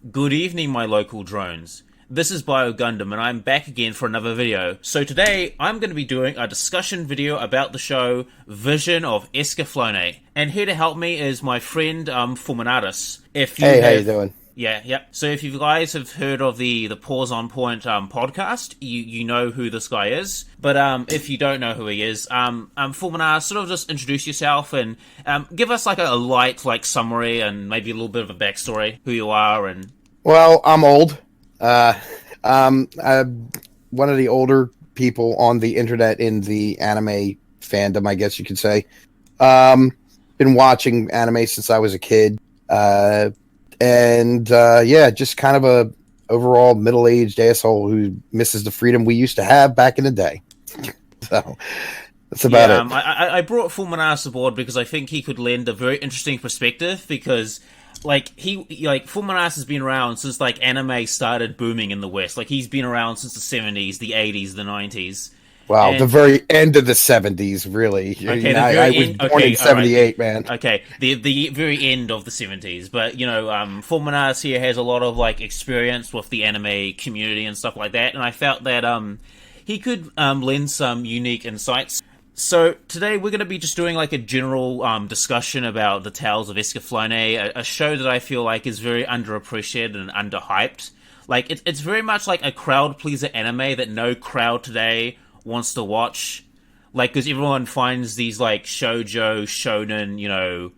Good evening, my local drones. This is Bio Gundam, and I'm back again for another video. So today, I'm going to be doing a discussion video about the show Vision of Escaflowne. And here to help me is my friend, Fvlminatvs. How you doing? Yeah. So if you guys have heard of the Pause on Point podcast, you know who this guy is. But if you don't know who he is, Fvlminatvs, sort of just introduce yourself and give us like a light summary and maybe a little bit of a backstory, who you are and... Well, I'm old. I'm one of the older people on the internet in the anime fandom, I guess you could say. Been watching anime since I was a kid. Just kind of a overall middle-aged asshole who misses the freedom we used to have back in the day. So that's about it. I brought Fvlminatvs aboard because I think he could lend a very interesting perspective because Fvlminatvs has been around since anime started booming in the West. He's been around since the 70s, the 80s, the 90s. Wow, the very end of the 70s, really. Okay, I was born in 78, man. Okay, the very end of the 70s. But, Fvlminatvs here has a lot of, experience with the anime community and stuff like that, and I felt that he could lend some unique insights. So, today we're going to be just doing, a general discussion about the Tales of Escaflowne, a show that I feel is very underappreciated and underhyped. It's very much like a crowd-pleaser anime that no crowd today wants to watch, because everyone finds these shoujo, shonen,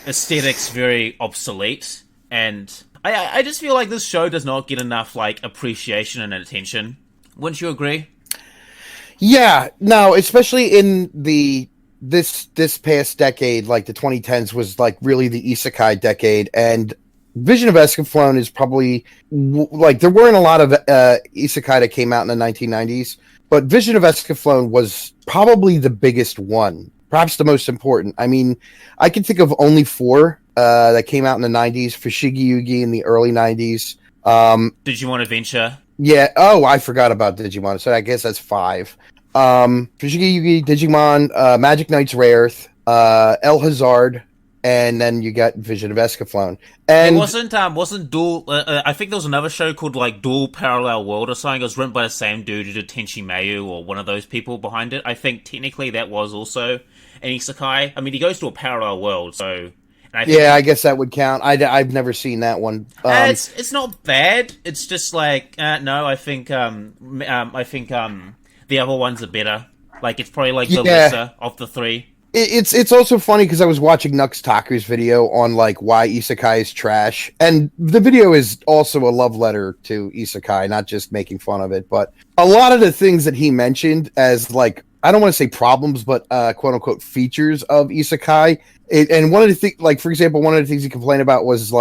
aesthetics very obsolete, and I just feel like this show does not get enough appreciation and attention. Wouldn't you agree? Yeah, no, especially in this past decade, the 2010s was really the isekai decade, and Vision of Escaflowne is probably there weren't a lot of isekai that came out in the 1990s. But Vision of Escaflowne was probably the biggest one, perhaps the most important. I mean, I can think of only four that came out in the 90s. Fushigi Yugi in the early 90s. Digimon Adventure. Yeah. Oh, I forgot about Digimon. So I guess that's five. Fushigi Yugi, Digimon, Magic Knight's Rare Earth, El Hazard, and then you got Vision of Escaflowne. And it wasn't Dual. I think there was another show called Dual Parallel World or something. It was written by the same dude who did Tenchi Mayu or one of those people behind it. I think technically that was also an isekai. I mean, he goes to a parallel world, so. I guess that would count. I've never seen that one. It's not bad. It's just no. I think the other ones are better. It's probably the lesser of the three. It's also funny because I was watching Nux Taku's video on why isekai is trash, and the video is also a love letter to isekai, not just making fun of it. But a lot of the things that he mentioned as I don't want to say problems, but quote unquote features of isekai, and one of the things, for example, one of the things he complained about was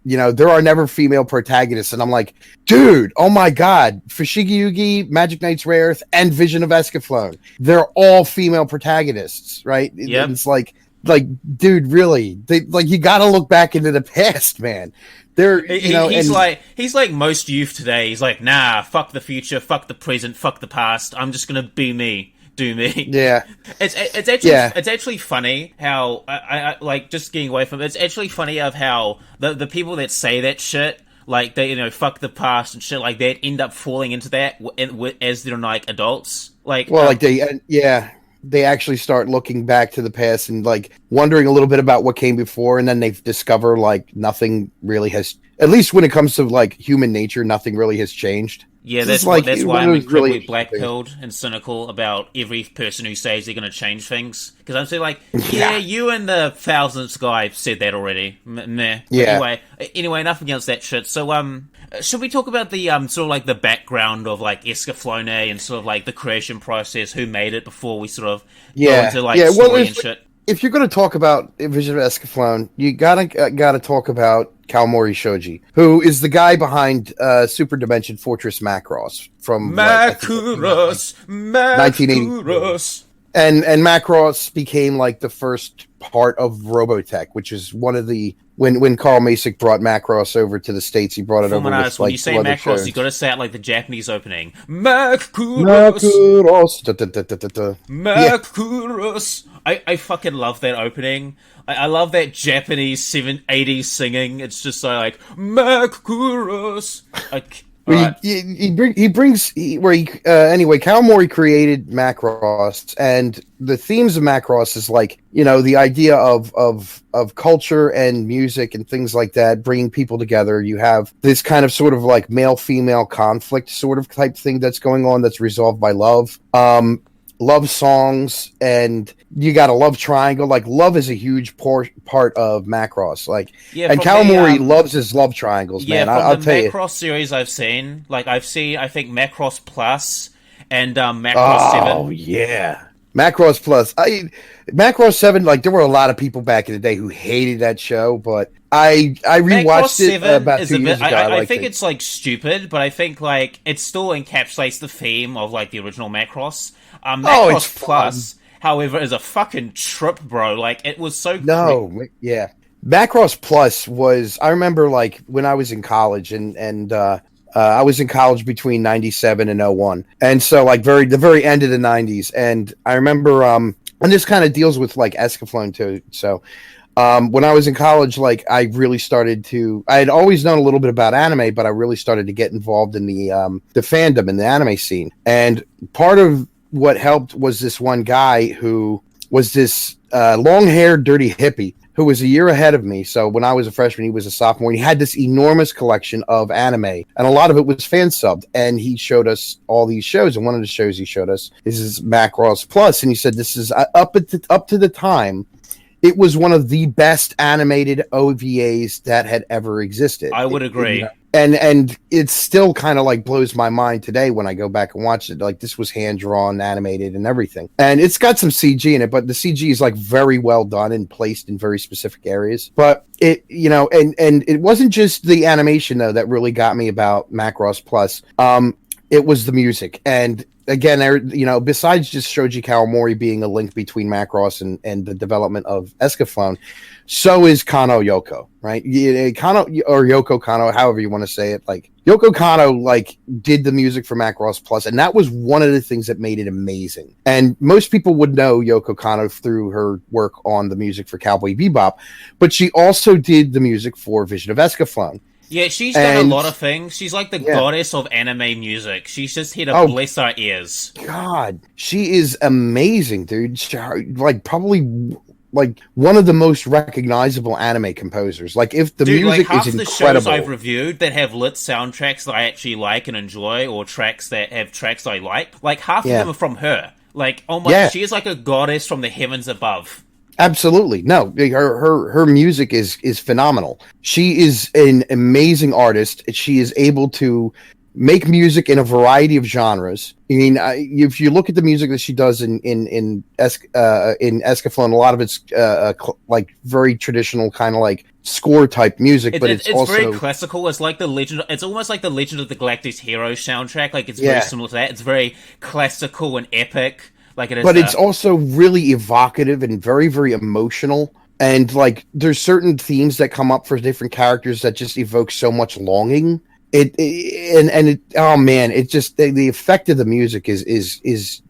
there are never female protagonists, and I'm like, dude, oh my god, Fushigi Yugi, Magic Knight's Rare Earth, and Vision of Escaflowne, they're all female protogonists, right? Yeah. It's dude, really, you got to look back into the past, man. He's like most youth today. He's nah, fuck the future, fuck the present, fuck the past. I'm just gonna be me. Do me. Yeah. It's actually funny how I just getting away from it. It's actually funny of how the people that say that shit, they fuck the past and shit like that, end up falling into that as they're adults. They actually start looking back to the past and wondering a little bit about what came before, and then they discover nothing really has, at least when it comes to human nature, nothing really has changed. Yeah, that's why I'm incredibly really black-pilled and cynical about every person who says they're going to change things. Because I'm saying, you and the thousandth guy said that already. Meh. Yeah. Anyway, enough against that shit. So, should we talk about the sort of the background of Escaflowne and sort of the creation process, who made it, before we sort of go into story and shit? If you're going to talk about Vision of Escaflowne, you gotta talk about Kawamori Shoji, who is the guy behind Super Dimension Fortress Macross from Macross. 1980. And Macross became the first part of Robotech, which is one of the when Carl Masick brought Macross over to the States, he brought it over with, when like, you say two other Macross, shows. you got to say it like the Japanese opening. Macross. Macross. Da, da, da, da, da, da. Macross. I fucking love that opening. I love that Japanese 80s singing. It's just so like Macross. Anyway, Kawamori created Macross, and the themes of Macross is like, you know, the idea of culture and music and things like that, bringing people together. You have this kind of sort of like male-female conflict sort of type thing that's going on that's resolved by love. Love songs, and you got a love triangle. Like, love is a huge part of Macross. Like, and Kawamori loves his love triangles, man. I'll tell you. Macross series I've seen, like I think Macross Plus and Macross 7. Oh yeah, Macross Plus. Macross 7. Like, there were a lot of people back in the day who hated that show, but I rewatched it about 2 years ago. I think it's like stupid, but I think like it still encapsulates the theme of like the original Macross. Macross Plus, however, is a fucking trip, bro. Like, it was so yeah. Macross Plus was, I remember, like, when I was in college, and I was in college between 97 and 01. And so, like, the very end of the 90s. And I remember, and this kind of deals with, like, Escaflowne, too. So, when I was in college, like, I really started to, I had always known a little bit about anime, but I really started to get involved in the fandom and the anime scene. And part of what helped was this one guy who was this long-haired, dirty hippie who was a year ahead of me. So when I was a freshman, he was a sophomore. And he had this enormous collection of anime, and a lot of it was fan subbed. And he showed us all these shows. And one of the shows he showed us is Macross Plus. And he said, this is up to the time, it was one of the best animated OVAs that had ever existed. I would agree. And it still kind of like blows my mind today when I go back and watch it. Like, this was hand drawn, animated, and everything. And it's got some CG in it, but the CG is like very well done and placed in very specific areas. But it, you know, and it wasn't just the animation though that really got me about Macross Plus. It was the music. And again, you know, besides just Shoji Kawamori being a link between Macross and the development of Escaflowne, so is Kano Yoko, right? Kano or Yoko Kano, however you want to say it. Like, Yoko Kano, like, did the music for Macross Plus, and that was one of the things that made it amazing. And most people would know Yoko Kano through her work on the music for Cowboy Bebop, but she also did the music for Vision of Escaflowne. Yeah, she's done a lot of things. She's like the goddess of anime music. She's just here to bless our ears. God, she is amazing, dude. Like, probably like one of the most recognizable anime composers. Like, if the music half is the incredible. Shows I've reviewed that have lit soundtracks that I actually like and enjoy, or tracks that have tracks I like half of them are from her. Like, oh my, she is like a goddess from the heavens above. Absolutely. No, her music is phenomenal. She is an amazing artist. She is able to make music in a variety of genres. I mean, if you look at the music that she does in Escaflowne, a lot of it's like very traditional kind of like score type music, but it's also very classical. It's like it's almost like the Legend of the Galactic Heroes soundtrack. Like, it's very similar to that. It's very classical and epic. Like, it is, but it's also really evocative and very, very emotional. And like, there's certain themes that come up for different characters that just evoke so much longing. Oh man, it just the effect of the music is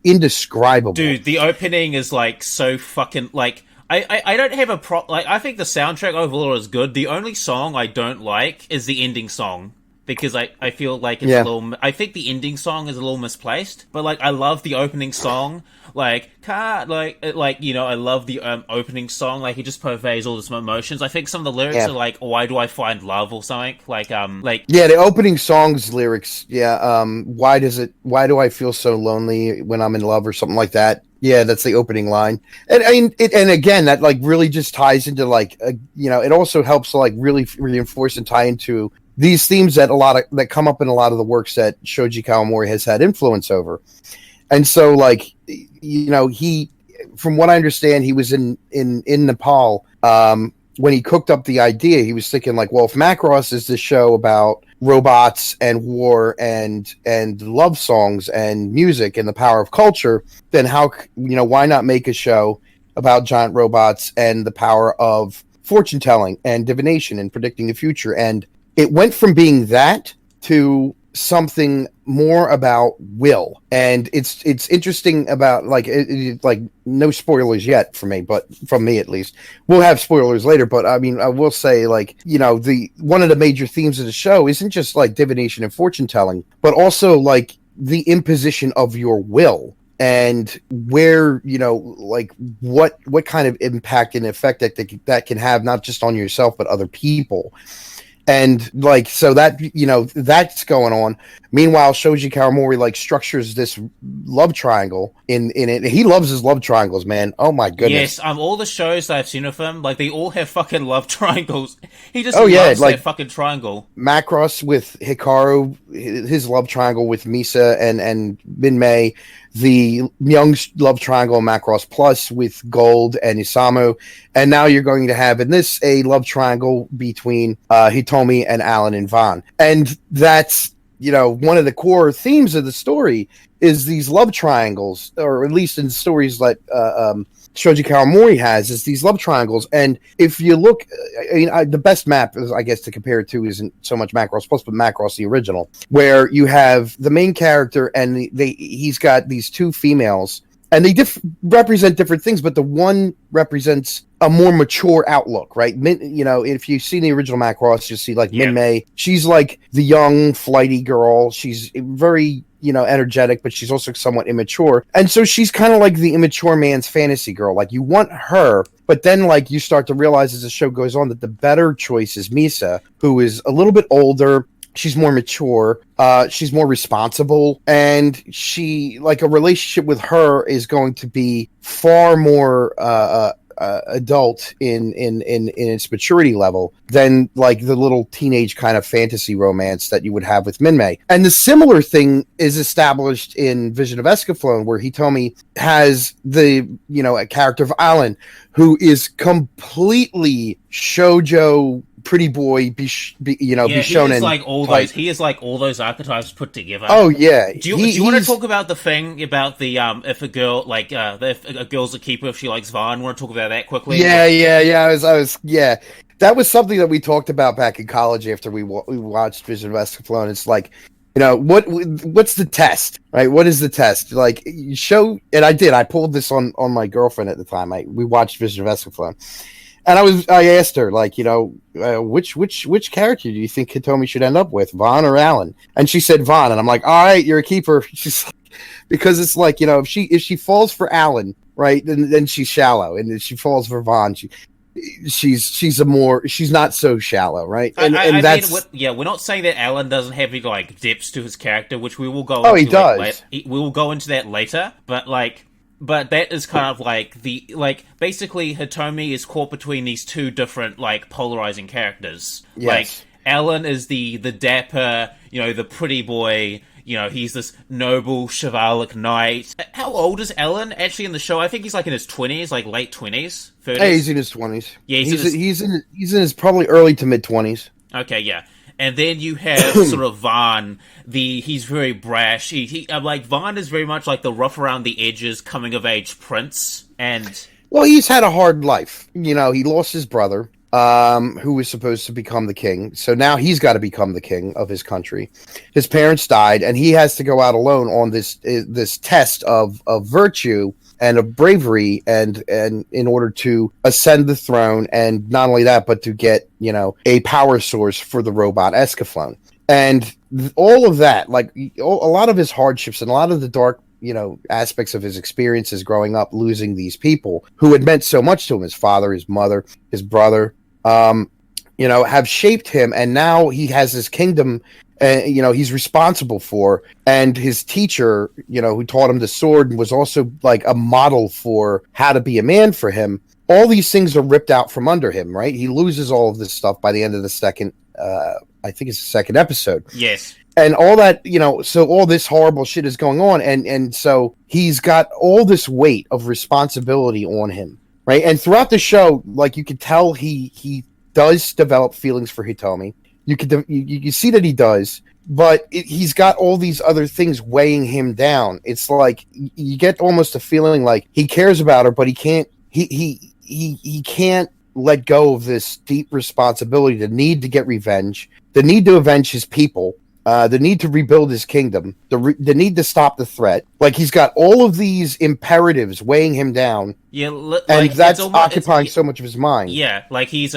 indescribable. Dude, the opening is like so fucking like I don't have a like, I think the soundtrack overall is good. The only song I don't like is the ending song, because I feel like it's a little, I think the ending song is a little misplaced, but like, I love the opening song. Like, you know, I love the opening song. Like, it just purveys all the emotions. I think some of the lyrics are like, "Why do I find love?" or something. Like the opening song's lyrics. Why do I feel so lonely when I'm in love, or something like that. Yeah, that's the opening line. And I mean, and again, that like really just ties into like, you know, it also helps to like really reinforce and tie into these themes that that come up in a lot of the works that Shoji Kawamori has had influence over. And so, like, you know, from what I understand, he was in Nepal when he cooked up the idea. He was thinking like, well, if Macross is this show about robots and war and love songs and music and the power of culture, then why not make a show about giant robots and the power of fortune telling and divination and predicting the future. And it went from being that to something more about will. And it's interesting about like no spoilers yet for me, but from me at least. We'll have spoilers later, but I mean, I will say, like, you know, the one of the major themes of the show isn't just like divination and fortune telling, but also like the imposition of your will, and where, you know, like what kind of impact and effect that can have, not just on yourself but other people. And like, so that, you know, that's going on. Meanwhile, Shoji Kawamori like structures this love triangle in it. He loves his love triangles, man. Oh my goodness. Yes, all the shows that I've seen of him, like, they all have fucking love triangles. He just loves like, that fucking triangle. Macross with Hikaru, his love triangle with Misa and Minmay, the young love triangle Macross Plus with Gold and Isamu, and now you're going to have in this a love triangle between Hitomi and Alan and Vaughn. And that's, you know, one of the core themes of the story is these love triangles, or at least in stories like Shoji Kawamori has, is these love triangles. And if you look, I mean, the best map, is, I guess, to compare it to isn't so much Macross Plus, but Macross the original, where you have the main character and he's got these two females, and they represent different things, but the one represents a more mature outlook, right? You know, if you've seen the original Macross, you see like Minmay. She's like the young, flighty girl. She's very, you know, energetic, but she's also somewhat immature. And so she's kind of like the immature man's fantasy girl. Like, you want her, but then like you start to realize as the show goes on that the better choice is Misa, who is a little bit older. She's more mature. She's more responsible, and she, like, a relationship with her is going to be far more adult in its maturity level than like the little teenage kind of fantasy romance that you would have with Minmay. And the similar thing is established in Vision of Escaflowne, where Hitomi has the, you know, a character of Alan, who is completely shoujo pretty boy, shonen. He is like all those. He is like all those archetypes put together. Oh yeah. Do you want to talk about the thing about the if a girl like if a girl's a keeper if she likes Vaughn? Want to talk about that quickly? Yeah. I was. That was something that we talked about back in college after we watched Vision of Escaflowne. It's like, you know, what's the test, right? What is the test? Like, you show, and I pulled this on my girlfriend at the time. We watched Vision of Escaflowne. And I asked her, like, you know, which character do you think Hitomi should end up with, Vaughn or Alan? And she said Vaughn, and I'm like, all right, you're a keeper. She's like, because it's like, you know, if she falls for Alan, right, then she's shallow, and if she falls for Vaughn, she's not so shallow, right? And that's we're not saying that Alan doesn't have any like depths to his character, which we will go. Oh, he does. We will go into that later, But that is kind of like basically Hitomi is caught between these two different like polarizing characters. Yes. Like, Alan is the dapper, you know, the pretty boy, you know, he's this noble chivalric knight. How old is Alan actually in the show? I think he's like in his 20s, like late 20s, 30s. Hey, he's in his 20s. Yeah, he's in his probably early to mid 20s. Okay, yeah. And then you have sort of Vaughn. He's very brash. Vaughn is very much like the rough around the edges, coming of age prince. And well, he's had a hard life. You know, he lost his brother, who was supposed to become the king. So now he's got to become the king of his country. His parents died, and he has to go out alone on this test of virtue and of bravery, and in order to ascend the throne, and not only that, but to get, you know, a power source for the robot Escaflowne. And all of that, like a lot of his hardships and a lot of the dark, you know, aspects of his experiences growing up, losing these people who had meant so much to him, his father, his mother, his brother, you know, have shaped him. And now he has this kingdom, you know, he's responsible for, and his teacher, you know, who taught him the sword and was also like a model for how to be a man for him. All these things are ripped out from under him, right? He loses all of this stuff by the end of the second, I think it's the second episode. Yes. And all that, you know, so all this horrible shit is going on. And so he's got all this weight of responsibility on him, right? And throughout the show, like, you could tell he does develop feelings for Hitomi. You see that he does, but he's got all these other things weighing him down. It's like you get almost a feeling like he cares about her, but he can't let go of this deep responsibility, the need to get revenge, the need to avenge his people, the need to rebuild his kingdom, the need to stop the threat. Like, he's got all of these imperatives weighing him down. Yeah, and that's occupying so much of his mind. Yeah, like he is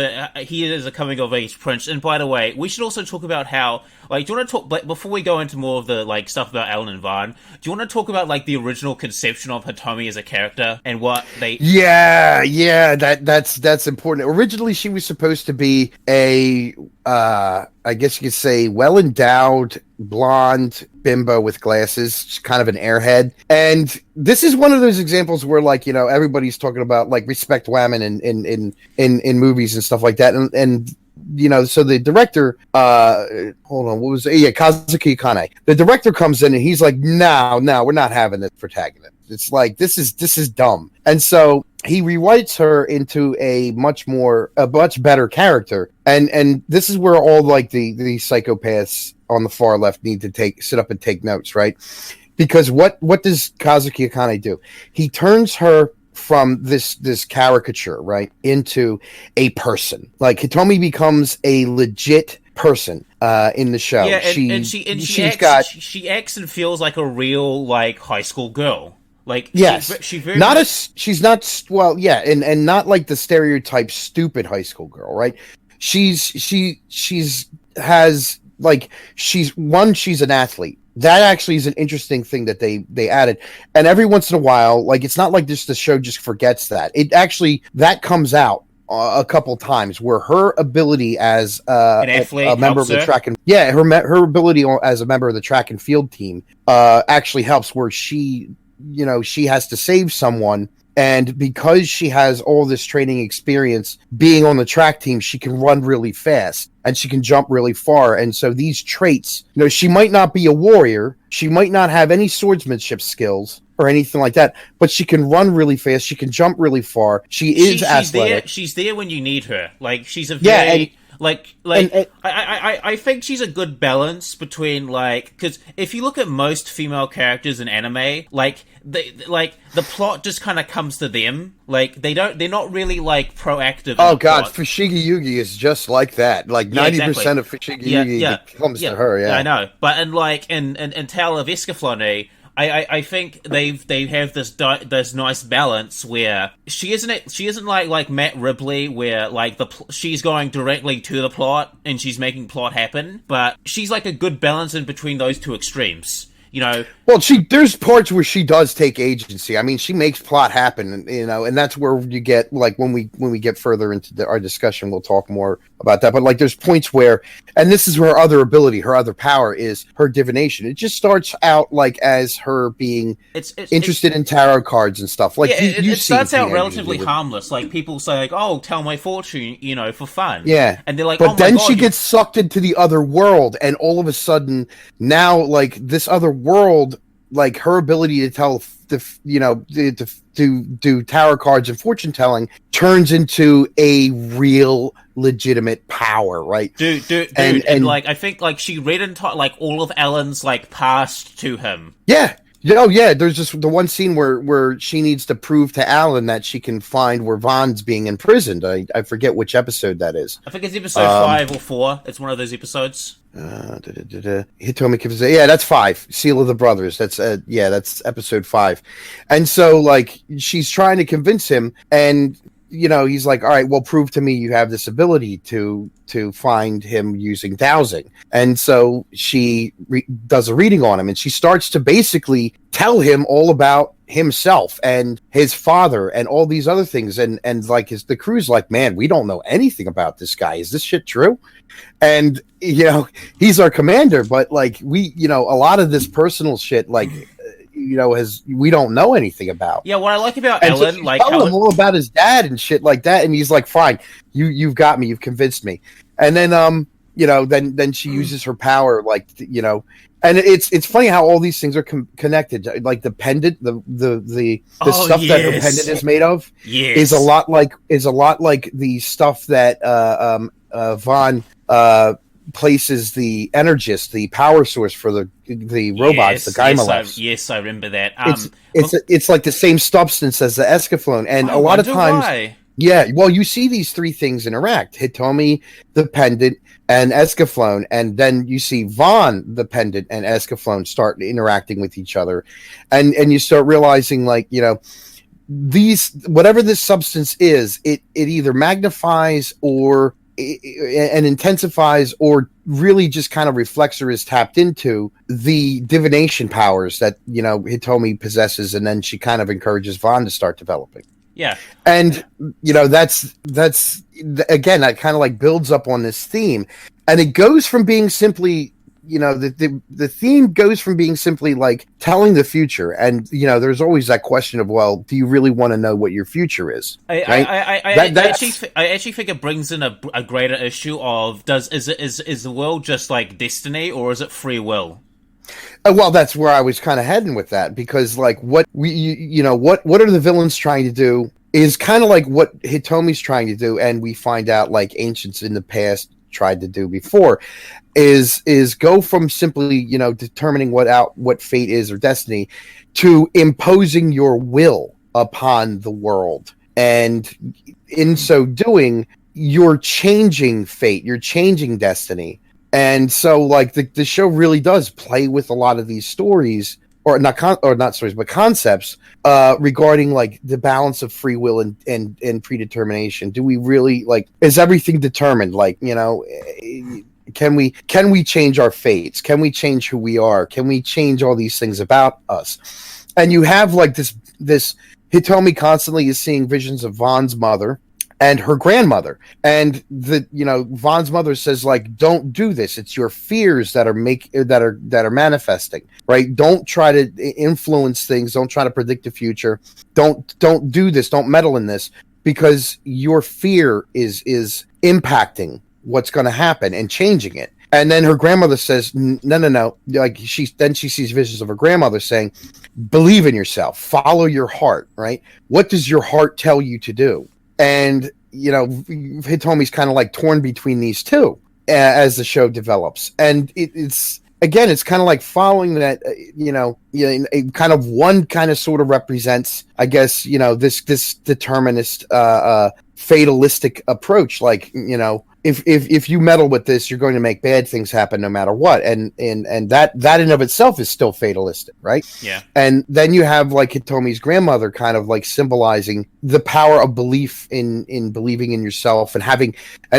a coming of age prince. And by the way, we should also talk about how, like, do you want to talk, before we go into more of the, like, stuff about Alan and Vaughn, do you want to talk about, like, the original conception of Hitomi as a character and what they... Yeah, that's important. Originally, she was supposed to be a, I guess you could say, well-endowed, blonde bimbo with glasses, kind of an airhead. And this is one of those examples where, like, you know, everybody's talking about, like, respect women in movies and stuff like that. And you know, so the director, Kazuki Kane. The director comes in and he's like, no, we're not having this protagonist. It's like, this is dumb. And so he rewrites her into a much better character. And this is where all, like, the psychopaths on the far left need to sit up and take notes, right? Because what does Kazuki Akane do? He turns her from this caricature, right, into a person. Like, Hitomi becomes a legit person in the show. Yeah, she acts and feels like a real, like, high school girl. Like, yes, she's not not like the stereotype stupid high school girl, right? She's an athlete. That actually is an interesting thing that they added. And every once in a while, like, it's not like the show just forgets that. It actually, that comes out a couple times where her ability as an athlete, a member of the track and her ability as a member of the track and field team actually helps, where she has to save someone. And because she has all this training experience being on the track team, she can run really fast and she can jump really far. And so these traits, you know, she might not be a warrior. She might not have any swordsmanship skills or anything like that, but she can run really fast. She can jump really far. She's athletic. She's there when you need her. Like, she's a very... I think she's a good balance between, like, because if you look at most female characters in anime, like, the plot just kind of comes to them. Like, they're not really, like, proactive. Oh god, Fushigi Yugi is just like that. Like, 90% of Fushigi Yugi comes to her. Yeah, I know. But in Tale of Escaflowne, I think they have this nice balance where she isn't like Matt Ripley, where, like, she's going directly to the plot and she's making plot happen, but she's like a good balance in between those two extremes. You know, well, there's parts where she does take agency. I mean, she makes plot happen, you know, and that's where you get, like, when we get further into our discussion, we'll talk more about that. But, like, there's points where, and this is her other ability, her other power is her divination. It just starts out, like, as her being interested in tarot cards and stuff. Like, it starts out relatively harmless. Like, people say, like, oh, tell my fortune, you know, for fun. Yeah. And they're like, but then she gets sucked into the other world, and all of a sudden, now, like, this other world, like, her ability to tell to do tarot cards and fortune telling turns into a real legitimate power, right? Dude, and like, I think, like, she read like all of Ellen's, like, past to him. Yeah. Oh yeah, there's just the one scene where she needs to prove to Alan that she can find where Vaughn's being imprisoned. I forget which episode that is. I think it's episode 5 or 4. It's one of those episodes. Hitomi Kibuse. Yeah, that's 5. Seal of the Brothers. That's that's episode 5. And so, like, she's trying to convince him, and, you know, he's like, all right, well, prove to me you have this ability to find him using dowsing. And so she does a reading on him, and she starts to basically tell him all about himself and his father and all these other things. And like, the crew's like, man, we don't know anything about this guy. Is this shit true? And, you know, he's our commander, but, like, we, you know, a lot of this personal shit, like, you know, we don't know anything about. Yeah, what I like about Ellen, so like, telling him all about his dad and shit like that, and he's like, fine, you've got me, you've convinced me. And then you know, then she uses her power, like, you know, and it's funny how all these things are connected. Like, the pendant, the stuff that her pendant is made of is a lot like the stuff that Vaughn places the Energist, the power source for the robots, the Gaimalefs. Yes, I remember that. It's like the same substance as the Escaflowne, and a lot of times. Why. Yeah, well, you see these three things interact: Hitomi, the pendant, and Escaflowne, and then you see Vaughn, the pendant, and Escaflowne start interacting with each other, and you start realizing, like, you know, these, whatever this substance is, it either magnifies or and intensifies, or really just kind of reflects or is tapped into the divination powers that, you know, Hitomi possesses, and then she kind of encourages Vaughn to start developing. Yeah. And, you know, that's again, that kind of like builds up on this theme. And it goes from being simply, you know, the theme goes from being simply like telling the future. And, you know, there's always that question of, well, do you really want to know what your future is? I actually think it brings in a greater issue of, is the world just like destiny, or is it free will? Well, that's where I was kind of heading with that, because like what are the villains trying to do is kind of like what Hitomi's trying to do, and we find out like ancients in the past tried to do before, is go from simply, you know, determining what fate is or destiny, to imposing your will upon the world, and in so doing, you're changing fate, you're changing destiny. And so, like, the show really does play with a lot of these stories, or not stories, but concepts regarding like the balance of free will and predetermination. Do we really, like, is everything determined? Like, you know, can we change our fates? Can we change who we are? Can we change all these things about us? And you have like this Hitomi constantly is seeing visions of Vaughn's mother and her grandmother, and Vaughn's mother says, like, don't do this. It's your fears that are manifesting, right? Don't try to influence things. Don't try to predict the future. Don't do this. Don't meddle in this, because your fear is impacting what's going to happen and changing it. And then her grandmother says, no. Like, she sees visions of her grandmother saying, believe in yourself, follow your heart, right? What does your heart tell you to do? And, you know, Hitomi's kind of like torn between these two as the show develops. And it's kind of like following that, kind of one kind of sort of represents, I guess, you know, this determinist, fatalistic approach. Like, you know, if you meddle with this, you're going to make bad things happen no matter what. And that in of itself is still fatalistic, right? Yeah. And then you have like Hitomi's grandmother kind of like symbolizing the power of belief in believing in yourself, and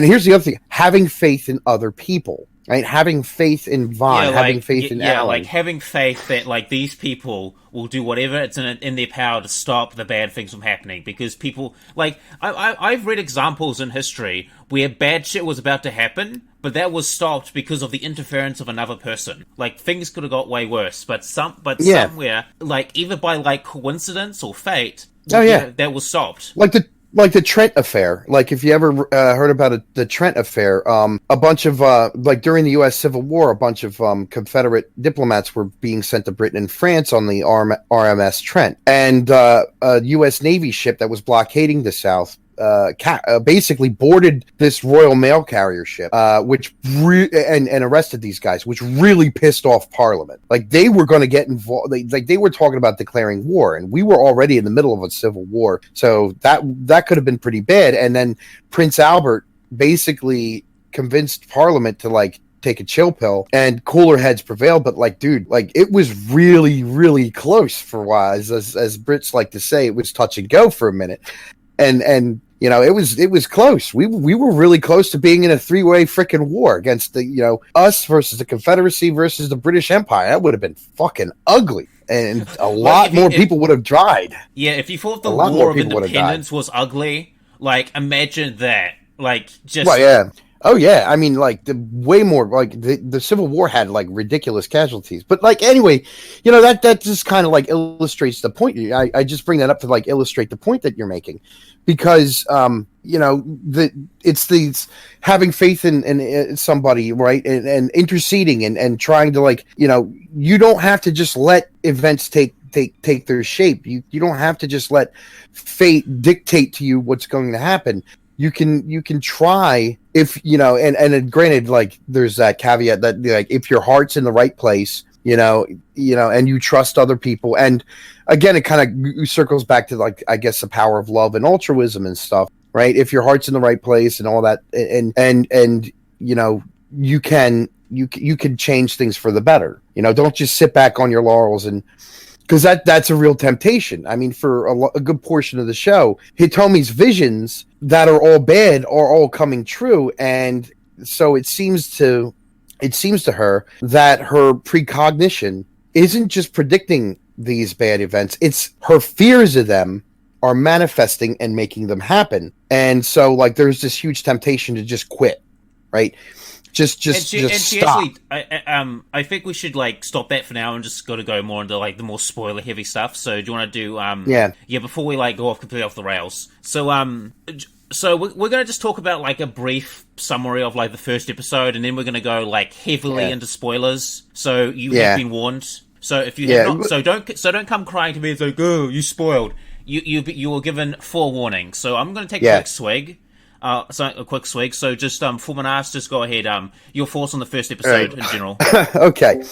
here's the other thing, having faith in other people. Right, having faith in Vaughn, having faith in Alan. Like having faith that like these people will do whatever it's in their power to stop the bad things from happening. Because people, like, I've read examples in history where bad shit was about to happen, but that was stopped because of the interference of another person. Like, things could have got way worse, but somewhere, like, either by like coincidence or fate, that was stopped. Like the Trent affair. Like, if you ever heard about the Trent affair, a bunch of like during the U.S. Civil War, a bunch of Confederate diplomats were being sent to Britain and France on the RMS Trent, and a U.S. Navy ship that was blockading the South basically boarded this Royal Mail carrier ship, which and arrested these guys, which really pissed off Parliament. Like, they were going to get involved. They were talking about declaring war, and we were already in the middle of a civil war, so that could have been pretty bad. And then Prince Albert basically convinced Parliament to like take a chill pill, and cooler heads prevailed. But like, dude, like, it was really, really close for a while. As Brits like to say, it was touch and go for a minute. And you know, it was close. We were really close to being in a three-way freaking war against the, you know, us versus the Confederacy versus the British Empire. That would have been fucking ugly, and a lot more people would have died. Yeah, if you thought the War of Independence was ugly, like, imagine that. Like, just... Well, yeah. Oh, yeah. I mean, like, way more, like, the Civil War had, like, ridiculous casualties. But, like, anyway, you know, that just kind of, like, illustrates the point. I just bring that up to, like, illustrate the point that you're making. Because, you know, it's these having faith in somebody, right? And interceding and trying to, like, you know, you don't have to just let events take their shape. You don't have to just let fate dictate to you what's going to happen. You can try, if, you know, and granted, like, there's that caveat that, like, if your heart's in the right place, you know, and you trust other people. And again, it kind of circles back to, like, I guess, the power of love and altruism and stuff. right? If your heart's in the right place and all that, and you know, you can change things for the better. You know, don't just sit back on your laurels, and because that's a real temptation. I mean, for a good portion of the show, Hitomi's visions that are all bad are all coming true, and so it seems to her that her precognition isn't just predicting these bad events; it's her fears of them are manifesting and making them happen. And so, like, there's this huge temptation to just quit, right? Just stop. Actually, I think we should like stop that for now and just go more into like the more spoiler heavy stuff. So do you want to do before we like go completely off the rails? So we're gonna just talk about like a brief summary of like the first episode, and then we're gonna go like heavily into spoilers. So you have been warned. So if you have not, don't come crying to me and say, "Oh, you spoiled." You were given forewarning. So I'm gonna take a quick swig. So just Fvlminatvs, just go ahead. Your thoughts on the first episode in general. Okay.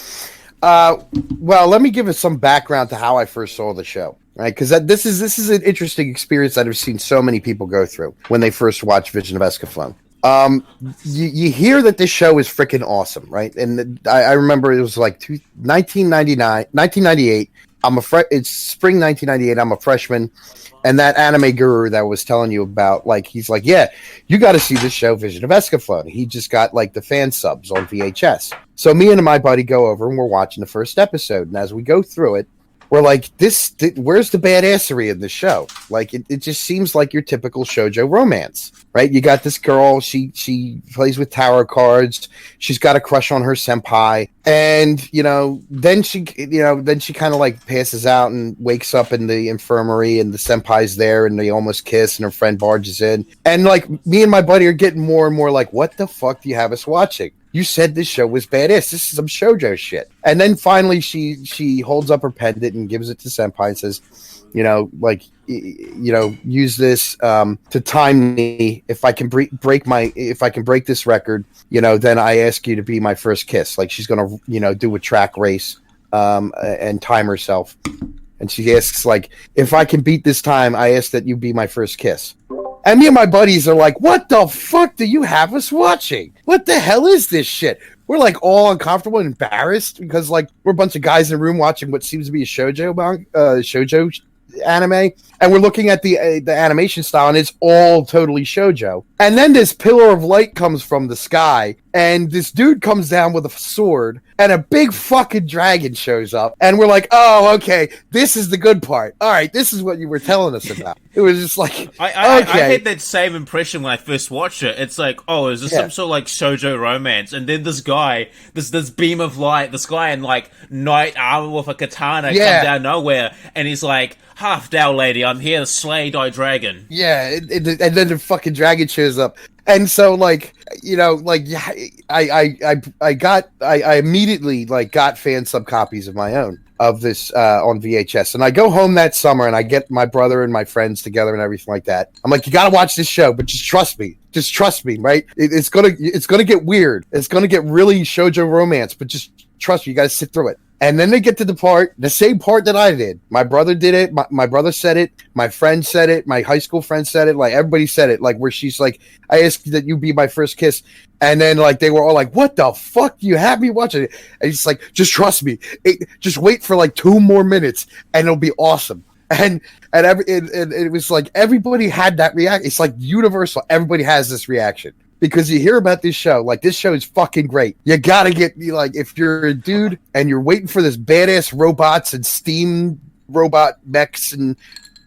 Well, let me give us some background to how I first saw the show, right? Because this is an interesting experience that I've seen so many people go through when they first watch Vision of Escaflowne. You hear that this show is freaking awesome, right? And I remember it was like 1998. It's spring 1998. I'm a freshman, and that anime guru that I was telling you about, like, he's like, yeah, you got to see this show, Vision of Escaflowne. He just got like the fan subs on VHS. So me and my buddy go over and we're watching the first episode, and as we go through it, we're like, where's the badassery in the show? Like, it just seems like your typical shoujo romance, right? You got this girl, she plays with tarot cards, she's got a crush on her senpai, and, then she kind of like passes out and wakes up in the infirmary, and the senpai's there, and they almost kiss, and her friend barges in. And, like, me and my buddy are getting more and more like, what the fuck do you have us watching? You said this show was badass. This is some shoujo shit. And then finally she holds up her pendant and gives it to senpai and says, use this to time me. If I can break this record, then I ask you to be my first kiss. Like, she's gonna, do a track race and time herself. And she asks, like, if I can beat this time, I ask that you be my first kiss. And me and my buddies are like, what the fuck do you have us watching? What the hell is this shit? We're like all uncomfortable and embarrassed because like we're a bunch of guys in a room watching what seems to be a shoujo anime, and we're looking at the animation style, and it's all totally shoujo. And then this pillar of light comes from the sky, and this dude comes down with a sword, and a big fucking dragon shows up, and we're like, oh, okay, this is the good part. All right, this is what you were telling us about. It was just like, I had that same impression when I first watched it. It's like, oh, is this some sort of like shoujo romance? And then this guy, this beam of light, this guy in like knight armor with a katana comes out of nowhere, and he's like, half down, lady, I'm here to slay thy dragon. Yeah, and then the fucking dragon shows up. And so, like, I immediately, like, got fan sub copies of my own of this on VHS. And I go home that summer, and I get my brother and my friends together and everything like that. I'm like, you gotta watch this show, but just trust me. Just trust me, right? It's gonna get weird. It's gonna get really shoujo romance, but just trust me, you gotta sit through it. And then they get to the same part that I did. My brother did it. My brother said it. My friend said it. My high school friend said it. Like, everybody said it. Like, where she's like, I asked that you be my first kiss. And then, like, they were all like, what the fuck? You have me watching it? And he's like, just trust me. Just wait for, like, 2 more minutes, and it'll be awesome. And it was like, everybody had that reaction. It's like universal. Everybody has this reaction. Because you hear about this show, like, this show is fucking great. You gotta like, if you're a dude and you're waiting for this badass robots and steam robot mechs and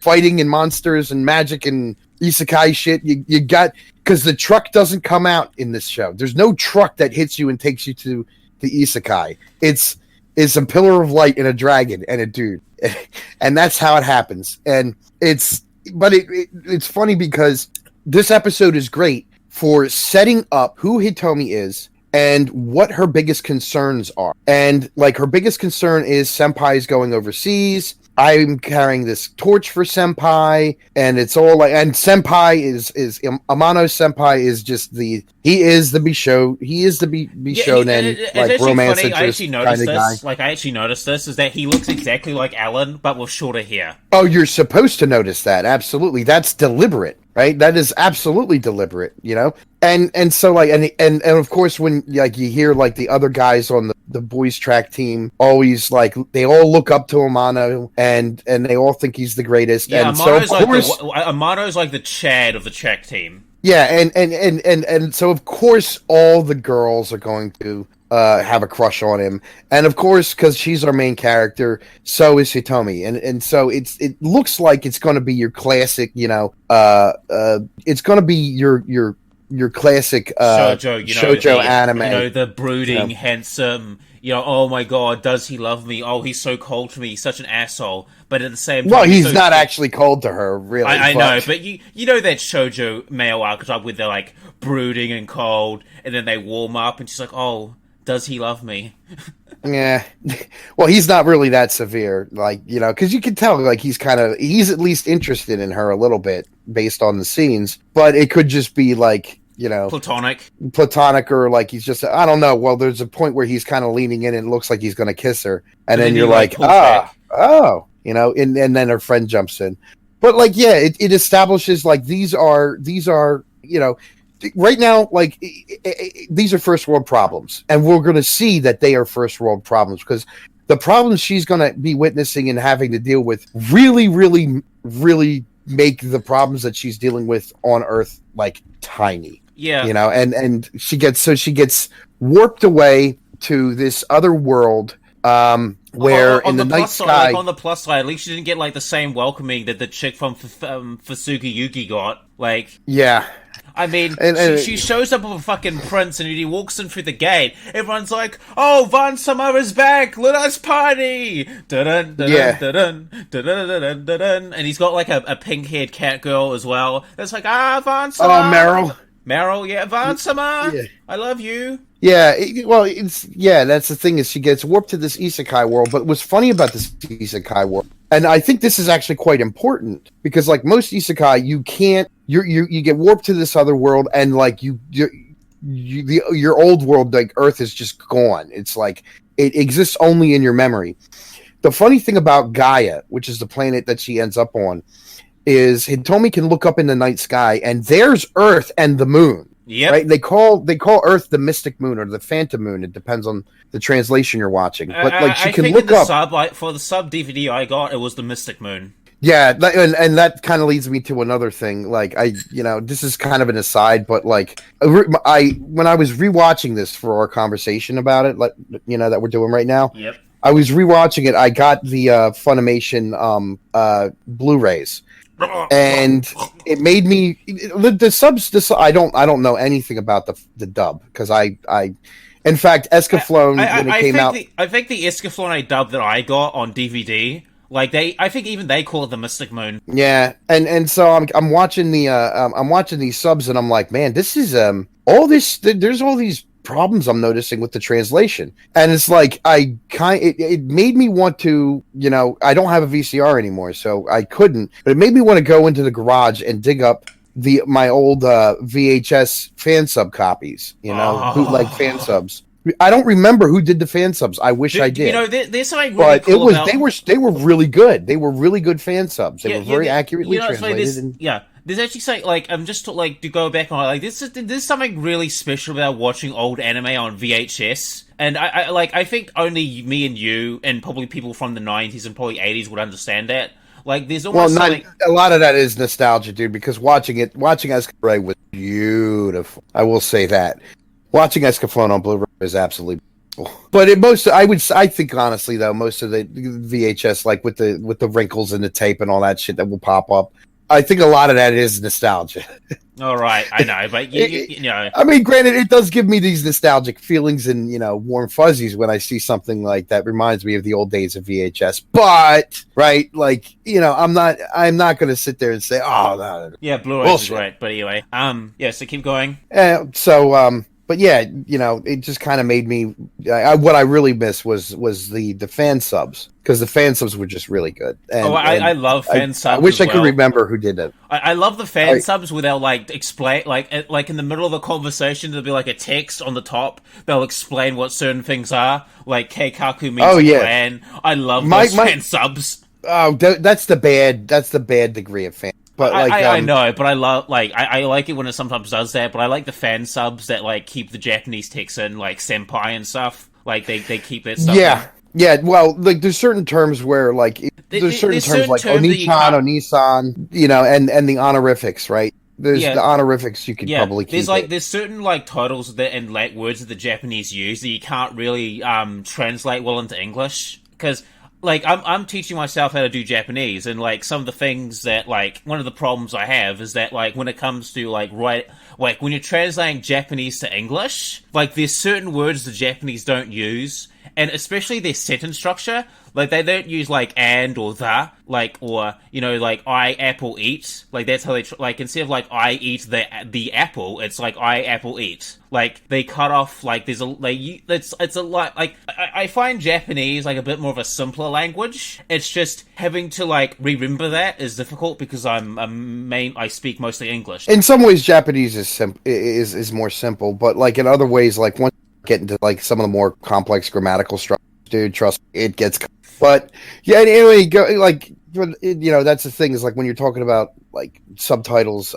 fighting and monsters and magic and isekai shit, you got, because the truck doesn't come out in this show. There's no truck that hits you and takes you to the isekai. It's a pillar of light and a dragon and a dude. And that's how it happens. And it's funny because this episode is great for setting up who Hitomi is and what her biggest concerns are. And, like, her biggest concern is senpai is going overseas. I'm carrying this torch for senpai, and it's all like, and senpai is Amano senpai is just he is the Bishonen, like, romance funny. interest I actually noticed this is that he looks exactly like Alan, but with shorter hair. Oh, you're supposed to notice that. Absolutely. That's deliberate. right? That is absolutely deliberate, you know? And so like and of course when like you hear like the other guys on the boys track team always like they all look up to Amano and they all think he's the greatest. Yeah, and so of course Amano's like the Chad of the track team. Yeah, and so of course all the girls are going to have a crush on him, and of course because she's our main character, so is Hitomi, and so it looks like it's going to be your classic, you know, it's going to be your classic shoujo, shoujo anime, you know, the brooding, handsome, you know, oh my god, does he love me? Oh, he's so cold to me, he's such an asshole. But at the same time, well, he's so not actually cold to her, really. I know, but you know that shoujo male archetype where they're like brooding and cold, and then they warm up, and she's like, oh, does he love me? Yeah, well, he's not really that severe, like, you know, because you can tell, like, he's at least interested in her a little bit based on the scenes, but it could just be like, you know, platonic, or like he's just, I don't know. Well, there's a point where he's kind of leaning in and it looks like he's going to kiss her, and then you're like, oh, you know, and then her friend jumps in, but like, yeah, it establishes like these are, you know, right now, like these are first world problems, and we're going to see that they are first world problems because the problems she's going to be witnessing and having to deal with really, really, really make the problems that she's dealing with on Earth like tiny. Yeah, you know, and she gets warped away to this other world, where in the night sky. Like, on the plus side, at least she didn't get like the same welcoming that the chick from Fusuga Yuki got. Like, yeah. I mean, she shows up with a fucking prince, and he walks in through the gate. Everyone's like, "Oh, Van Sama is back! Let us party!" Dun, dun, dun, dun, dun, dun, dun. And he's got like a pink-haired cat girl as well. It's like, Van Sama. Oh, Meryl, yeah, Van Sama. Yeah. I love you. Yeah, that's the thing is she gets warped to this isekai world. But what's funny about this isekai world, and I think this is actually quite important because, like most isekai, you can't you get warped to this other world, and like your old world, like Earth, is just gone. It's like it exists only in your memory. The funny thing about Gaia, which is the planet that she ends up on, is Hitomi can look up in the night sky, and there's Earth and the moon. Yeah, right. They call Earth the Mystic Moon or the Phantom Moon. It depends on the translation you're watching. But like she can look up. For the sub DVD I got, it was the Mystic Moon. Yeah, and that kind of leads me to another thing. Like this is kind of an aside, but like when I was rewatching this for our conversation about it, like that we're doing right now. Yep. I was rewatching it. I got the Funimation Blu-rays. And it made me the subs. I don't know anything about the dub because I in fact Escaflowne when it came out. I think the Escaflowne dub that I got on DVD, like I think even they call it the Mystic Moon. Yeah, and so I'm watching I'm watching these subs and I'm like, man, this is all this. There's all these problems I'm noticing with the translation, and it's like it made me want to, I don't have a VCR anymore, so I couldn't, but it made me want to go into the garage and dig up my old VHS fan sub copies, bootleg fan subs. I don't remember who did the fan subs. I wish I did. There's something really cool about... they were really good. They were really good fan subs. They were very accurately translated. There's actually something, like, just to go back on, like, there's something really special about watching old anime on VHS, and I think only me and you, and probably people from the 90s and probably 80s would understand that. Like, there's almost a lot of that is nostalgia, dude, because watching Escaflowne was beautiful. I will say that. Watching Escaflowne on Blu-ray is absolutely beautiful. But I think honestly though, most of the VHS, like with the wrinkles and the tape and all that shit that will pop up, I think a lot of that is nostalgia. All right, I know, but you know. I mean, granted, it does give me these nostalgic feelings and warm fuzzies when I see something like that. Reminds me of the old days of VHS. But right, like I'm not going to sit there and say, oh, no. Yeah, Blu-ray is great. But anyway, so keep going. But yeah, it just kind of made me. What I really missed was the fan subs, because the fan subs were just really good. And, I love fan subs. I wish I could remember who did it. I love the fan subs where they'll explain, like in the middle of a conversation, there'll be like a text on the top. They'll explain what certain things are, like Keikaku means clan. I love those fan subs. Oh, that's the bad degree of fan. But like, I know, but I love I like it when it sometimes does that. But I like the fan subs that like keep the Japanese text in, like senpai and stuff. Like they keep that stuff. Yeah, yeah. Well, like there's certain terms where like there's certain terms like Oni-chan, Oni-san, you know, and the honorifics, right? There's the honorifics you could probably keep. There's certain like titles that and like words that the Japanese use that you can't really translate well into English, because like I'm teaching myself how to do Japanese, and like some of the things that like one of the problems I have is that like when it comes to like when you're translating Japanese to English, like there's certain words the Japanese don't use, and especially their sentence structure. Like, they don't use, like, and or the, like, or, you know, like, I apple eat. Like, that's how they, like, instead of, like, I eat the apple, it's like, I apple eat. Like, they cut off, like, there's a, like, it's a lot, like, I find Japanese, like, a bit more of a simpler language. It's just having to, like, remember that is difficult because I speak mostly English. In some ways, Japanese is more simple, but, like, in other ways, like, once you get into, like, some of the more complex grammatical structures, dude, trust me, it gets... But yeah, anyway, you know, that's the thing is like when you're talking about like subtitles,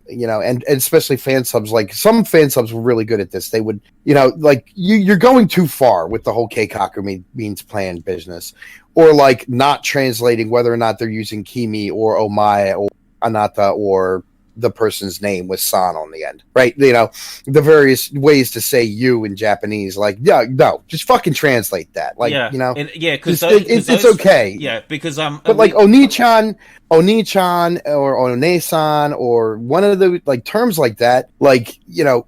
you know, and especially fan subs, like some fan subs were really good at this. They would, you know, like you're going too far with the whole keikaku means plan business, or like not translating whether or not they're using kimi or omae or anata or the person's name with san on the end, right? You know, the various ways to say you in Japanese, like, yeah, no, just fucking translate that. Like, you know, because it's okay. Yeah, because but like Oni-chan or One-san or one of the like terms like that, like, you know,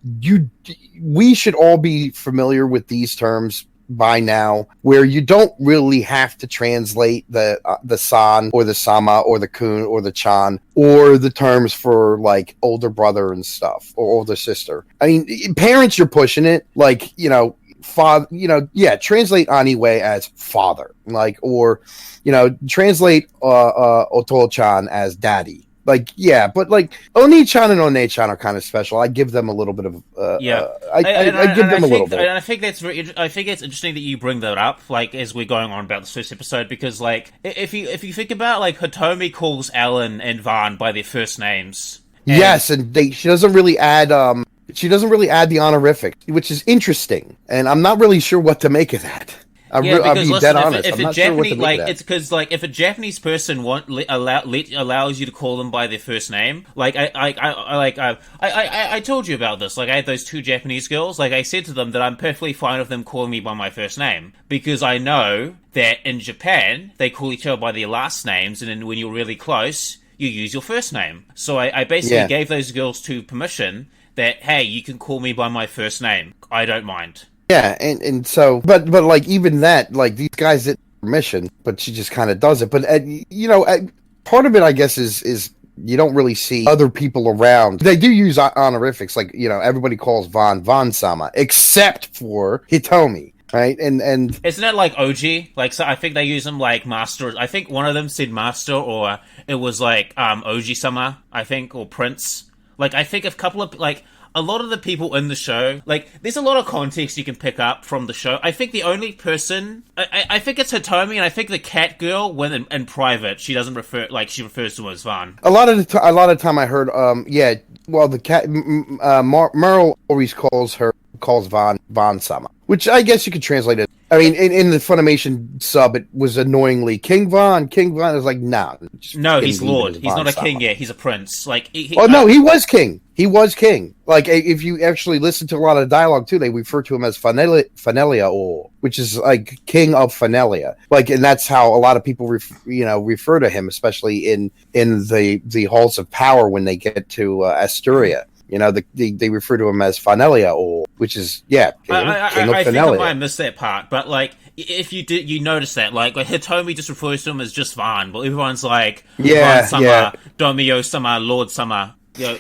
we should all be familiar with these terms by now, where you don't really have to translate the san or the sama or the kun or the chan or the terms for like older brother and stuff or older sister. I mean, parents, you're pushing it, like, you know, father, you know, yeah, translate Aniwe as father, like, or, you know, translate Oto-chan as daddy. Like, yeah, but like Oni-chan and One-chan are kind of special. I give them a little bit of I give them a little bit. And I think that's I think it's interesting that you bring that up, like as we're going on about this first episode, because like if you think about like Hitomi calls Alan and Van by their first names. Yes, and she doesn't really add the honorific, which is interesting, and I'm not really sure what to make of that. I'll be dead honest. I'm not sure what to make of that. It's because like if a Japanese person allows you to call them by their first name, like I told you about this. Like I had those two Japanese girls. Like I said to them that I'm perfectly fine with them calling me by my first name because I know that in Japan they call each other by their last names, and then when you're really close, you use your first name. So I basically gave those girls permission that hey, you can call me by my first name. I don't mind. Yeah, and so, but like even that, like these guys didn't permission, but she just kind of does it. But you know, part of it, I guess, is you don't really see other people around. They do use honorifics, like you know, everybody calls Van-sama, except for Hitomi, right? And isn't that like OG? Like, so I think they use them like master. I think one of them said master, or it was like Oji-sama, I think, or prince. Like, I think a couple of like. A lot of the people in the show, like, there's a lot of context you can pick up from the show. I think the only person, I think it's Hitomi, and I think the cat girl, when in private, she doesn't refer, like, she refers to her as Van. A lot of time I heard, well, the cat, Merle always calls Van-sama, which I guess you could translate it. I mean, in the Funimation sub, it was annoyingly King Von. King Von is like, nah. No, he's Lord. He's not a king yet. He's a prince. Like, no, he was king. He was king. Like, if you actually listen to a lot of dialogue too, they refer to him as Fanelia, which is like king of Fanelia. Like, and that's how a lot of people, refer to him, especially in the halls of power when they get to Asturia. You know, they refer to him as Fanelia, which is, king of Fanelia. I think I might have missed that part, but, like, if you notice that, like Hitomi just refers to him as just Van, but everyone's like, Van-sama, Domio-sama, Lord-sama.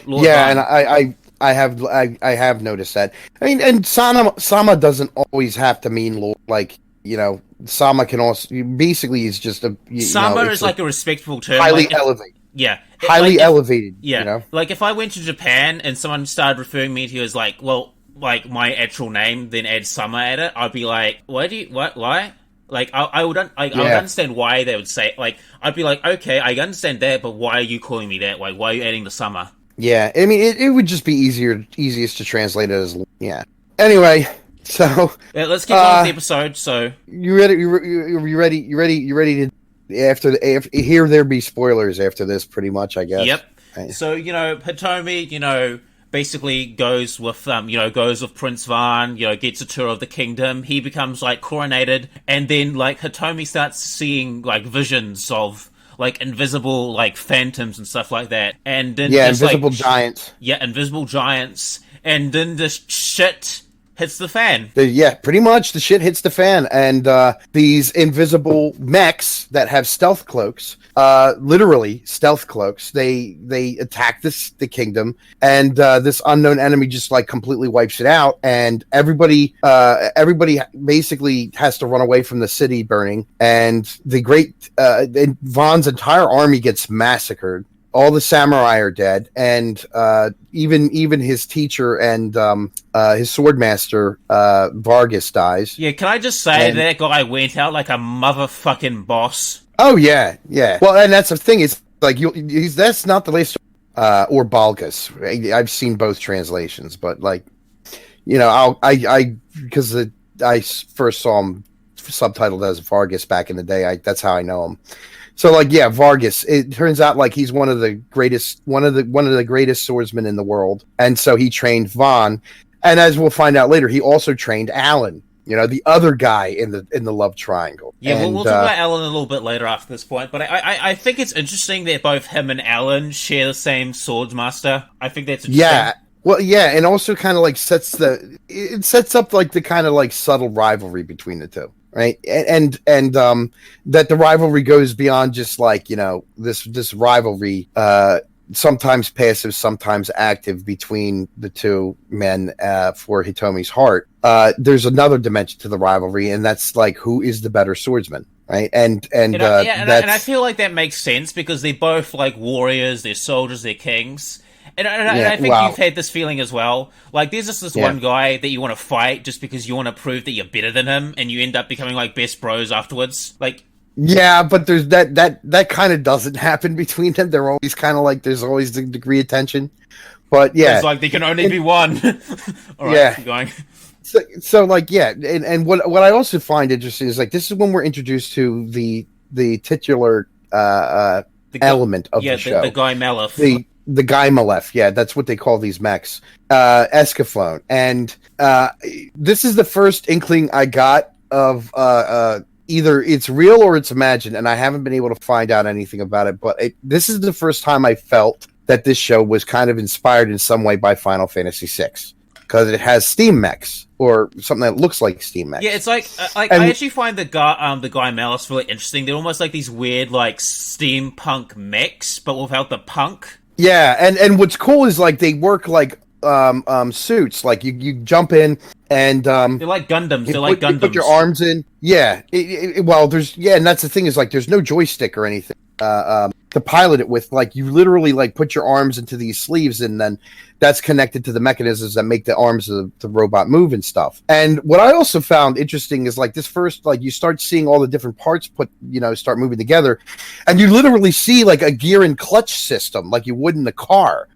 Lord Van. And I have noticed that. I mean, and Sama doesn't always have to mean Lord, like, you know, Sama can also, basically is just a... Sama is like a respectful term. Highly elevated. Yeah. Highly elevated. Yeah. You know? Like, if I went to Japan and someone started referring me to as, like, well, like, my actual name, then add Summer at it, I'd be like, why? Like, I would understand why they would say, like, I'd be like, okay, I understand that, but why are you calling me that? Like, why are you adding the summer? Yeah, I mean, it would just be easiest to translate it as, yeah. Anyway, so... Yeah, let's get on with the episode, so... You ready to... After there be spoilers after this, pretty much, I guess. Yep. Right. So, Hitomi, basically goes with Prince Van, gets a tour of the kingdom. He becomes, like, coronated, and then, like, Hitomi starts seeing, like, visions of, like, invisible, like, phantoms and stuff like that. And then invisible giants. Yeah, invisible giants. And then this shit hits the fan. Pretty much the shit hits the fan. And these invisible mechs that have stealth cloaks, literally stealth cloaks, they attack the kingdom, and this unknown enemy just like completely wipes it out, and everybody basically has to run away from the city burning, and Vaughn's entire army gets massacred. All the samurai are dead, and even his teacher and his swordmaster Vargas dies. Yeah, can I just say that guy went out like a motherfucking boss? Oh yeah. Well, and that's the thing. It's like that's not the latest or Balgas. I've seen both translations, but like because I first saw him subtitled as Vargas back in the day. That's how I know him. So, like, yeah, Vargas. It turns out like he's one of the greatest swordsmen in the world, and so he trained Vaughn, and as we'll find out later, he also trained Alan. The other guy in the love triangle. Yeah, we'll talk about Alan a little bit later after this point, but I think it's interesting that both him and Alan share the same swordsmaster. I think that's interesting. Yeah. Well, yeah, and also kind of like sets up like the kind of like subtle rivalry between the two. Right, and that the rivalry goes beyond just like this rivalry, sometimes passive, sometimes active between the two men for Hitomi's heart. There's another dimension to the rivalry, and that's like who is the better swordsman, right? And I feel like that makes sense because they're both like warriors, they're soldiers, they're kings. And I think you've had this feeling as well. Like, there's just this one guy that you want to fight just because you want to prove that you're better than him, and you end up becoming, like, best bros afterwards. Like... Yeah, but there's that kind of doesn't happen between them. They're always kind of like, there's always the degree of tension. But, yeah. It's like, there can only be one. All right, keep going. So like, yeah, and what I also find interesting is, like, this is when we're introduced to the titular element of the show. The Guy Malef. The Guy Malef, yeah, that's what they call these mechs. Escaflowne. And this is the first inkling I got of either it's real or it's imagined, and I haven't been able to find out anything about it, but this is the first time I felt that this show was kind of inspired in some way by Final Fantasy VI. Because it has steam mechs, or something that looks like steam mechs. Yeah, it's like I actually find the Guy Malef really interesting. They're almost like these weird, like, steampunk mechs, but without the punk. Yeah, and what's cool is like they work like suits. Like you jump in and they're like Gundams. You put your arms in. Yeah. And that's the thing is like there's no joystick or anything to pilot it with. Like you literally like put your arms into these sleeves, and then that's connected to the mechanisms that make the arms of the robot move and stuff. And what I also found interesting is like this first, like you start seeing all the different parts start moving together, and you literally see like a gear and clutch system like you would in a car.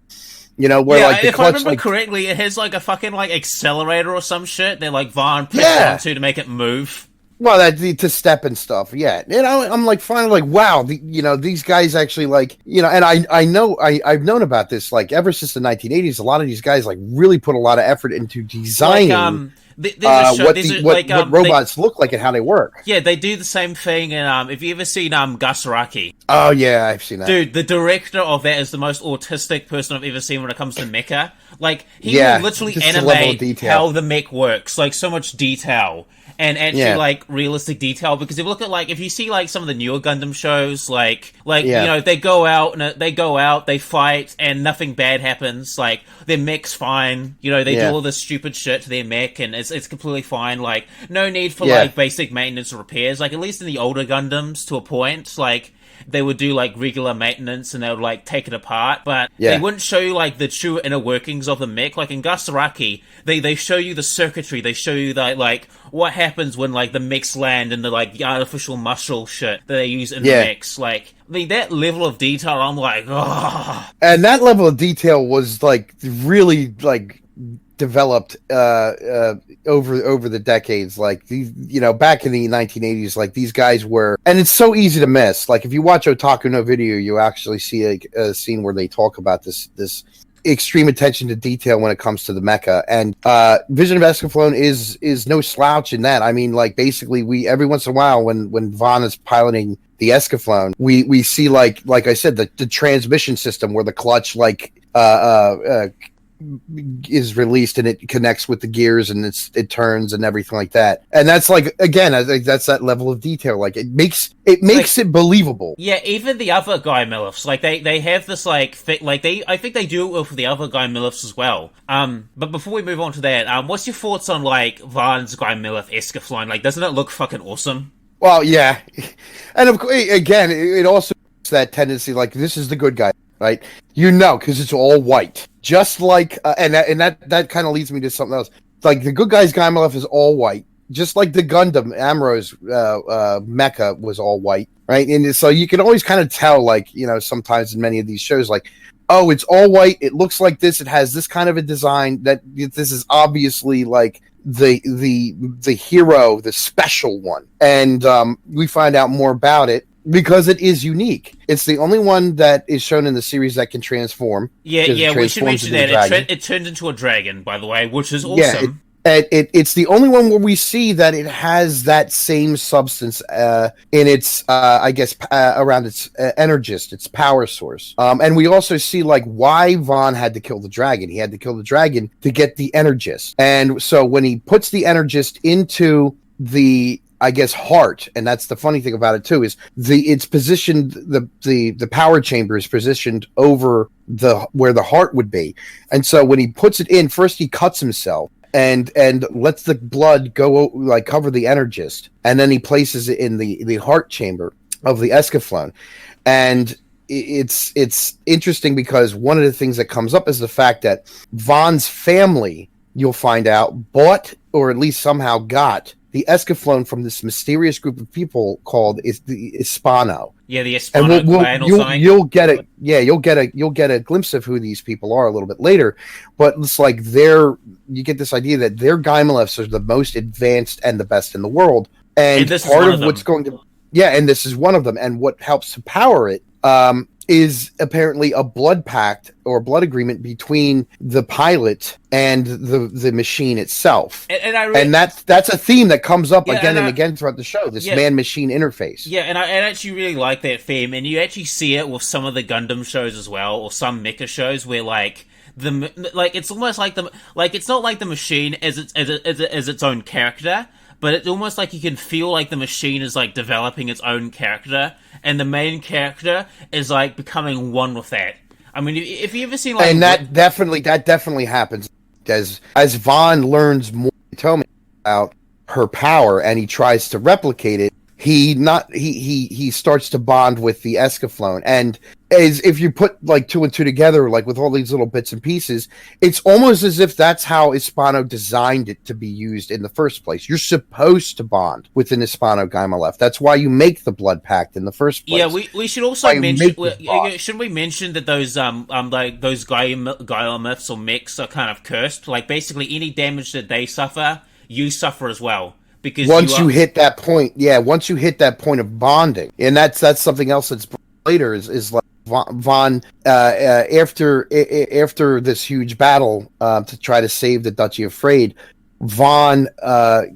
Where like the if clutch, I remember correctly, it has like a fucking like accelerator or some shit. They're like Vaughn pressed onto to make it move. Well, to step and stuff, yeah. I'm like finally like, wow, these guys actually like, and I know I've known about this like ever since the 1980s. A lot of these guys like really put a lot of effort into designing what robots look like and how they work. Yeah, they do the same thing. And if you ever seen Gasaraki? Oh yeah, I've seen that. Dude, the director of that is the most autistic person I've ever seen when it comes to mecha. Like he will literally animate how the mech works, like so much detail. And actually, like, realistic detail, because if you look at, like, if you see, like, some of the newer Gundam shows, like, they go out, they fight, and nothing bad happens, like, their mech's fine, they do all this stupid shit to their mech, and it's completely fine, like, no need for, like, basic maintenance or repairs, like, at least in the older Gundams, to a point, like, they would do like regular maintenance and they would like take it apart, but they wouldn't show you like the true inner workings of the mech. Like in Gasaraki, they show you the circuitry, they show you that like what happens when like the mechs land and the like the artificial muscle shit that they use in the mechs. Like I mean, that level of detail, I'm like, oh. And that level of detail was like really like developed over the decades. Like these, you know, back in the 1980s, like these guys were, and it's so easy to miss. Like if you watch Otaku no Video, you actually see a scene where they talk about this extreme attention to detail when it comes to the mecha, and Vision of Escaflowne is no slouch in that. I mean, like basically, we every once in a while when Vaughn is piloting the Escaflowne, we see like I said, the transmission system where the clutch is released and it connects with the gears and it turns and everything like that. And that's like, again, I think that's that level of detail. Like it makes it believable. Yeah, even the other Guy Millifs, like they have this like I think they do it with the other Guy Millifs as well. But before we move on to that, what's your thoughts on like Vaughn's Guy Millif Escaflowne? Like, doesn't it look fucking awesome? Well, yeah, and of course, again, it also has that tendency, like this is the good guy, right? You know, because it's all white. Just like, and that kind of leads me to something else. Like the good guy's Guy Millif is all white, just like the Gundam Amro's mecha was all white, right? And so you can always kind of tell, like, you know, sometimes in many of these shows, like, oh, it's all white, it looks like this, it has this kind of a design, that this is obviously like the hero, the special one, and we find out more about it. Because it is unique. It's the only one that is shown in the series that can transform. Yeah, we should mention that. It turns into a dragon, by the way, which is awesome. Yeah, it's the only one where we see that it has that same substance in its, I guess, around its energist, its power source. And we also see, like, why Vaughn had to kill the dragon. He had to kill the dragon to get the energist. And so when he puts the energist into the, I guess, heart, and that's the funny thing about it too, is it's positioned, the power chamber is positioned over where the heart would be. And so when he puts it in, first he cuts himself and lets the blood go, like, cover the energist, and then he places it in the heart chamber of the Escaflowne. And it's interesting because one of the things that comes up is the fact that Vaughn's family, you'll find out, bought, or at least somehow got, the Escaflowne from this mysterious group of people called the Hispano. Yeah, the Hispano clan or something. You'll get it. Yeah, you'll get a glimpse of who these people are a little bit later. But it's like you get this idea that their Guy Millifs are the most advanced and the best in the world. And part of what's going to, and this is one of them. And what helps to power it is apparently a blood pact or blood agreement between the pilot and the machine itself. And that's a theme that comes up again and again throughout the show, this man-machine interface. Yeah, and I actually really like that theme, and you actually see it with some of the Gundam shows as well, or some mecha shows where, like, it's almost like it's not like the machine as its own character, but it's almost like you can feel like the machine is, like, developing its own character, and the main character is, like, becoming one with that. I mean, if you ever seen, like... And that definitely happens. As Vaughn learns more about her power, and he tries to replicate it, he starts to bond with the Escaflowne. And if you put, like, two and two together, like, with all these little bits and pieces, it's almost as if that's how Hispano designed it to be used in the first place. You're supposed to bond with an Hispano Guy Millif. That's why you make the blood pact in the first place. Yeah, we should also mention... Should we mention that those those Guy Millifs or mechs are kind of cursed? Like, basically, any damage that they suffer, you suffer as well. Because once you hit that point of bonding, and that's something else that's later is like Vaughn after this huge battle to try to save the Duchy of Freyde, Vaughn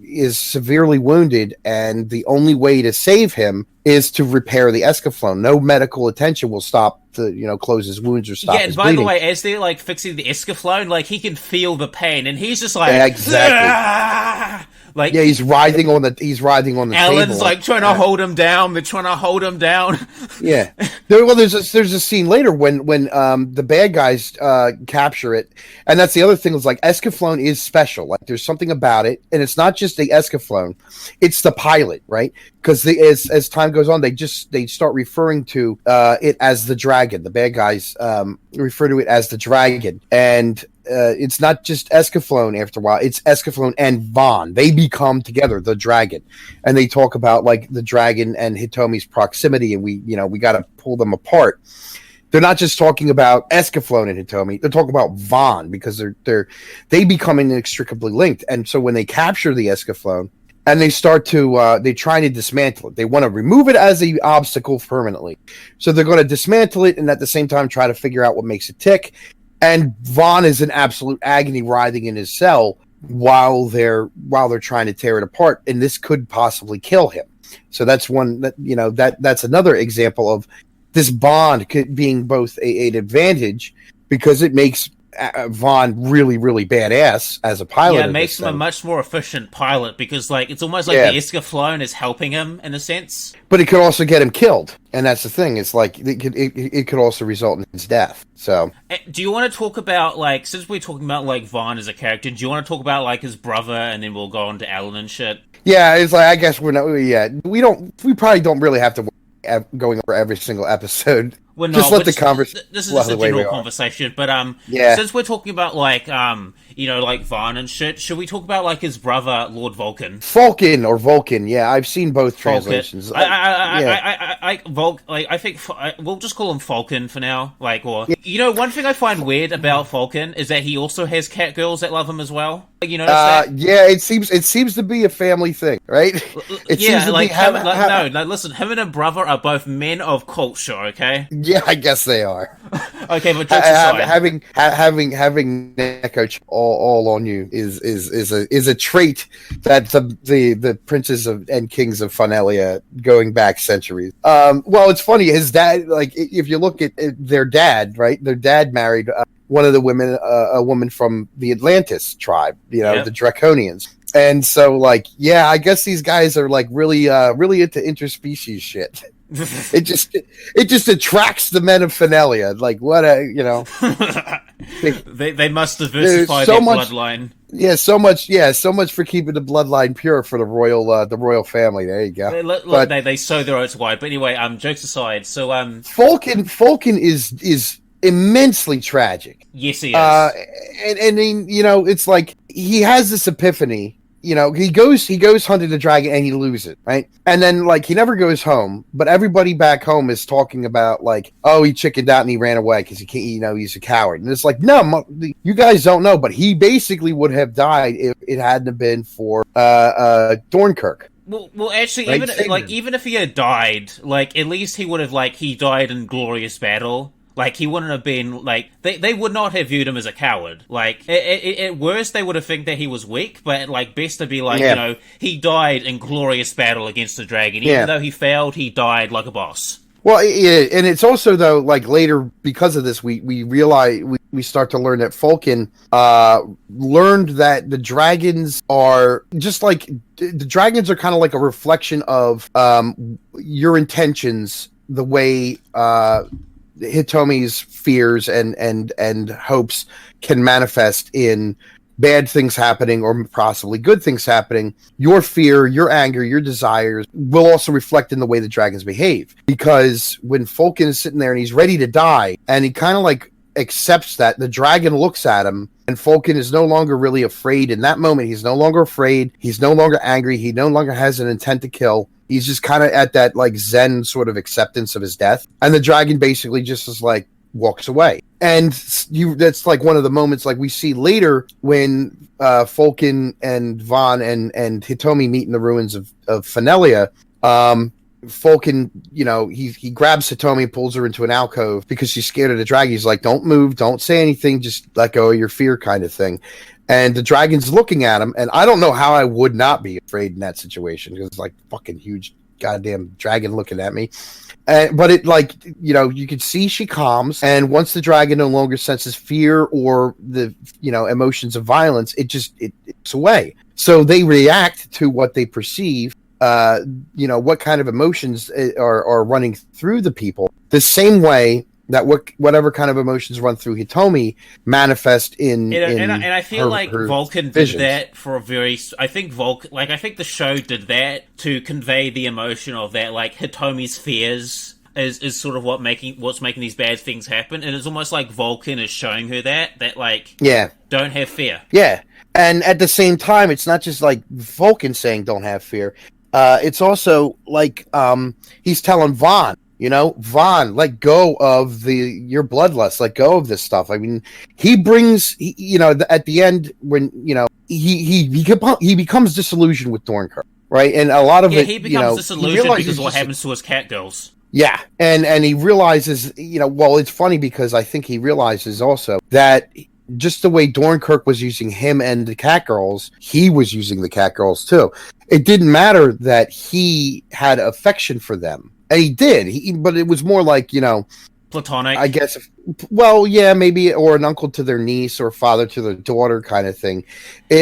is severely wounded, and the only way to save him is to repair the Escaflowne. No medical attention will stop to close his wounds or stop his bleeding. Yeah, and by the way, as they're, like, fixing the Escaflowne, like, he can feel the pain, and he's just like, exactly. Like, yeah, he's riding on the Alan's table. Like trying to hold him down. They're trying to hold him down. Yeah. There's a scene later when the bad guys capture it, and that's the other thing. Is like Escaflowne is special. Like there's something about it, and it's not just the Escaflowne, it's the pilot, right? Because as time goes goes on, they start referring to it as the dragon. The bad guys refer to it as the dragon, and it's not just Escaflowne after a while. It's Escaflowne and Vaughn. They become together the dragon, and they talk about like the dragon and Hitomi's proximity, and we got to pull them apart. They're not just talking about Escaflowne and Hitomi. They're talking about Vaughn because they become inextricably linked. And so when they capture the Escaflowne and they start to they try to dismantle it, they want to remove it as an obstacle permanently. So they're going to dismantle it and at the same time try to figure out what makes it tick. And Vaughn is in absolute agony, writhing in his cell while they're trying to tear it apart. And this could possibly kill him. So that's one that's another example of this bond being both an advantage because it makes Vaughn really, really badass as a pilot. Yeah, it makes him a much more efficient pilot because, like, it's almost like the Escaflowne is helping him in a sense. But it could also get him killed, and that's the thing. It's like it could also result in his death. So, do you want to talk about, like, since we're talking about like Vaughn as a character, do you want to talk about like his brother, and then we'll go on to Alan and shit? Yeah, it's like I guess we're not. Yeah, we probably don't really have to. Going over every single episode. Well, just let the conversation. This is just a general conversation, but since we're talking about like like Vaughn and shit, should we talk about like his brother, Lord Vulcan? Vulcan or Vulcan, yeah, I've seen both translations. I think we'll just call him Vulcan for now. Like, or one thing I find weird about Vulcan is that he also has cat girls that love him as well. You notice that? Yeah, it seems to be a family thing, right? Listen, him and a brother are both men of culture. Okay. Yeah, I guess they are. Okay, but jokes aside, having Neko all on you is a trait that the princes and kings of Fvlminatvs going back centuries. Well, it's funny. His dad, like, if you look at their dad, right? Their dad married one of the women, a woman from the Atlantis tribe, the Draconians. And so, like, yeah, I guess these guys are like really into interspecies shit. It just attracts the men of Fvlminatvs. Like, what they must diversify their bloodline. Yeah, so much for keeping the bloodline pure for the royal family. There you go. They sow their oats wide. But anyway, jokes aside, so Vulcan is immensely tragic. Yes, he is. And it's like he has this epiphany. He goes hunting the dragon and he loses it, right? And then, like, he never goes home, but everybody back home is talking about, like, oh, he chickened out and he ran away because he can't, he's a coward. And it's like, no, you guys don't know, but he basically would have died if it hadn't been for Dornkirk. Well, actually, even if he had died, like, at least he would have, like, he died in glorious battle. Like, he wouldn't have been, like, they would not have viewed him as a coward. Like, at worst, they would have think that he was weak, but, like, best to be like, he died in glorious battle against the dragon. Even though he failed, he died like a boss. Well, and it's also, though, like, later, because of this, we realize, we start to learn that Vulcan learned that the dragons are, just like, the dragons are kind of like a reflection of your intentions, the way Hitomi's fears and hopes can manifest in bad things happening or possibly good things happening. Your fear, your anger, your desires will also reflect in the way the dragons behave. Because when Vulcan is sitting there and he's ready to die, and he kind of like accepts that, the dragon looks at him, and Vulcan is no longer really afraid. In that moment, he's no longer afraid. He's no longer angry. He no longer has an intent to kill. He's just kind of at that like Zen sort of acceptance of his death. And the dragon basically just is like walks away. And that's like one of the moments like we see later when Vulcan and Vaughn and Hitomi meet in the ruins of Fvlminatvs. Vulcan, he grabs Hitomi and pulls her into an alcove because she's scared of the dragon. He's like, don't move, don't say anything, just let go of your fear kind of thing. And the dragon's looking at him, and I don't know how I would not be afraid in that situation because it's like fucking huge goddamn dragon looking at me. But it like, you could see she calms, and once the dragon no longer senses fear or the, emotions of violence, it's away. So they react to what they perceive, what kind of emotions are running through the people. The same way that whatever kind of emotions run through Hitomi manifest in I feel like Vulcan visions. did that for a very. I think the show did that to convey the emotion of that, like Hitomi's fears is sort of what's making these bad things happen, and it's almost like Vulcan is showing her that like don't have fear. Yeah, and at the same time, it's not just like Vulcan saying don't have fear. It's also like he's telling Vaughn, Vaughn, let go of your bloodlust, let go of this stuff. I mean, he brings, at the end when he becomes disillusioned with Dornkirk, right? And a lot of it, he becomes disillusioned because of what happens to his cat girls. Yeah, and he realizes, well, it's funny because I think he realizes also that just the way Dornkirk was using him and the Catgirls, he was using the Catgirls too. It didn't matter that he had affection for them. And he did, but it was more like, platonic, I guess. Well, yeah, maybe, or an uncle to their niece or father to their daughter kind of thing.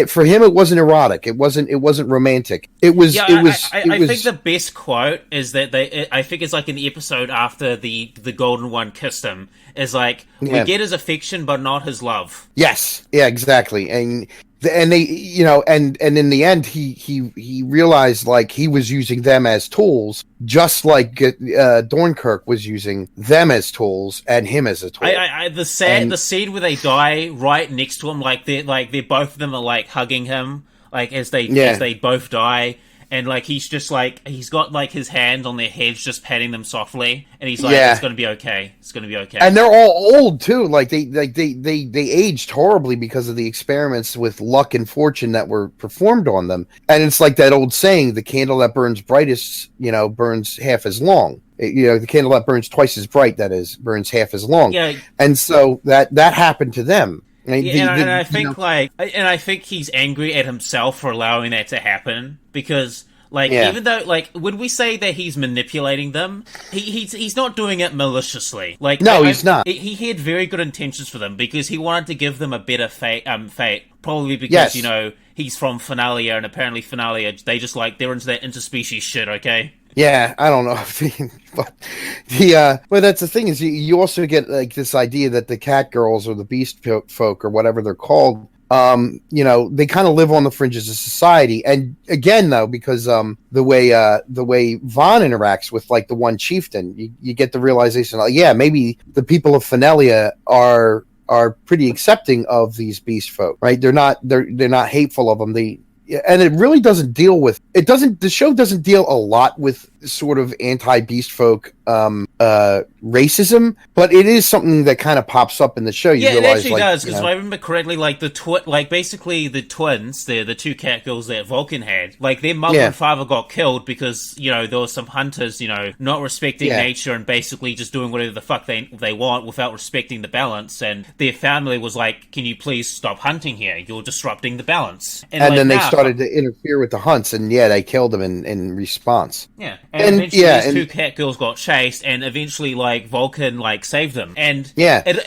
For him, it wasn't erotic. It wasn't romantic. It was. Yeah, I think the best quote is that I think it's like in the episode after the Golden One kissed him. Is like, we get his affection, but not his love. Yes. Yeah. Exactly. And they, and in the end, he realized like he was using them as tools, just like Dornkirk was using them as tools and him as a tool. The scene where they die right next to him, they're both of them are like hugging him, like as they both die. And like he's just like he's got like his hand on their heads, just patting them softly, and he's like, "It's gonna be okay. It's gonna be okay." And they're all old too. Like they aged horribly because of the experiments with luck and fortune that were performed on them. And it's like that old saying: "The candle that burns brightest, burns half as long." The candle that burns twice as bright, that is, burns half as long. Yeah. And so that happened to them. I think he's angry at himself for allowing that to happen because, even though, when we say that he's manipulating them, he's not doing it maliciously. He's not. He had very good intentions for them because he wanted to give them a better fate. Probably because he's from Fvlminatvs, and apparently Fvlminatvs they're into that interspecies shit. Okay. Yeah, I don't know, but that's the thing is you also get like this idea that the cat girls or the beast folk or whatever they're called, they kind of live on the fringes of society. And again, though, because the way Vaughn interacts with like the one chieftain, you get the realization, like, maybe the people of Fvlminatvs are pretty accepting of these beast folk, right? They're not hateful of them. And it really doesn't deal with the show doesn't deal a lot with sort of anti-beast folk racism, but it is something that kind of pops up in the show. It actually does, because if I remember correctly, like basically the twins, the two cat girls that Vulcan had, like their mother and father got killed because there were some hunters, not respecting nature and basically just doing whatever the fuck they want without respecting the balance, and their family was like, "Can you please stop hunting here? You're disrupting the balance." And then they started to interfere with the hunts, and they killed them in response. Yeah, and eventually these two cat girls got chased, and eventually Vulcan saved them, and it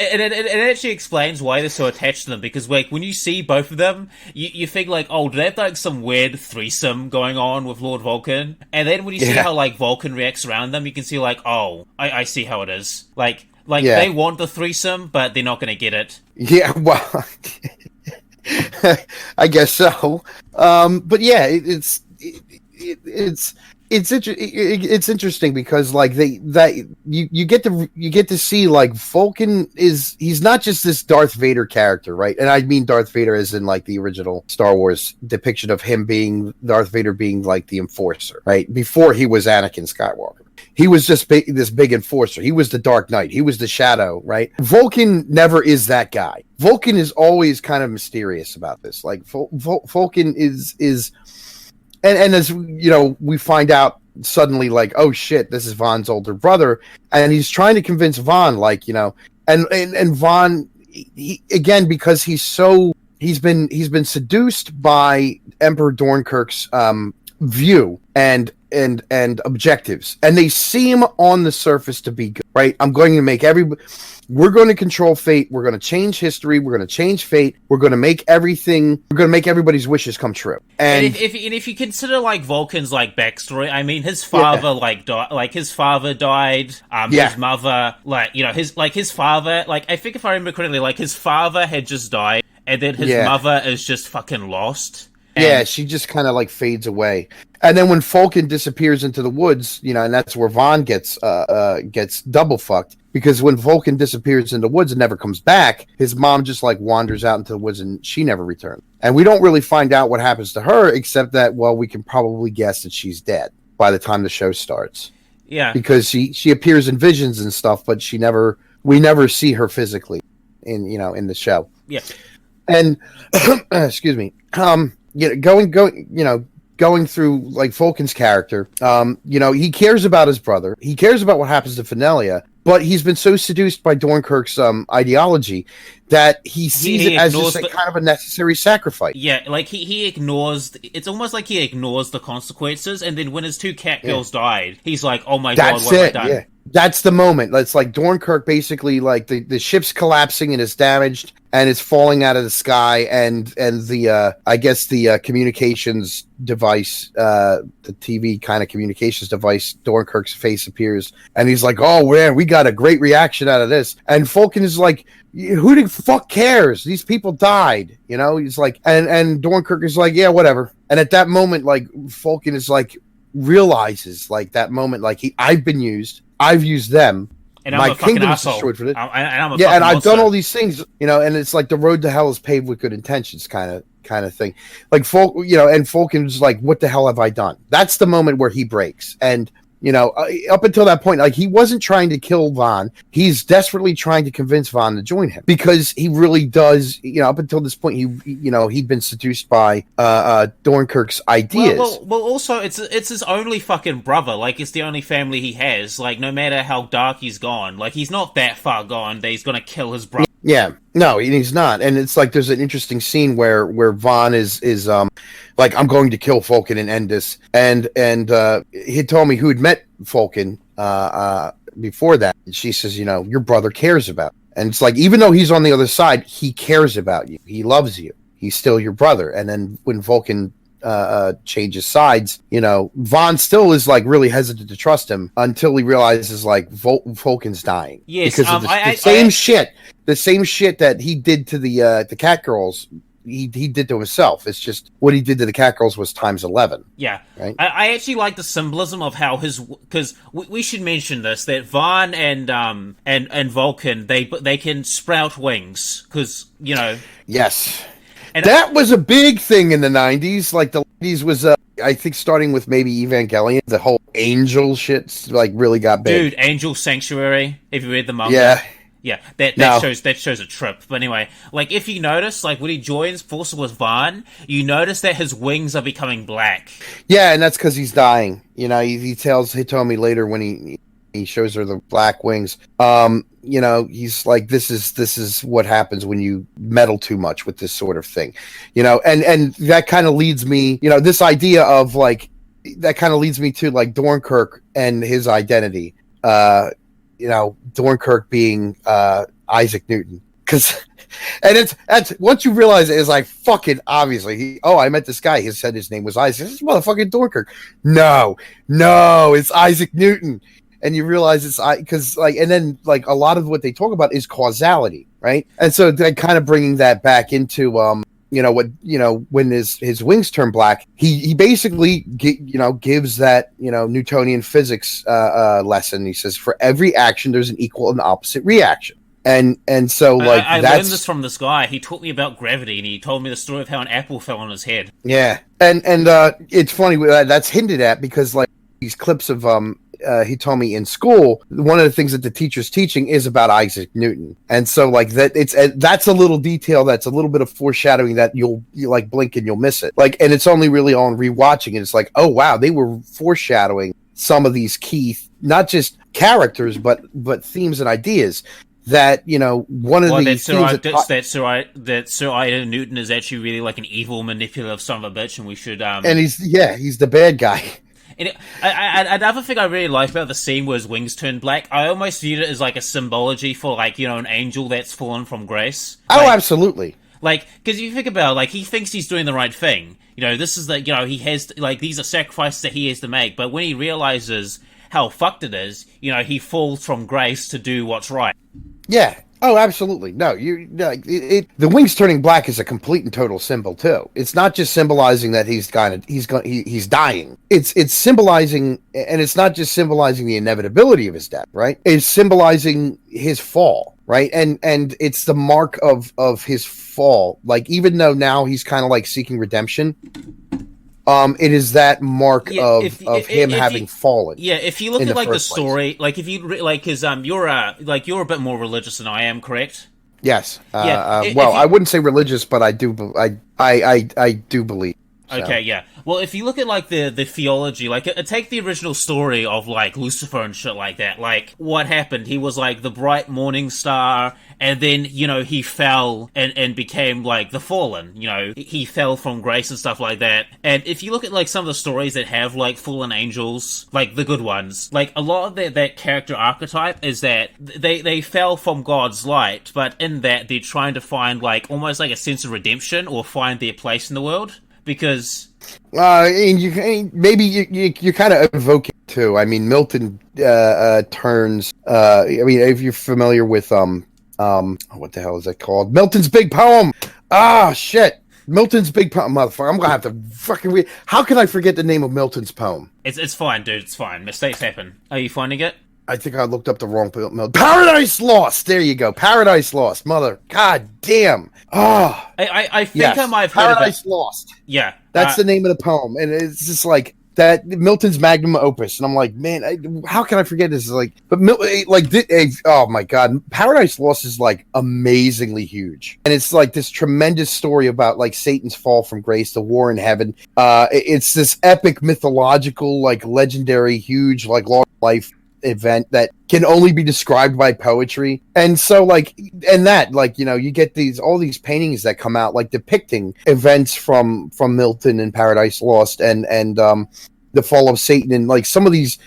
actually explains why they're so attached to them, because when you see both of them, you think do they have some weird threesome going on with Lord Vulcan? And then when you see how Vulcan reacts around them, you can see I see how it is. They want the threesome, but they're not going to get it. Yeah, well, I guess so. But yeah, it's interesting because you get to see Vulcan he's not just this Darth Vader character, right? And I mean Darth Vader as in the original Star Wars depiction of him being Darth Vader being the enforcer, right? Before he was Anakin Skywalker. He was just this big enforcer. He was the Dark Knight. He was the Shadow, right? Vulcan never is that guy. Vulcan is always kind of mysterious about this. Vulcan is and as we find out suddenly, oh shit, this is Vaughn's older brother, and he's trying to convince Vaughn, and Vaughn, again, because he's been seduced by Emperor Dornkirk's view and objectives, and they seem on the surface to be good, right? We're going to control fate. We're going to change history. We're going to change fate. We're going to make everybody's wishes come true. And if you consider like Vulcan's like backstory, I mean, his father his father died. His mother, his father, I think if I remember correctly, like his father had just died, and then his mother is just fucking lost. Yeah, she just kind of like fades away. And then when Vulcan disappears into the woods, and that's where Vaughn gets double fucked, because when Vulcan disappears in the woods and never comes back, his mom just like wanders out into the woods and she never returns. And we don't really find out what happens to her, except that, well, we can probably guess that she's dead by the time the show starts. Yeah. Because she appears in visions and stuff, but we never see her physically in the show. Yeah. And excuse me. Going through like Vulcan's character, he cares about his brother. He cares about what happens to Fvlminatvs, but he's been so seduced by Dornkirk's ideology that he sees it as just kind of a necessary sacrifice. Yeah, like he ignores. It's almost like he ignores the consequences, and then when his two cat girls died, he's like, "Oh my god, what have I done?" Yeah. That's the moment. It's like Dornkirk basically, like the ship's collapsing and it's damaged and it's falling out of the sky, and the I guess the communications device, the TV kind of communications device, Dornkirk's face appears and he's like, "Oh man, we got a great reaction out of this." And Vulcan is like, "Who the fuck cares? These people died." He's like, and Dornkirk is like, "Yeah, whatever." And at that moment, like Vulcan is like realizes like that moment, like I've been used. I've used them. And I'm a fucking asshole. Destroyed for this. And I've done all these things, and it's like the road to hell is paved with good intentions, kind of thing. Like and Vulcan's like, "What the hell have I done?" That's the moment where he breaks. And up until that point, like he wasn't trying to kill Vaughn. He's desperately trying to convince Vaughn to join him because he really does. Up until this point, he'd been seduced by Dornkirk's ideas. Well, also it's his only fucking brother. Like it's the only family he has. Like no matter how dark he's gone, like he's not that far gone that he's gonna kill his brother. Yeah, no, he's not. And it's like there's an interesting scene where Vaughn is like, "I'm going to kill Vulcan and end this." And Hitomi, who had met Vulcan before that, she says, "Your brother cares about you." And it's like, even though he's on the other side, he cares about you. He loves you. He's still your brother. And then when Vulcan changes sides, Vaughn still is like really hesitant to trust him until he realizes like Vulcan's dying. Yes, because of the same shit that he did to the cat girls. He did to himself. It's just what he did to the cat girls was times 11. Yeah, right. I actually like the symbolism of how because we should mention this, that Vaughn and Vulcan they can sprout wings because Yes. And that was a big thing in the 90s. Like the 90s was, I think, starting with maybe Evangelion, the whole angel shit like really got big. Dude, Angel Sanctuary. If you read the manga, yeah, that shows a trip. But anyway, like if you notice, like when he joins forces with Vaughn, you notice that his wings are becoming black. Yeah, and that's because he's dying. He tells Hitomi later when he shows her the black wings. He's like, this is what happens when you meddle too much with this sort of thing, and that kind of leads me, this idea of like, that kind of leads me to like Dornkirk and his identity, Dornkirk being Isaac Newton, and that's once you realize it's like fucking obviously I met this guy, he said his name was Isaac, this is motherfucking Dornkirk. No, it's Isaac Newton. And you realize it's because like, and then like a lot of what they talk about is causality, right? And so they're kind of bringing that back into when his wings turn black, he basically gives that Newtonian physics lesson. He says for every action there's an equal and opposite reaction. And so like I learned this from this guy. He taught me about gravity, and he told me the story of how an apple fell on his head. Yeah, and it's funny that's hinted at because like these clips of he told me in school, one of the things that the teacher's teaching is about Isaac Newton. And so like that's a little detail, that's a little bit of foreshadowing that you like blink and you'll miss it. Like, and it's only really on rewatching it. It's like, oh wow, they were foreshadowing some of these key, not just characters, but themes and ideas that, one of the things that Sir Isaac Newton is actually really like an evil, manipulative son of a bitch, and we should and he's the bad guy. And another thing I really liked about the scene where his wings turned black, I almost viewed it as like a symbology for like, an angel that's fallen from grace. Oh, absolutely. Like, because you think about it, like, he thinks he's doing the right thing. This is like, he has, like, these are sacrifices that he has to make, but when he realizes how fucked it is, he falls from grace to do what's right. Yeah. Oh, absolutely. No, the wings turning black is a complete and total symbol too. It's not just symbolizing that he's dying. It's symbolizing, and it's not just symbolizing the inevitability of his death, right? It's symbolizing his fall, right? And it's the mark of his fall. Like, even though now he's kind of like seeking redemption, it is that mark of him having fallen. Yeah, if you look at like the story, like if you like, because you're a bit more religious than I am, correct? Yes. I wouldn't say religious, but I do believe. So. Okay, yeah. Well, if you look at, like, the theology, like, take the original story of, like, Lucifer and shit like that. Like, what happened? He was, like, the bright morning star, and then, he fell and became, like, the fallen. He fell from grace and stuff like that. And if you look at, like, some of the stories that have, like, fallen angels, like, the good ones, like, a lot of that character archetype is that they fell from God's light, but in that, they're trying to find, like, almost like a sense of redemption or find their place in the world. Because maybe you kind of evoke it too. I mean, Milton turns. If you're familiar with what the hell is that called? Milton's Big Poem. Ah, shit. Milton's Big Poem, motherfucker. I'm gonna have to fucking read. How can I forget the name of Milton's poem? It's fine, dude. It's fine. Mistakes happen. Are you finding it? I think I looked up the wrong Paradise Lost. There you go. Paradise Lost. Mother. God damn. Oh. I think I might have heard Paradise Lost. Yeah. That's the name of the poem. And it's just like that Milton's magnum opus. And I'm like, man, how can I forget this? Oh my God. Paradise Lost is like amazingly huge. And it's like this tremendous story about like Satan's fall from grace, the war in heaven. It's this epic mythological, like legendary, huge, like long life event that can only be described by poetry. And so you get all these paintings that come out like depicting events from Milton and Paradise Lost and the fall of Satan, and like some of these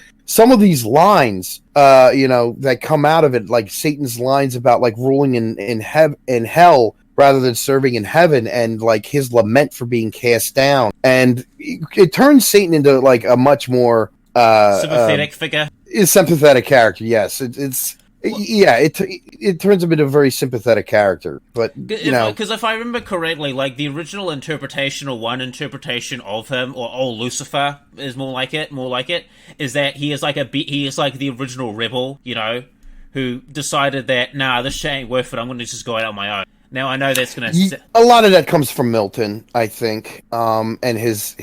lines that come out of it, like Satan's lines about like ruling in hell rather than serving in heaven, and like his lament for being cast down, and it turns Satan into like a much more sympathetic figure. Is sympathetic character, yes. It turns him into a very sympathetic character, but because if I remember correctly, like the original interpretation or one interpretation of him or Lucifer is more like it is that he is like the original rebel, who decided that this shit ain't worth it. I'm going to just go out on my own. Now I know that's going to. A lot of that comes from Milton, I think, and his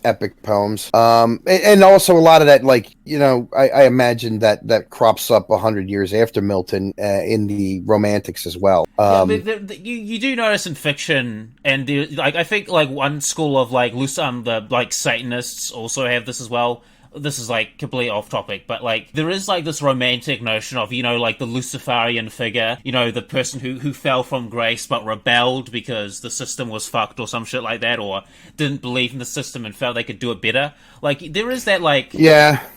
epic poems, and also a lot of that, I imagine that crops up 100 years after Milton in the Romantics as well. You do notice in fiction, and I think one school of the Satanists also have this as well. This is completely off topic, but there is this romantic notion of the Luciferian figure, the person who fell from grace but rebelled because the system was fucked or some shit like that, or didn't believe in the system and felt they could do it better. There is that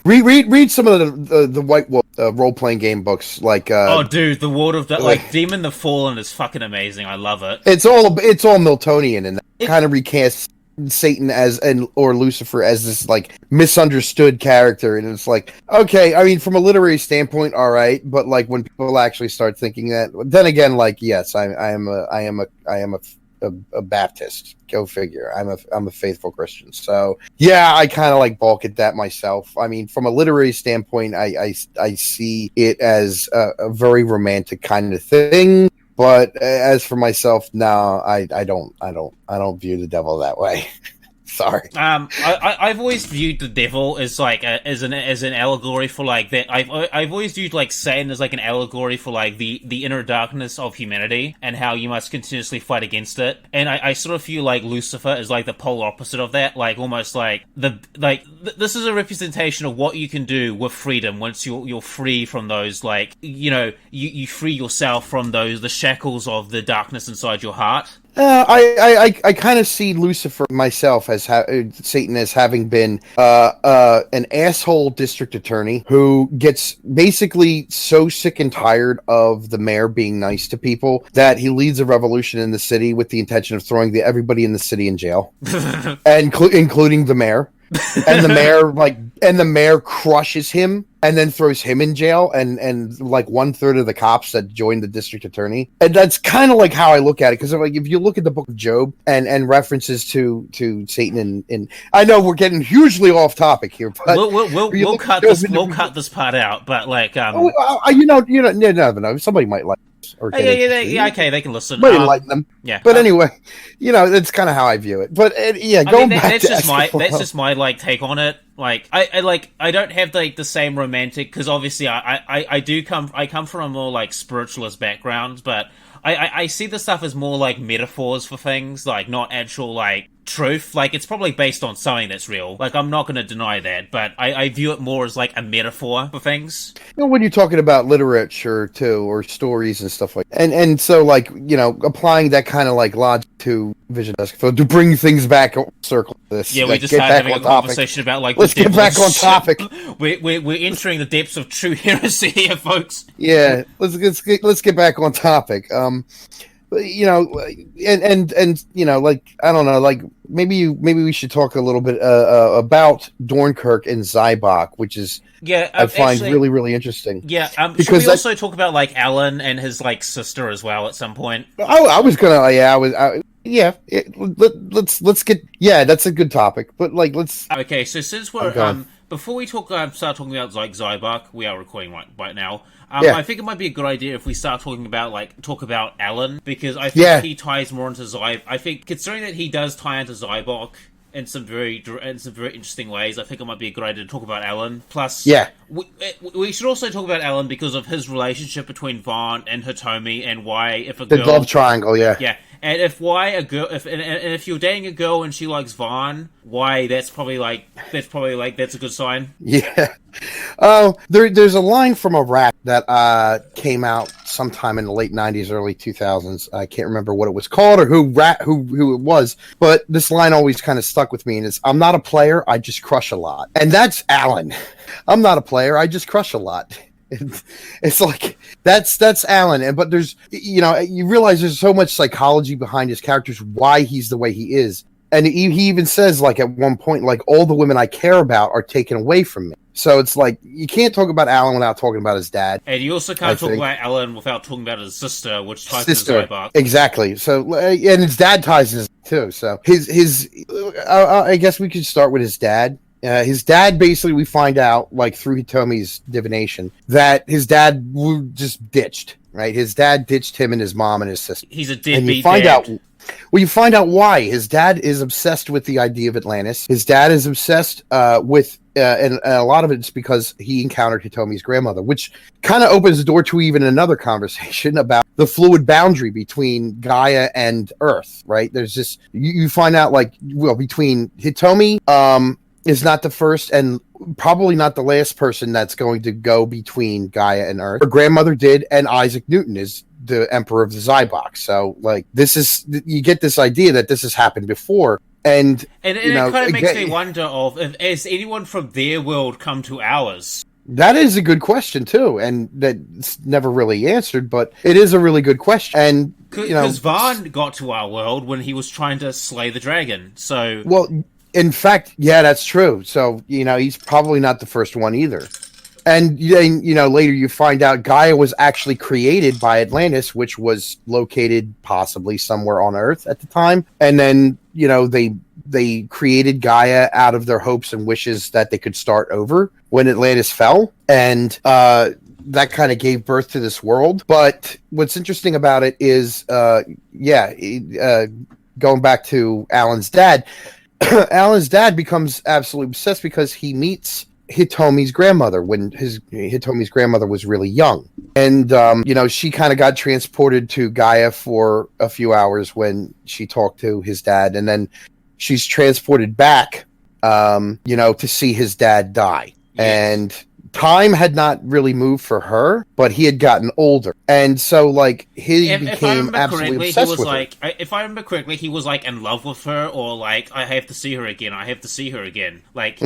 read some of the White Wolf role playing game books oh dude, the World of Demon the Fallen is fucking amazing. I love it. It's all Miltonian, and that kind of recasts Satan or Lucifer as this misunderstood character, and it's okay, I mean, from a literary standpoint, all right, but when people actually start thinking that, then again, yes, I am a Baptist. Go figure. I'm a faithful Christian. So yeah, I kind of balk at that myself. I mean, from a literary standpoint, I see it as a very romantic kind of thing. But as for myself, no, I don't view the devil that way. Sorry. I've always viewed the devil as as an allegory for that. I've always viewed Satan as an allegory for the inner darkness of humanity and how you must continuously fight against it. And I sort of feel Lucifer is the polar opposite of that. Almost this is a representation of what you can do with freedom once you're free from those you free yourself from the shackles of the darkness inside your heart. I kind of see Lucifer myself as Satan as having been an asshole district attorney who gets basically so sick and tired of the mayor being nice to people that he leads a revolution in the city with the intention of throwing everybody in the city in jail, and including the mayor. And the mayor crushes him and then throws him in jail, and like 1/3 of the cops that joined the district attorney. And that's kind of like how I look at it, because like if you look at the book of Job and references to Satan, and I know we're getting hugely off topic here, but we'll cut this part out. But like no, somebody might like. Okay, they can listen. Might enlighten them. Yeah, but anyway, that's kind of how I view it. But that's just my like take on it. Like I don't have like the same romantic, because obviously I come from a more like spiritualist background, but I see this stuff as more like metaphors for things, like not actual like truth. Like it's probably based on something that's real. Like I'm not going to deny that, but I view it more as like a metaphor for things. When you're talking about literature too, or stories and stuff like that. And so like applying that kind of like logic to Vision Escaflowne to bring things back circle this. Yeah, we just started having a conversation about like let's get back on topic. We're entering the depths of true heresy here, folks. Yeah, let's get back on topic. Like I don't know, like maybe we should talk a little bit about Dornkirk and Zybok, which is I find actually, really, really interesting. Yeah, should we also talk about like Alan and his like sister as well at some point? I was gonna, let's get, that's a good topic, but like let's. Okay, so since we're before we start talking about like Zybok, we are recording right now. I think it might be a good idea if we start talking about talk about Alan, because I think he ties more into Zybok. I think considering that he does tie into Zybok in some very interesting ways, I think it might be a good idea to talk about Alan. Plus, we should also talk about Alan because of his relationship between Vaughn and Hitomi, and why if a girl, the love triangle, and if you're dating a girl and she likes Vaughn, why that's probably a good sign. Yeah. There's a line from a rap that came out sometime in the late 90s, early 2000s. I can't remember what it was called or who it was, but this line always kind of stuck with me, and it's, "I'm not a player, I just crush a lot." And that's Alan. I'm not a player, I just crush a lot. It's like that's Alan, but there's you realize there's so much psychology behind his characters, why he's the way he is, and he even says like at one point, like, all the women I care about are taken away from me. So it's like you can't talk about Alan without talking about his dad, and you also can't talk about Alan without talking about his sister, which ties into Zybok. Exactly. So and his dad ties his too. So his I guess we could start with his dad. His dad, basically, we find out, like, through Hitomi's divination, that his dad just ditched, right? His dad ditched him and his mom and his sister. He's a deadbeat dad. You find out why. His dad is obsessed with the idea of Atlantis. His dad is obsessed with, and a lot of it's because he encountered Hitomi's grandmother, which kind of opens the door to even another conversation about the fluid boundary between Gaia and Earth, right? There's just, you find out, like, well, between Hitomi, is not the first and probably not the last person that's going to go between Gaia and Earth. Her grandmother did, and Isaac Newton is the emperor of the Zybok. So, like, you get this idea that this has happened before. And it kind of makes me wonder if has anyone from their world come to ours? That is a good question, too, and that's never really answered, but it is a really good question. And because Vaughn got to our world when he was trying to slay the dragon, so... Well, in fact, yeah, that's true. So, he's probably not the first one either. And then, later you find out Gaia was actually created by Atlantis, which was located possibly somewhere on Earth at the time. And then, they created Gaia out of their hopes and wishes that they could start over when Atlantis fell. And that kind of gave birth to this world. But what's interesting about it is, going back to Alan's dad, Alan's dad becomes absolutely obsessed because he meets Hitomi's grandmother when Hitomi's grandmother was really young. And, she kind of got transported to Gaia for a few hours when she talked to his dad. And then she's transported back, to see his dad die. Yes. And time had not really moved for her, but he had gotten older, and so like he became absolutely obsessed with her. If I remember correctly, he was like in love with her, or like I have to see her again. I have to see her again. Like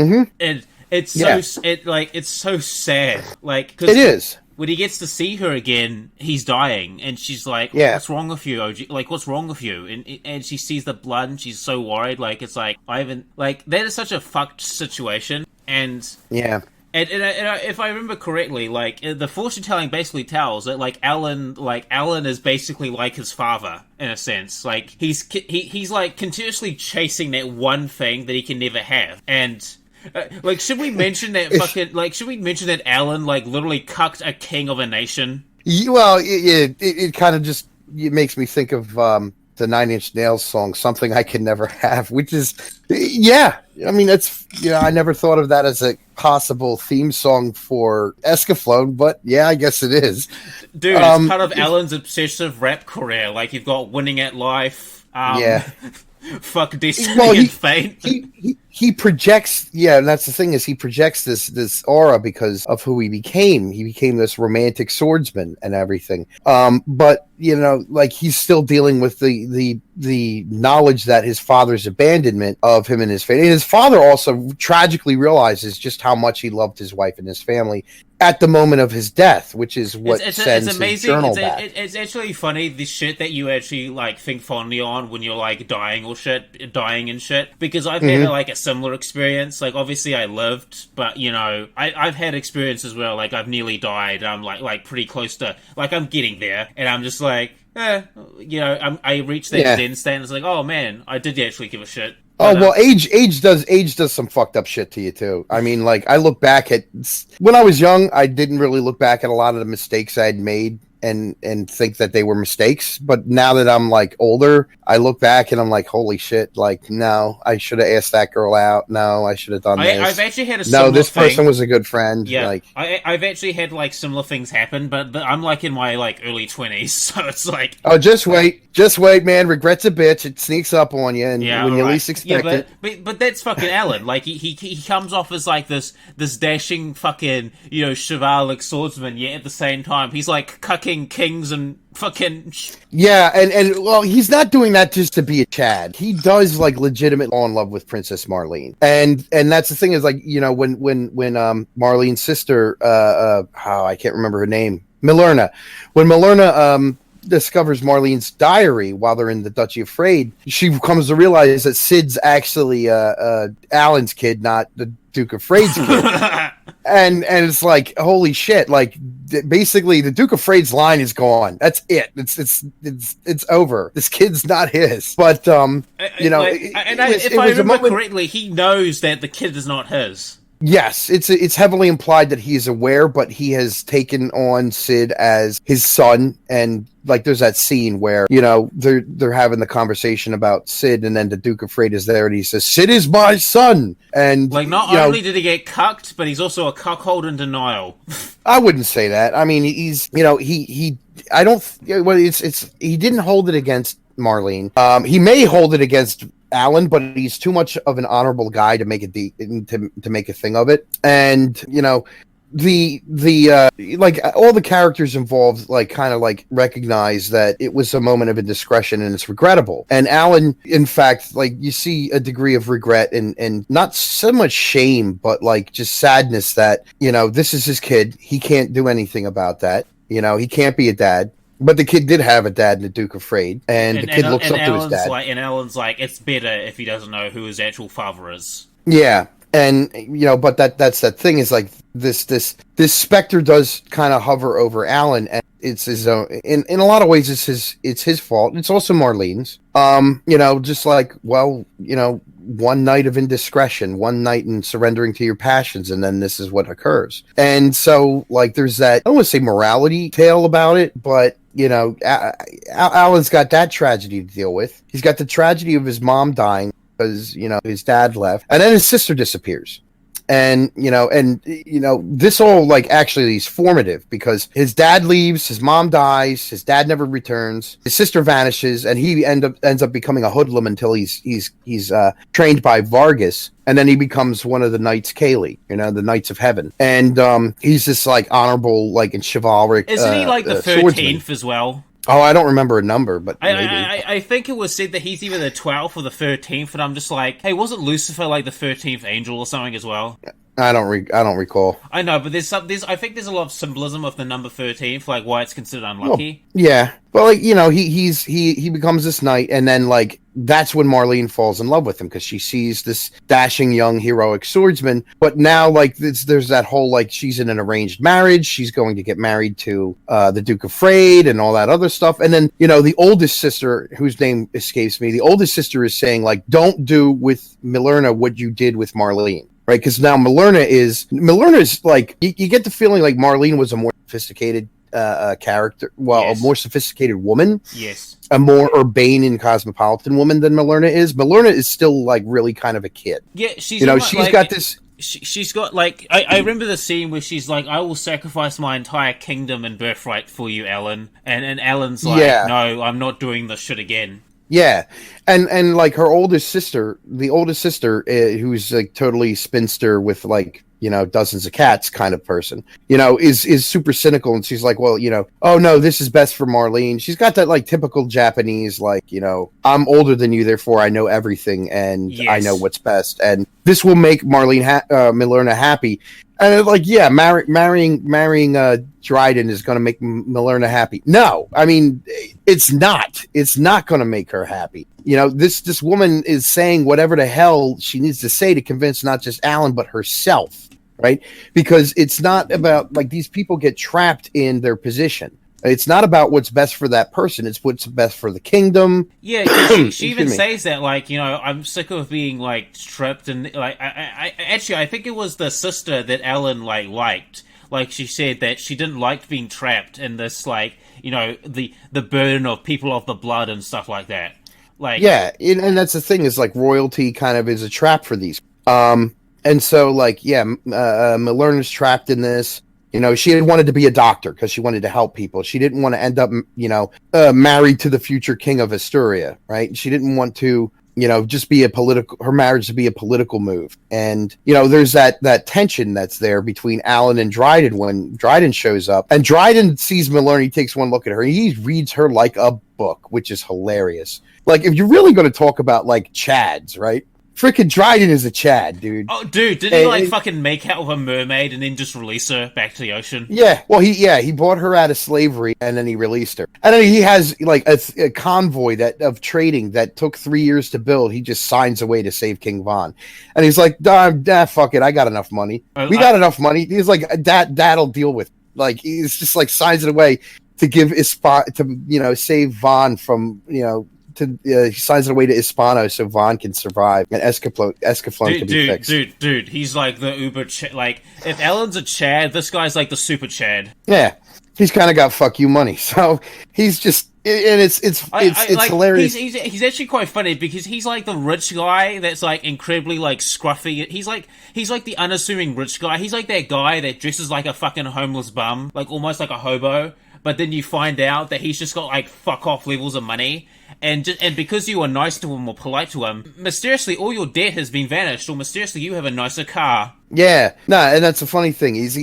it's so sad. Like 'cause it is. When he gets to see her again, he's dying, and she's like, "What's wrong with you, OG? Like, what's wrong with you?" And she sees the blood, and she's so worried. Like, it's like that is such a fucked situation, and And if I remember correctly, like the fortune telling basically tells that like Alan is basically like his father in a sense. Like he's like continuously chasing that one thing that he can never have. And like, should we mention that should we mention that Alan like literally cucked a king of a nation? Well, it kind of just makes me think of the Nine Inch Nails song, "Something I Can Never Have," which is, I mean, that's, I never thought of that as a possible theme song for Escaflowne, but yeah, I guess it is. Dude, it's part of Alan's obsessive rap career. Like, you've got Winning at Life, Fuck Destiny and Fate. He projects, and that's the thing, is he projects this aura because of who he became. He became this romantic swordsman and everything. But like, he's still dealing with the knowledge that his father's abandonment of him and his family. And his father also tragically realizes just how much he loved his wife and his family at the moment of his death, which is what sends his journal back. It's actually funny, the shit that you actually like think fondly on when you're like dying and shit. Because I've had like a similar experience. Like, obviously I lived, but I've had experiences where like I've nearly died. I'm like pretty close to, like, I'm getting there, and I'm just like, I reached that zen state, and it's like, oh man, I did actually give a shit. But, well, age does some fucked up shit to you too. I mean, like, I look back at when I was young, I didn't really look back at a lot of the mistakes I had made and think that they were mistakes. But now that I'm like older, I look back and I'm like, holy shit! Like, no, I should have asked that girl out. No, I should have done this. I've actually had a similar this person was a good friend. Yeah, like, I've actually had like similar things happen, but I'm like in my like early 20s, so it's like, oh, just wait, man. Regret's a bitch. It sneaks up on you, and when you least expect it. But that's fucking Alan. Like, he comes off as like this dashing fucking chivalric swordsman, yet at the same time he's like cucking kings and fucking and well, he's not doing that just to be a Chad. He does like legitimately fall in love with Princess Marlene, and that's the thing, is like, when Marlene's sister, I can't remember her name, Milerna, when Milerna discovers Marlene's diary while they're in the Duchy of Freyde, she comes to realize that Sid's actually Alan's kid, not the Duke of Freyde's kid. And it's like, holy shit! Like, basically, the Duke of Freyde's line is gone. That's it. It's over. This kid's not his. But if I remember correctly, he knows that the kid is not his. Yes, it's heavily implied that he is aware, but he has taken on Sid as his son, and like, there's that scene where they're having the conversation about Sid, and then the Duke of Freyde is there, and he says, "Sid is my son," and like, not only did he get cucked, but he's also a cuckold in denial. I wouldn't say that. I mean, he's he I don't. Well, he didn't hold it against Marlene. He may hold it against Alan, but he's too much of an honorable guy to make to make a thing of it. And the like, all the characters involved like kind of like recognize that it was a moment of indiscretion and it's regrettable. And Alan, in fact, like, you see a degree of regret and not so much shame, but like just sadness that this is his kid. He can't do anything about that. He can't be a dad. But the kid did have a dad in the Duke of Freyde, and the kid looks up to his dad. And Alan's like, it's better if he doesn't know who his actual father is. Yeah, and but that's that thing, is like, this specter does kind of hover over Alan, and it's his own. In a lot of ways, it's his fault. It's also Marlene's. Just like, well, one night of indiscretion, one night in surrendering to your passions, and then this is what occurs. And so, like, there's that, I don't want to say morality tale about it, but Alan's got that tragedy to deal with. He's got the tragedy of his mom dying because his dad left, and then his sister disappears. And this all like actually is formative because his dad leaves, his mom dies, his dad never returns, his sister vanishes, and he ends up becoming a hoodlum until he's trained by Vargas, and then he becomes one of the Knights Cayley, the Knights of Heaven, and he's this like honorable, like, and chivalric. Isn't he like the 13th as well? Oh, I don't remember a number, but I think it was said that he's either the 12th or the 13th, and I'm just like, hey, wasn't Lucifer like the 13th angel or something as well? I don't recall. I know, but I think there's a lot of symbolism of the number 13th, like why it's considered unlucky. Well, yeah, but like he becomes this knight, and then like that's when Marlene falls in love with him because she sees this dashing young heroic swordsman. But now like there's that whole like she's in an arranged marriage. She's going to get married to the Duke of Freyde and all that other stuff. And then the oldest sister, whose name escapes me, the oldest sister is saying like, don't do with Milerna what you did with Marlene. Right, because now Milerna is like you get the feeling like Marlene was a more sophisticated character, yes. A more sophisticated woman, yes, a more urbane and cosmopolitan woman than Milerna is. Milerna is still like really kind of a kid. Yeah, she's got this. She's got like I remember the scene where she's like, "I will sacrifice my entire kingdom and birthright for you, Alan," and Alan's like, "No, I'm not doing this shit again." Yeah, and like her oldest sister, who's like totally spinster with like dozens of cats kind of person, is super cynical, and she's like, well, oh no, this is best for Marlene. She's got that like typical Japanese, like, I'm older than you, therefore I know everything, and yes. I know what's best, and this will make Milerna happy. And like, yeah, marrying Dryden is going to make Milerna happy. No, I mean, it's not. It's not going to make her happy. This woman is saying whatever the hell she needs to say to convince not just Alan but herself, right? Because it's not about like these people get trapped in their position. It's not about what's best for that person. It's what's best for the kingdom. Yeah, she even says that, like, I'm sick of being, like, stripped. And, like, I think it was the sister that Ellen, like, liked. Like, she said that she didn't like being trapped in this, like, the burden of people of the blood and stuff like that. Like, yeah, and that's the thing is, like, royalty kind of is a trap for these. And so, like, yeah, Milerna's trapped in this. She had wanted to be a doctor because she wanted to help people. She didn't want to end up, married to the future king of Asturia, right? She didn't want to, just be her marriage to be a political move. And, there's that tension that's there between Alan and Dryden when Dryden shows up. And Dryden sees Milerna, he takes one look at her, and he reads her like a book, which is hilarious. Like, if you're really going to talk about, like, Chads, right? Freaking Dryden is a Chad, dude. Oh, dude, didn't he fucking make out with a mermaid and then just release her back to the ocean? Yeah, well, he bought her out of slavery and then he released her. And then he has like a convoy of trading that took 3 years to build. He just signs away to save King Von, and he's like, fuck it, I got enough money. We got enough money. He's like, that'll deal with. Like, he's just like signs it away to give to save Von from he signs it away to Hispano so Von can survive and Escaflowne can be fixed. Dude, he's like the uber like, if Ellen's a Chad, this guy's like the super Chad. Yeah, he's kind of got fuck you money, so he's just, and it's like, hilarious. He's actually quite funny because he's like the rich guy that's like incredibly like scruffy. He's like the unassuming rich guy. He's like that guy that dresses like a fucking homeless bum, like almost like a hobo. But then you find out that he's just got like fuck off levels of money. And because you were nice to him or polite to him, mysteriously all your debt has been vanished, or mysteriously you have a nicer car. Yeah, and that's a funny thing. He's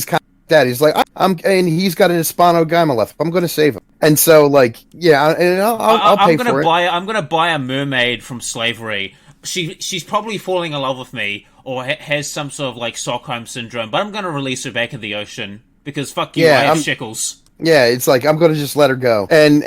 kind of like that. He's like, and he's got an Hispano guy on my left. I'm going to save him. And so, like, yeah, and I'll pay for it. I'm going to buy a mermaid from slavery. She's probably falling in love with me, or has some sort of like Stockholm syndrome. But I'm going to release her back in the ocean because fuck you, I have shekels. Yeah, it's like, I'm going to just let her go. And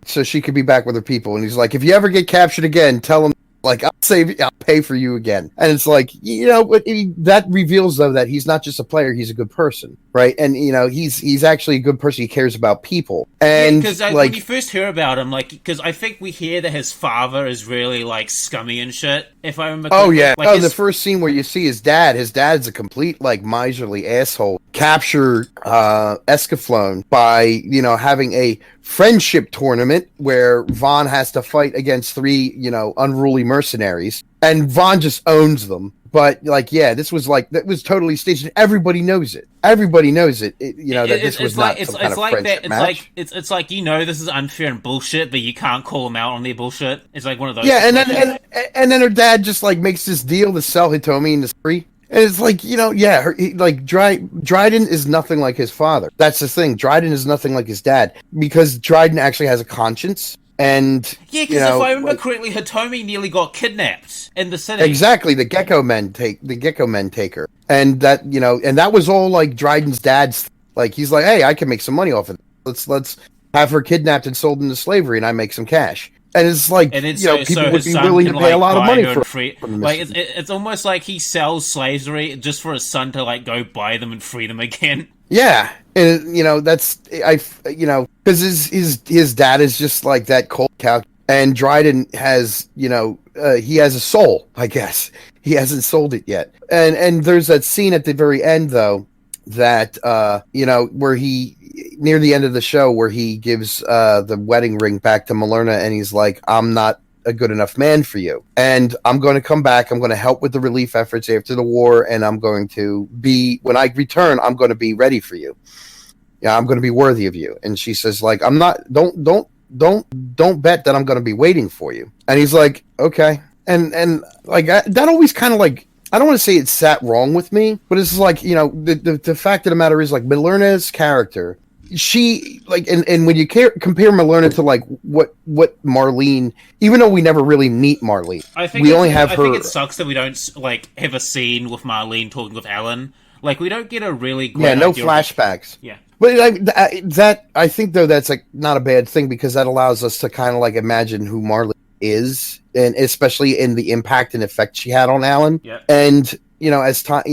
so she could be back with her people. And he's like, if you ever get captured again, tell him, like, I'll pay for you again. And it's like, that reveals, though, that he's not just a player, he's a good person, right? And, he's actually a good person. He cares about people. And because when you first hear about him, like, because I think we hear that his father is really, like, scummy and shit, if I remember correctly. Oh, yeah. Like the first scene where you see his dad's a complete, like, miserly asshole. Capture Escaflowne by, having a friendship tournament where Von has to fight against 3, unruly mercenaries. and Vaughn just owns them. But like, yeah, that was totally staged. Everybody knows it. Everybody knows it. That this was not some kind of friendship match. It's like this is unfair and bullshit, but you can't call them out on their bullshit. It's like one of those. Yeah, and then her dad just like makes this deal to sell Hitomi in the spree. And it's like, Dryden is nothing like his father. That's the thing. Dryden is nothing like his dad because Dryden actually has a conscience. And yeah, because if I remember correctly, Hitomi nearly got kidnapped in the city. Exactly, the Gecko Men take her, and that was all like Dryden's dad's. Like he's like, hey, I can make some money off of it. Let's have her kidnapped and sold into slavery, and I make some cash. And it's like, people would be willing to pay a lot of money for it's almost like he sells slavery just for his son to like go buy them and free them again. Yeah, and that's because his dad is just like that cold cow, and Dryden has he has a soul, I guess. He hasn't sold it yet, and there's that scene at the very end though that where he near the end of the show where he gives the wedding ring back to Malerna, and he's like, I'm not a good enough man for you, and I'm going to come back, I'm going to help with the relief efforts after the war, and I'm going to be, when I return, I'm going to be ready for you. Yeah, I'm going to be worthy of you. And she says like, I'm not, don't bet that I'm going to be waiting for you. And he's like, okay. And like that always kind of like, I don't want to say it sat wrong with me, but it's like, the fact of the matter is like Malerna's character, she like, and when you compare Malerna to like what Marlene, even though we never really meet Marlene, I think it sucks that we don't like have a scene with Marlene talking with Alan. Like we don't get a really great no flashbacks. Yeah, but that I think though that's like not a bad thing because that allows us to kind of like imagine who Marlene is, and especially in the impact and effect she had on Alan. Yeah, and as time,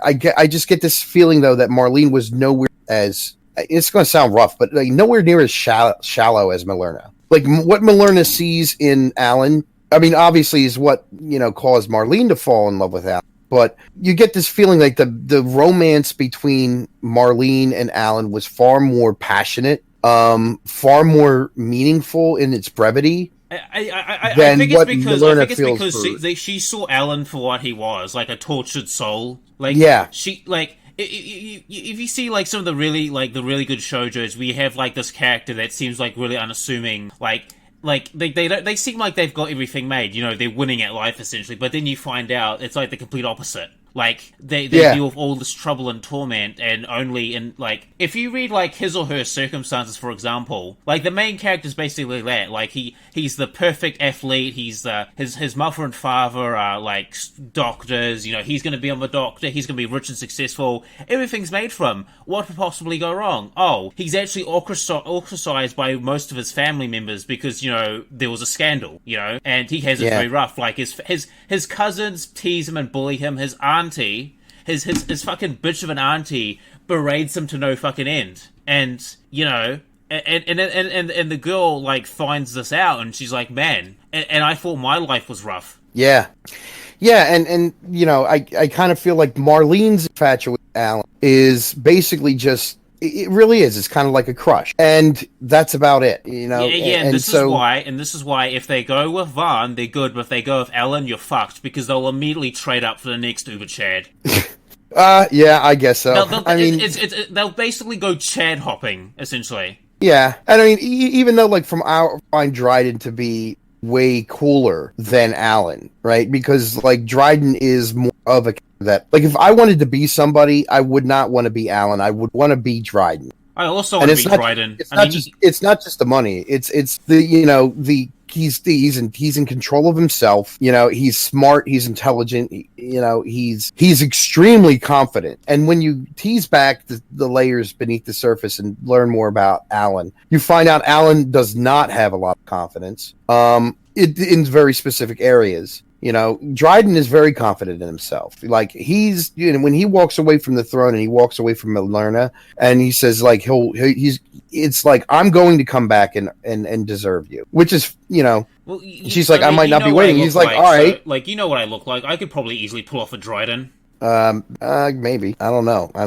I just get this feeling though that Marlene was nowhere as. It's going to sound rough, but like nowhere near as shallow as Malerna. Like what Malerna sees in Alan, I mean, obviously is what caused Marlene to fall in love with Alan. But you get this feeling like the romance between Marlene and Alan was far more passionate, far more meaningful in its brevity. I think it's because she saw Alan for what he was, like a tortured soul. Like she like. If you see like some of the really good shoujos, we have like this character that seems like really unassuming, like they seem like they've got everything made, they're winning at life essentially, but then you find out it's like the complete opposite. Like they deal with all this trouble and torment, and only in like if you read like his or her circumstances, for example, like the main character is basically that. Like he's the perfect athlete. He's his mother and father are like doctors. He's going to be a doctor. He's going to be rich and successful. Everything's made for him. What could possibly go wrong? Oh, he's actually ostracized by most of his family members because there was a scandal. And he has it very rough. Like his cousins tease him and bully him. His auntie, his fucking bitch of an auntie berates him to no fucking end, and and the girl like finds this out, and she's like, man, and I thought my life was rough. Yeah, and I kind of feel like Marlene's infatuation with Alan is basically just. It really is. It's kind of like a crush, and that's about it. Yeah. And this is why if they go with Vaughn, they're good. But if they go with Alan, you're fucked because they'll immediately trade up for the next Uber Chad. Yeah, I guess so. They'll basically go Chad hopping essentially. Yeah, and I mean, even though like from our find Dryden to be way cooler than Alan, right? Because like Dryden is more of a that like if I wanted to be somebody, I would not want to be Alan. I would want to be Dryden. I also want to be Dryden. It's not just the money. It's the he's in control of himself. He's smart. He's intelligent. He's extremely confident. And when you tease back the layers beneath the surface and learn more about Alan, you find out Alan does not have a lot of confidence. In very specific areas. Dryden is very confident in himself. Like he's, when he walks away from the throne and he walks away from Malerna, and he says like it's like I'm going to come back and deserve you, which is Well, she's like I might not be waiting. He's like all right, so, like what I look like. I could probably easily pull off a Dryden. Maybe I don't know. I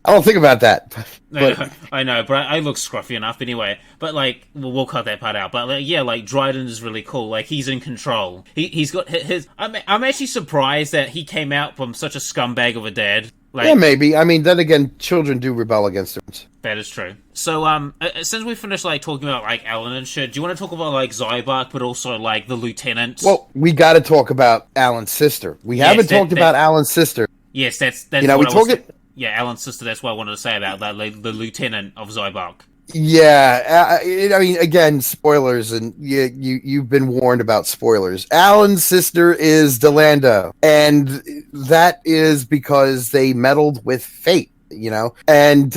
I don't think about that. But I know, but I look scruffy enough anyway. But like, we'll cut that part out. But like, yeah, like Dryden is really cool. Like, he's in control. He's got his. I'm actually surprised that he came out from such a scumbag of a dad. Like, yeah, maybe. I mean, then again, children do rebel against it. That is true. So, since we finished like talking about like Alan and shit, do you want to talk about like Zybok, but also like the lieutenant? Well, we got to talk about Alan's sister. We haven't talked about Alan's sister. Yes, that's you know, we talk it. Yeah, Alan's sister. That's what I wanted to say about that. Like, the lieutenant of Zybok. Yeah, I mean, again, spoilers, and you've been warned about spoilers. Alan's sister is Delando, and that is because they meddled with fate, you know, and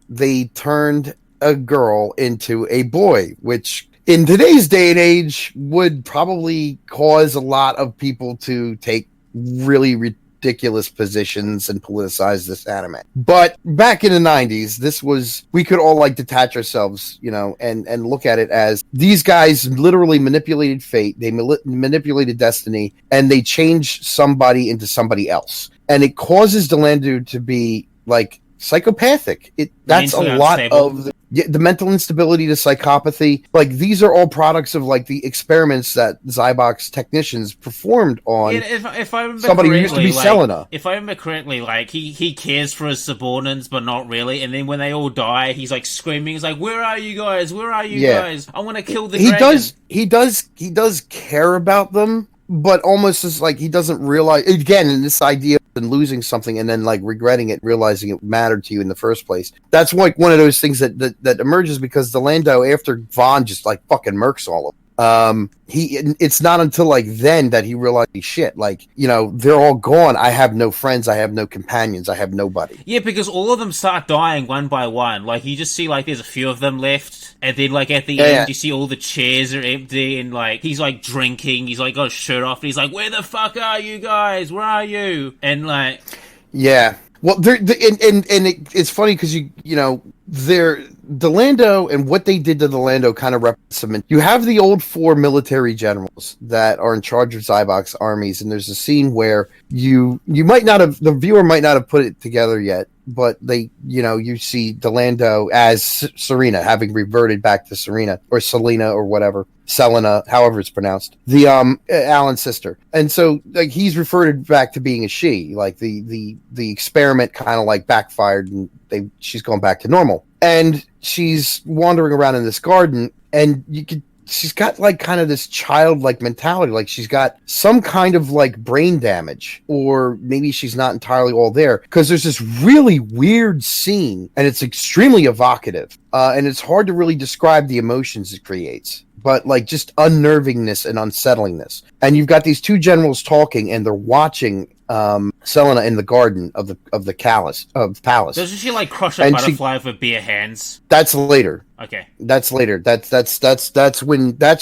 they turned a girl into a boy, which in today's day and age would probably cause a lot of people to take really ridiculous positions and politicize this anime. But back in the 90s, we could all like detach ourselves, you know, and look at it as these guys literally manipulated fate, they manipulated destiny, and they changed somebody into somebody else. And it causes Delando to be like psychopathic. That's a lot of the mental instability to psychopathy. Like, these are all products of like the experiments that Zybok's technicians performed on if I remember somebody who used to be Selena. If I remember correctly, like he cares for his subordinates, but not really. And then when they all die, he's like screaming. He's like, "Where are you guys? Where are you guys? I want to kill the dragon." He does care about them, but almost as like he doesn't realize, again, in this idea of losing something and then like regretting it, realizing it mattered to you in the first place. That's like one of those things that emerges because Delando, after Vaughn just like fucking murks all of them, it's not until like then that he realized, shit, like, you know, they're all gone. I have no friends. I have no companions. I have nobody. Yeah, because all of them start dying one by one. Like, you just see like there's a few of them left, and then like at the end you see all the chairs are empty, and like he's like drinking. He's like got his shirt off, and he's like, "Where the fuck are you guys? Where are you?" And like, yeah. Well, it's funny because you know, Delando and what they did to Delando kind of represents. You have the old 4 military generals that are in charge of Zybok's armies, and there's a scene where the viewer might not have put it together yet, but you see Delando as Serena, having reverted back to Serena or Selena or whatever. Selena, however it's pronounced, the Alan's sister, and so like he's reverted back to being a she. Like the experiment kind of like backfired, and she's gone back to normal, and she's wandering around in this garden, and she's got like kind of this childlike mentality, like she's got some kind of like brain damage, or maybe she's not entirely all there, because there's this really weird scene, and it's extremely evocative, and it's hard to really describe the emotions it creates. But like just unnervingness and unsettlingness. And you've got these 2 generals talking, and they're watching Selena in the garden of the palace. Doesn't she like crush a butterfly with her bare hands? That's later. Okay. That's later. That's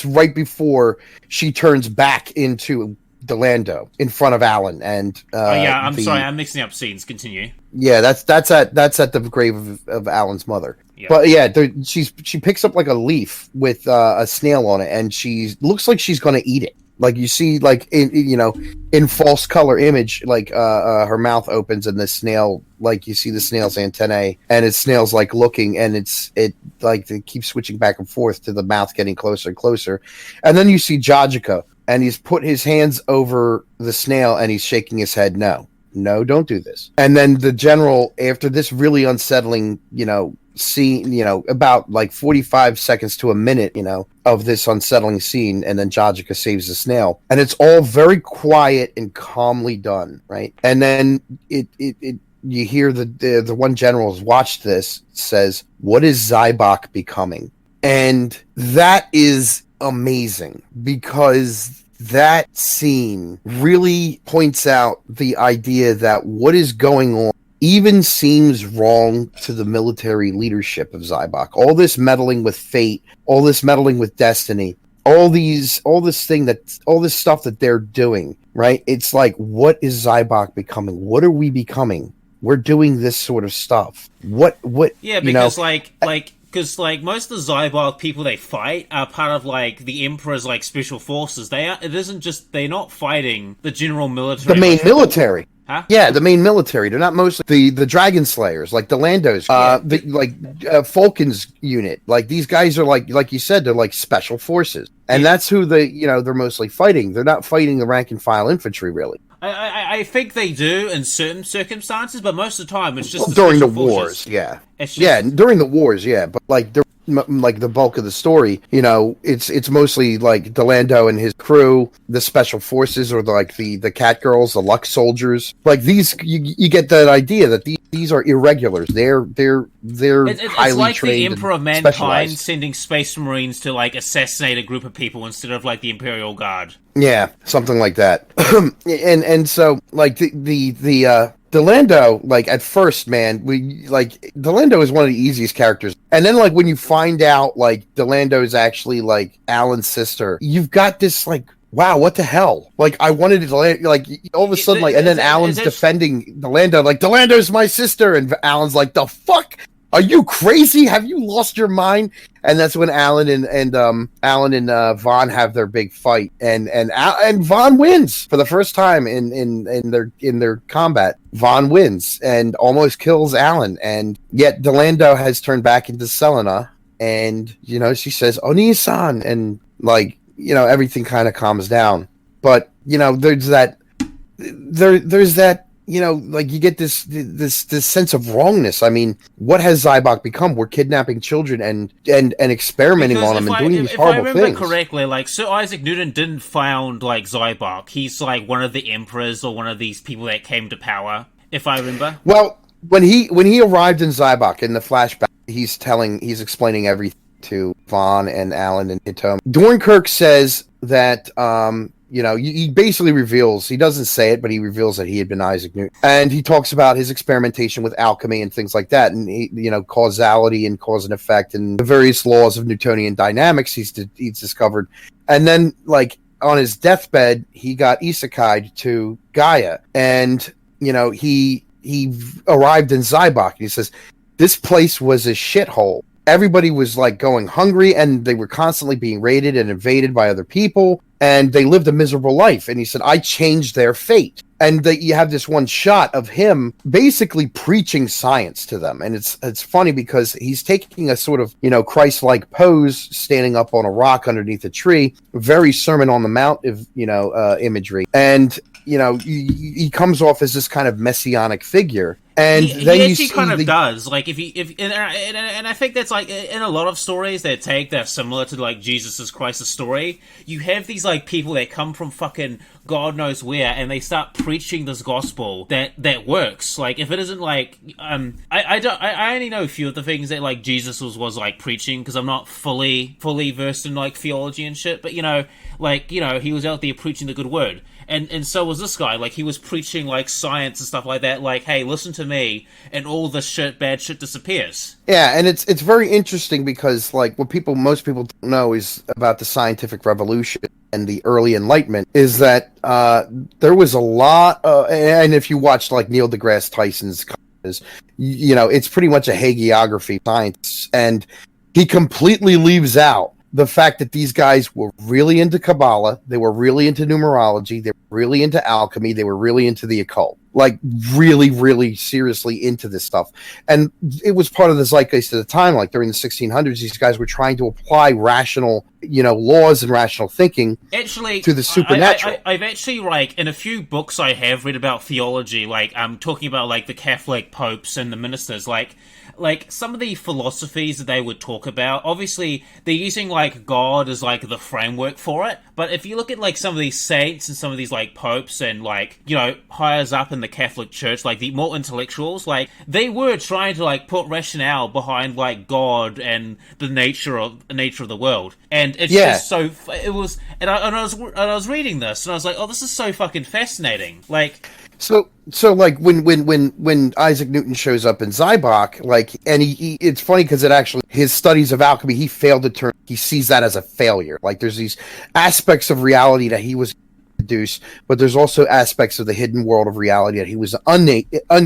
right before she turns back into Delando in front of Alan and I'm sorry, I'm mixing up scenes. Continue. Yeah, that's at the grave of Alan's mother. Yeah. But yeah, she picks up like a leaf with a snail on it, and she looks like she's gonna eat it. Like you see, like in false color image, like her mouth opens and the snail, like you see the snail's antennae, and its snail's like looking, and it keeps switching back and forth to the mouth getting closer and closer, and then you see Jajika, and he's put his hands over the snail and he's shaking his head, no, don't do this. And then the general, after this really unsettling, scene, about like 45 seconds to a minute, of this unsettling scene, and then Jajika saves the snail, and it's all very quiet and calmly done, right? And then you hear the one general who's watched this says, "What is Zybok becoming?" And that is amazing, because that scene really points out the idea that what is going on even seems wrong to the military leadership of Zybok. All this meddling with fate, all this meddling with destiny, all this stuff that they're doing, right? It's like, what is Zybok becoming? What are we becoming? We're doing this sort of stuff. What? Yeah, because because most of the Zybok people they fight are part of like the Emperor's like special forces. They're not fighting the general military. The main military. Huh? Yeah, the main military. They're not mostly the Dragon Slayers, like the Landos, Falcon's unit. Like these guys are like you said, they're like special forces, and that's who they're mostly fighting. They're not fighting the rank and file infantry, really. I think they do in certain circumstances, but most of the time it's just during the wars. Yeah, during the wars. Yeah, but like the bulk of the story, it's mostly like Delando and his crew, the special forces, or the cat girls, the Lux soldiers. Like these, you get that idea that these are irregulars. They're it's highly like trained, the Emperor of Mankind sending space marines to like assassinate a group of people instead of like the Imperial Guard. Yeah, something like that. and so like the Delando, like at first, man, Delando is one of the easiest characters. And then like when you find out like Delando is actually like Alan's sister, you've got this like, wow, what the hell? Like I wanted to like all of a sudden like, and then Alan's defending Delando, like Delando's my sister, and Alan's like, the fuck? Are you crazy? Have you lost your mind? And that's when Alan and Vaughn have their big fight, and Vaughn wins for the first time in their combat. Vaughn wins and almost kills Alan, and yet Delando has turned back into Selena, and she says Oni-san, and like everything kind of calms down. But there's that. Like you get this sense of wrongness. I mean, what has Zybok become? We're kidnapping children and experimenting on them and doing these horrible things. If I remember correctly, like Sir Isaac Newton didn't found like Zybok. He's like one of the emperors or one of these people that came to power. If I remember. Well, when he arrived in Zybok in the flashback, he's explaining everything to Vaughn and Alan and Hitomi. Dornkirk says that he basically reveals, he doesn't say it, but he reveals that he had been Isaac Newton. And he talks about his experimentation with alchemy and things like that, and causality and cause and effect and the various laws of Newtonian dynamics he's discovered. And then, like, on his deathbed, he got isekai'd to Gaia. And, he arrived in Zybok, and he says, this place was a shithole. Everybody was, like, going hungry, and they were constantly being raided and invaded by other people. And they lived a miserable life. And he said, I changed their fate. And you have this one shot of him basically preaching science to them. And it's funny because he's taking a sort of, Christ-like pose, standing up on a rock underneath a tree, very Sermon on the Mount, imagery. And, he comes off as this kind of messianic figure. And he kind of does. Like and I think that's like in a lot of stories that are similar to like Jesus Christ's story. You have these like people that come from fucking God knows where, and they start preaching this gospel that works. Like if it isn't like I only know a few of the things that like Jesus was like preaching, because I'm not fully versed in like theology and shit. But he was out there preaching the good word. And so was this guy. Like, he was preaching, like, science and stuff like that. Like, hey, listen to me, and all this bad shit disappears. Yeah, and it's very interesting because, like, what most people don't know is about the scientific revolution and the early Enlightenment is that there was a lot, and if you watch, like, Neil deGrasse Tyson's comments, it's pretty much a hagiography of science, and he completely leaves out the fact that these guys were really into Kabbalah, they were really into numerology, they were really into alchemy, they were really into the occult. Like, really, really seriously into this stuff. And it was part of the zeitgeist at the time. Like, during the 1600s, these guys were trying to apply rational, laws and rational thinking to the supernatural. I've actually, like, in a few books I have read about theology, like, I'm talking about, like, the Catholic popes and the ministers, like some of the philosophies that they would talk about, obviously they're using like God as like the framework for it, but if you look at like some of these saints and some of these like popes and like hires up in the Catholic Church, like the more intellectuals, like they were trying to like put rationale behind like God and the nature of the world, and it's just so it was, and I was reading this and I was like, oh, this is so fucking fascinating, like. So like when Isaac Newton shows up in Zybok, like, and he it's funny because it actually, his studies of alchemy, he sees that as a failure. Like, there's these aspects of reality that he was deduce, but there's also aspects of the hidden world of reality that he was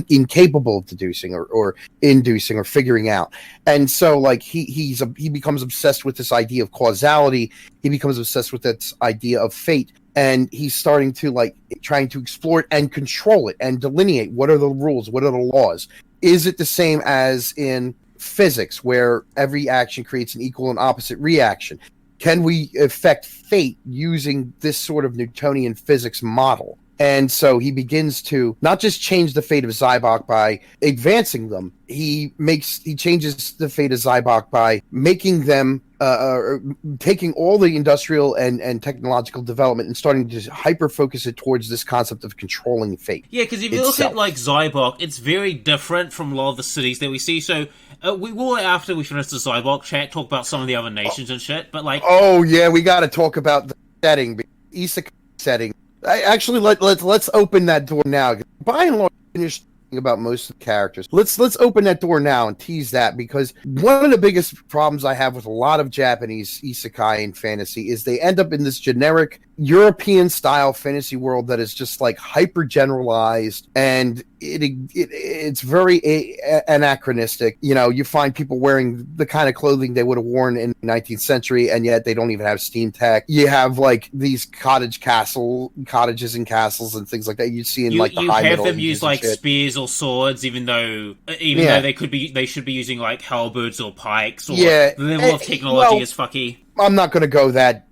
incapable of deducing or inducing or figuring out. And so like he becomes obsessed with this idea of causality. He becomes obsessed with this idea of fate. and he's starting to like trying to explore it and control it and delineate what are the rules, what are the laws. Is it the same as in physics, where every action creates an equal and opposite reaction? Can we affect fate using this sort of Newtonian physics model? And so he begins to not just change the fate of Zybok by advancing them. He changes the fate of Zybok by making them taking all the industrial and technological development and starting to hyper focus it towards this concept of controlling fate. Yeah, because if you look at like Zybok, it's very different from a lot of the cities that we see. So we will, after we finish the Zybok chat, talk about some of the other nations and shit. But like, oh yeah, we got to talk about the setting, isekai setting. Actually, let's open that door now. By and large, finished about most of the characters. Let's open that door now and tease that, because one of the biggest problems I have with a lot of Japanese isekai and fantasy is they end up in this generic European style fantasy world that is just like hyper generalized, and it's very anachronistic. You know, you find people wearing the kind of clothing they would have worn in the 19th century, and yet they don't even have steam tech. You have like these cottages and castles and things like that you see in like the high middle ages. You have them use like spears or swords, even though they should be using like halberds or pikes. Or the level of technology is fucky. I'm not going to go that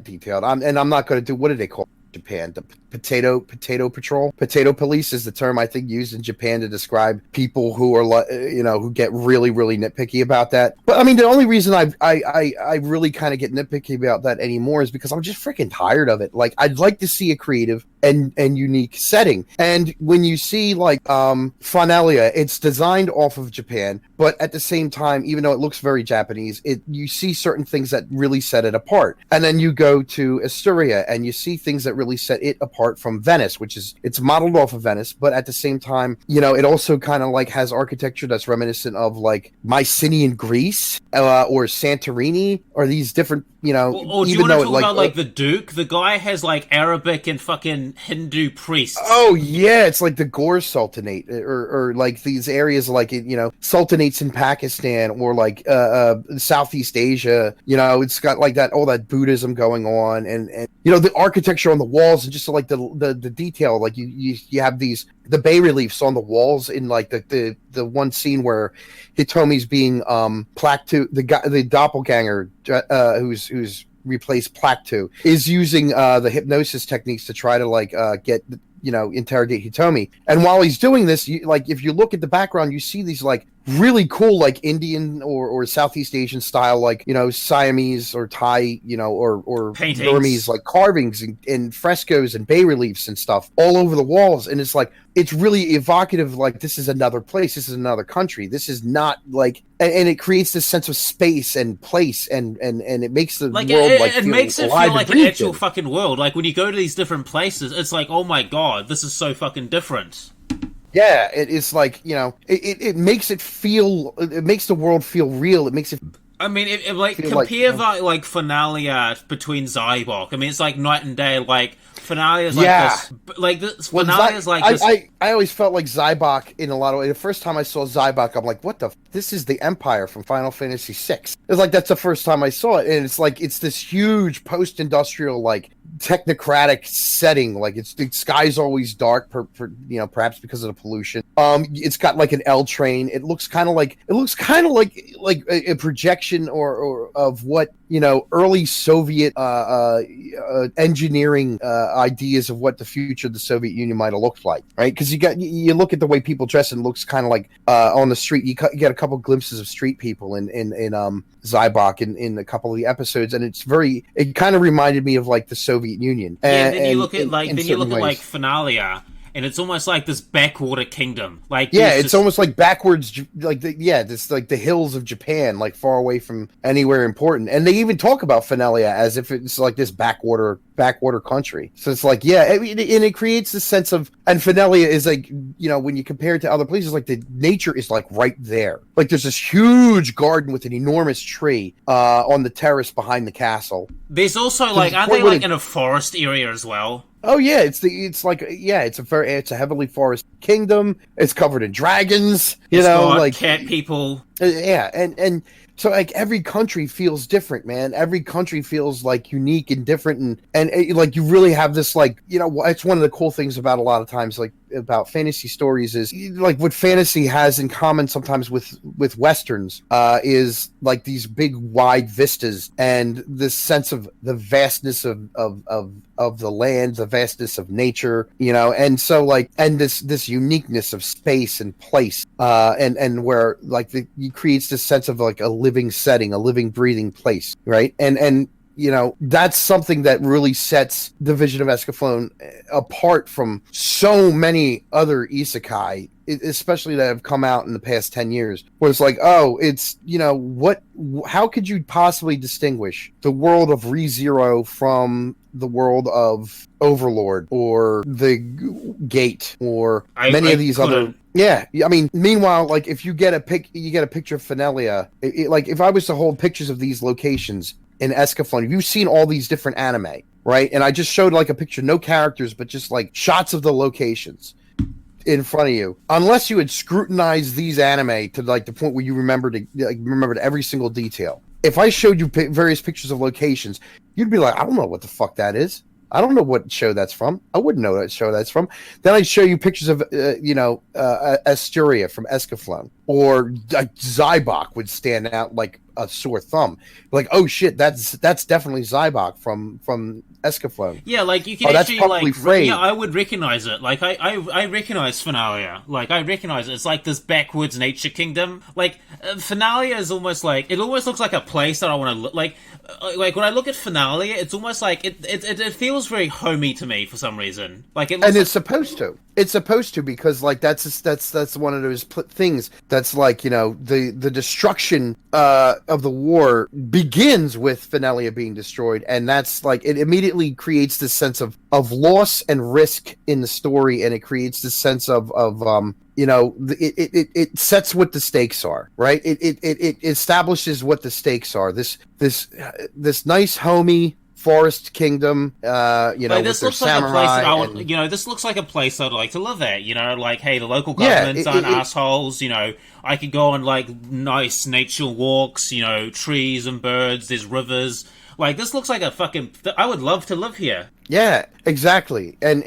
detailed. I'm not going to do, what do they call Japan? The potato patrol? Potato police is the term I think used in Japan to describe people who are, who get really, really nitpicky about that. But I mean, the only reason I really kind of get nitpicky about that anymore is because I'm just freaking tired of it. Like, I'd like to see a creative and unique setting. And when you see like Fvlminatvs, it's designed off of Japan, but at the same time, even though it looks very Japanese, you see certain things that really set it apart. And then you go to Asturia and you see things that really set it apart from Venice, which is, it's modeled off of Venice, but at the same time, it also kind of like has architecture that's reminiscent of like Mycenaean Greece or Santorini, or these different, Or do you want to talk about like the Duke? The guy has like Arabic and fucking Hindu priests. Oh yeah, it's like the Gore Sultanate, or like these areas like sultanates in Pakistan, or like Southeast Asia. It's got like that, all that Buddhism going on, and the architecture on the walls, and just like the detail. Like you have the bas reliefs on the walls in like the one scene where Hitomi's being the doppelganger who's replaced Plactu is using the hypnosis techniques to try to like get interrogate Hitomi. And while he's doing this, if you look at the background, you see these like really cool like Indian or Southeast Asian style, like Siamese or Thai, or paintings. Burmese like carvings and frescoes and bas reliefs and stuff all over the walls. And it's like, it's really evocative, like this is another place, this is another country, this is not like, and it creates this sense of space and place, and it makes the world it makes it feel like an actual fucking world. Like when you go to these different places, it's like, oh my god, this is so fucking different. Yeah, it's like, it makes it feel, it makes the world feel real. It makes it. I mean, compare like Fvlminatvs between Zybok. I mean, it's like night and day. Like Fvlminatvs, Fvlminatvs, like this. I always felt like Zybok in a lot of ways. The first time I saw Zybok, I'm like, what the? This is the Empire from Final Fantasy VI. It's like, that's the first time I saw it, and it's like, it's this huge post-industrial like technocratic setting. Like the sky's always dark, perhaps because of the pollution. It's got like an L train. It looks kind of like a projection or of what early Soviet engineering ideas of what the future of the Soviet Union might have looked like, right? Because you look at the way people dress, and it looks kind of like on the street. You get a couple glimpses of street people in Zybok in a couple of the episodes, and it kind of reminded me of like the Soviet Union. And then you look at Fvlminatvs, and it's almost like this backwater kingdom. Like, it's almost like backwards, like this like the hills of Japan, like far away from anywhere important. And they even talk about Fvlminatvs as if it's like this backwater country. So it's like, and it creates this sense of, and Fvlminatvs is like, when you compare it to other places, like the nature is like right there. Like there's this huge garden with an enormous tree on the terrace behind the castle. There's also like, aren't they like in a forest area as well? Oh yeah, it's a heavily forested kingdom. It's covered in dragons. It's got cat people. Yeah, and so like every country feels different, man. Every country feels like unique and different, and like you really have this like, you know, it's one of the cool things about a lot of times like about fantasy stories is like what fantasy has in common sometimes with westerns is like these big wide vistas and this sense of the vastness of the land, the vastness of nature, you know, and so like, and this uniqueness of space and place, and where like it creates this sense of like a living setting, a living, breathing place, right? And you know, that's something that really sets the Vision of Escaflowne apart from so many other isekai, especially that have come out in the past 10 years, where it's like, oh, it's, you know, how could you possibly distinguish the world of ReZero from the world of Overlord or the Gate or many of these other... Yeah, I mean, meanwhile, like if you get a picture of Fvlminatvs, like if I was to hold pictures of these locations in Escaflowne, you've seen all these different anime, right? And I just showed like a picture, no characters, but just like shots of the locations in front of you. Unless you had scrutinized these anime to like the point where you remembered every single detail. If I showed you various pictures of locations, you'd be like, I don't know what the fuck that is. I don't know what show that's from. I wouldn't know what show that's from. Then I'd show you pictures of, Asturia from Escaflowne. Or Zybok would stand out like a sore thumb. Like, oh shit, that's definitely Zybok from Escaflowne. Yeah, like you can actually like, yeah, I would recognize it. Like I recognize Fvlminatvs. Like I recognize it. It's like this backwoods nature kingdom. Like Fvlminatvs is almost like, it almost looks like a place that I want to look like when I look at Fvlminatvs, it's almost like it feels very homey to me for some reason. Like it looks, and it's supposed to. It's supposed to, because like that's one of those things that's like, you know, the destruction of the war begins with Fvlminatvs being destroyed, and that's like, it immediately creates this sense of loss and risk in the story, and it creates this sense of you know, it sets what the stakes are, right? It establishes what the stakes are. This nice homey forest kingdom, you know, like, this looks like a place that I would, you know, this looks like a place I'd like to live at, you know, like, hey, the local governments aren't assholes, you know, I could go on, like, nice nature walks, you know, trees and birds, there's rivers, like, this looks like a fucking, I would love to live here. Yeah, exactly, and,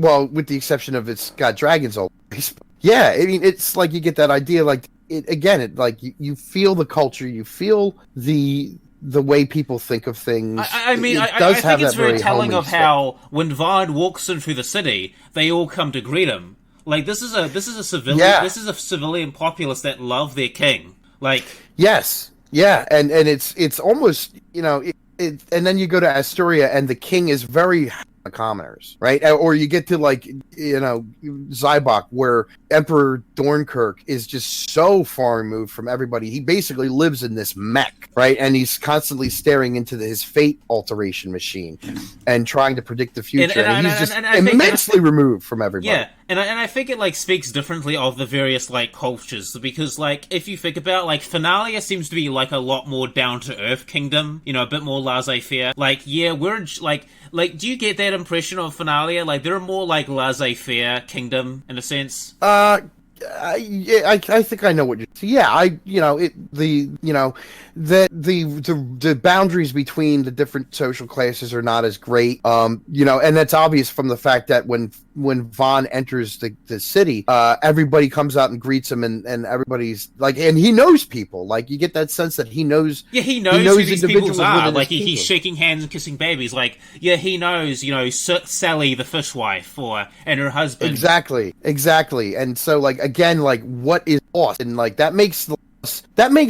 well, with the exception of it's got dragons all over the place. Yeah, I mean, it's like you get that idea, like, like, you feel the culture, you feel the way people think of things. I mean, I think it's very telling of how when Vaughn walks in through the city, they all come to greet him. Like, this is a civilian populace that love their king. Like, yes, yeah, and it's almost, you know, and then you go to Asturia, and the king is very commoners, right? Or you get to, like, you know, Zybok, where Emperor Dornkirk is just so far removed from everybody. He basically lives in this mech, right? And he's constantly staring into his fate alteration machine and trying to predict the future. And he's just immensely removed from everybody. Yeah, and I think it, like, speaks differently of the various, like, cultures, because, like, if you think about, like, Fvlminatvs seems to be, like, a lot more down-to-earth kingdom, you know, a bit more laissez-faire. Like, yeah, we're, like, do you get that impression of Fvlminatvs? Like, they're more, like, laissez-faire kingdom, in a sense? I think I know what you're saying. Yeah, the boundaries between the different social classes are not as great. You know, and that's obvious from the fact that when Vaughn enters the city, everybody comes out and greets him, and everybody's like, and he knows people. Like, you get that sense that he knows. Yeah, he knows who these people are. Like, he's shaking hands and kissing babies. Like, yeah, he knows, you know, Sally the fishwife and her husband. Exactly. And so, like, again, like, what is lost, and like that makes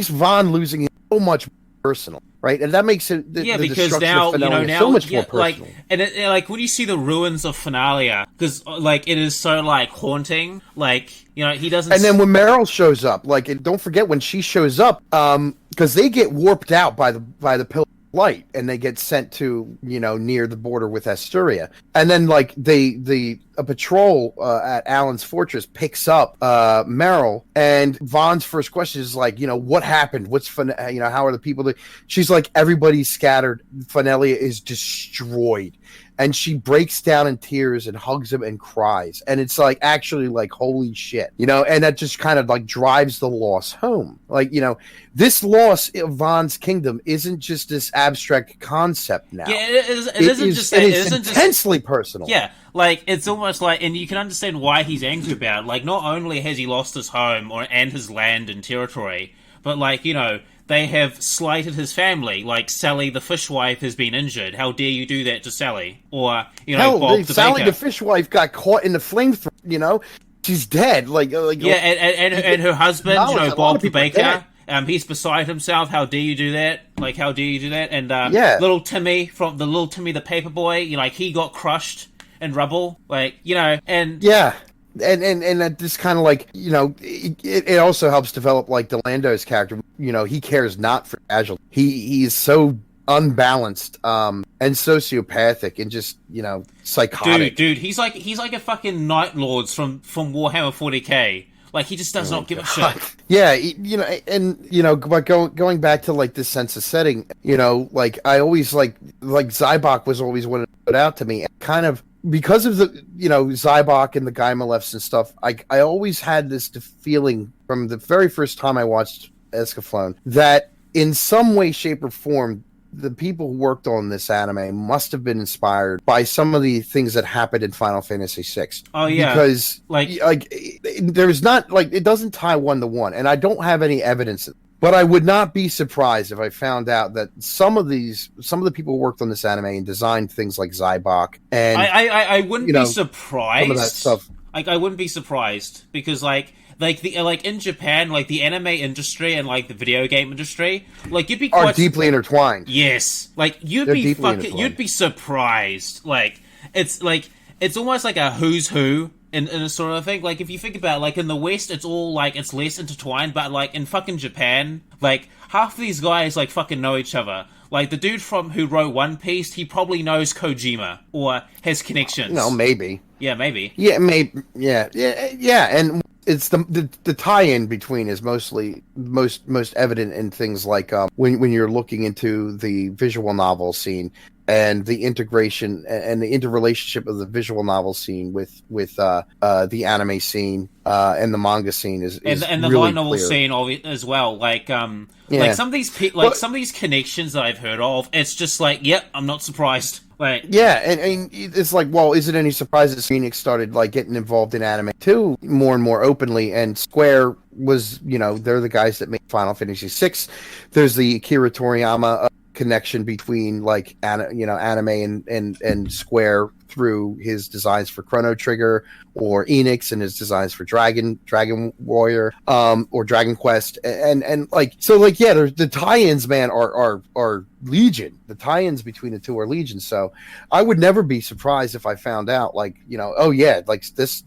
Vaughn losing him so much personal, right? And that makes it because now, you know, now so much more personal. Like, and like when you see the ruins of Fvlminatvs, because like it is so like haunting, like, you know, he doesn't. And then when Meryl shows up, like, and don't forget when she shows up, because they get warped out by the Pillar of Light, and they get sent to, you know, near the border with Asturia, and then like a patrol at Alan's fortress picks up Meryl, and Vaughn's first question is like, you know, what happened? You know, how are the people? She's like, everybody's scattered. Fvlminatvs is destroyed. and she breaks down in tears and hugs him and cries, and it's like actually like holy shit, you know, and that just kind of like drives the loss home. Like, you know, this loss of Vaughn's kingdom isn't just this abstract concept now. Yeah, it isn't just that. It isn't intensely personal. Yeah, like it's almost like, and you can understand why he's angry about it. Like, not only has he lost his home and his land and territory, but like, you know, they have slighted his family. Like, Sally the fishwife has been injured. How dare you do that to Sally? Or, you know, Bob the Sally baker. the fishwife got caught in the flamethrower, you know? She's dead. And her husband, you know, Bob the baker, he's beside himself. How dare you do that? Like, how dare you do that? And little Timmy the paper boy, you know, like, he got crushed in rubble. Like, you know, and... Yeah. And that just kind of like, you know, it also helps develop like Delando's character. You know, he cares not for casualties. He's so unbalanced and sociopathic and just, you know, psychotic. Dude, he's like a fucking Night Lords from Warhammer 40k. Like, he just does not give a shit. Yeah, you know, and, you know, but going back to, like, this sense of setting, you know, like, I always, like Zybok was always what it put out to me. And kind of, because of the, you know, Zybok and the Gaimalefs and stuff, I always had this feeling from the very first time I watched Escaflowne that in some way, shape, or form, the people who worked on this anime must have been inspired by some of the things that happened in Final Fantasy VI. Oh yeah, because like there's not like it doesn't tie one to one, and I don't have any evidence. But I would not be surprised if I found out that some of the people who worked on this anime and designed things like Zybok and I wouldn't be surprised. Some of that stuff. Like, I wouldn't be surprised because like in Japan, like the anime industry and like the video game industry, like you'd be quite deeply intertwined. Yes, like you'd be surprised. Like it's almost like a who's who in a sort of thing. Like if you think about it, like in the West, it's all like it's less intertwined, but like in fucking Japan, like half of these guys like fucking know each other. Like the dude who wrote One Piece, he probably knows Kojima or has connections. No, maybe. Yeah, maybe. Yeah, maybe. Yeah, and it's the tie-in between is mostly most evident in things like when you're looking into the visual novel scene and the integration and the interrelationship of the visual novel scene with the anime scene and the manga scene is and the really light novel clear. scene of it as well. Like like some of these some of these connections that I've heard of, it's just like, yep, I'm not surprised. Like, yeah, and it's like, well, is it any surprise that Phoenix started like getting involved in anime too more and more openly? And Square was, you know, they're the guys that made Final Fantasy VI. There's the Akira Toriyama connection between like anime and Square through his designs for Chrono Trigger or Enix and his designs for Dragon Warrior or Dragon Quest and like so like yeah, the tie-ins, man, are legion. The tie-ins between the two are legion. So I would never be surprised if I found out like, you know, oh yeah, like this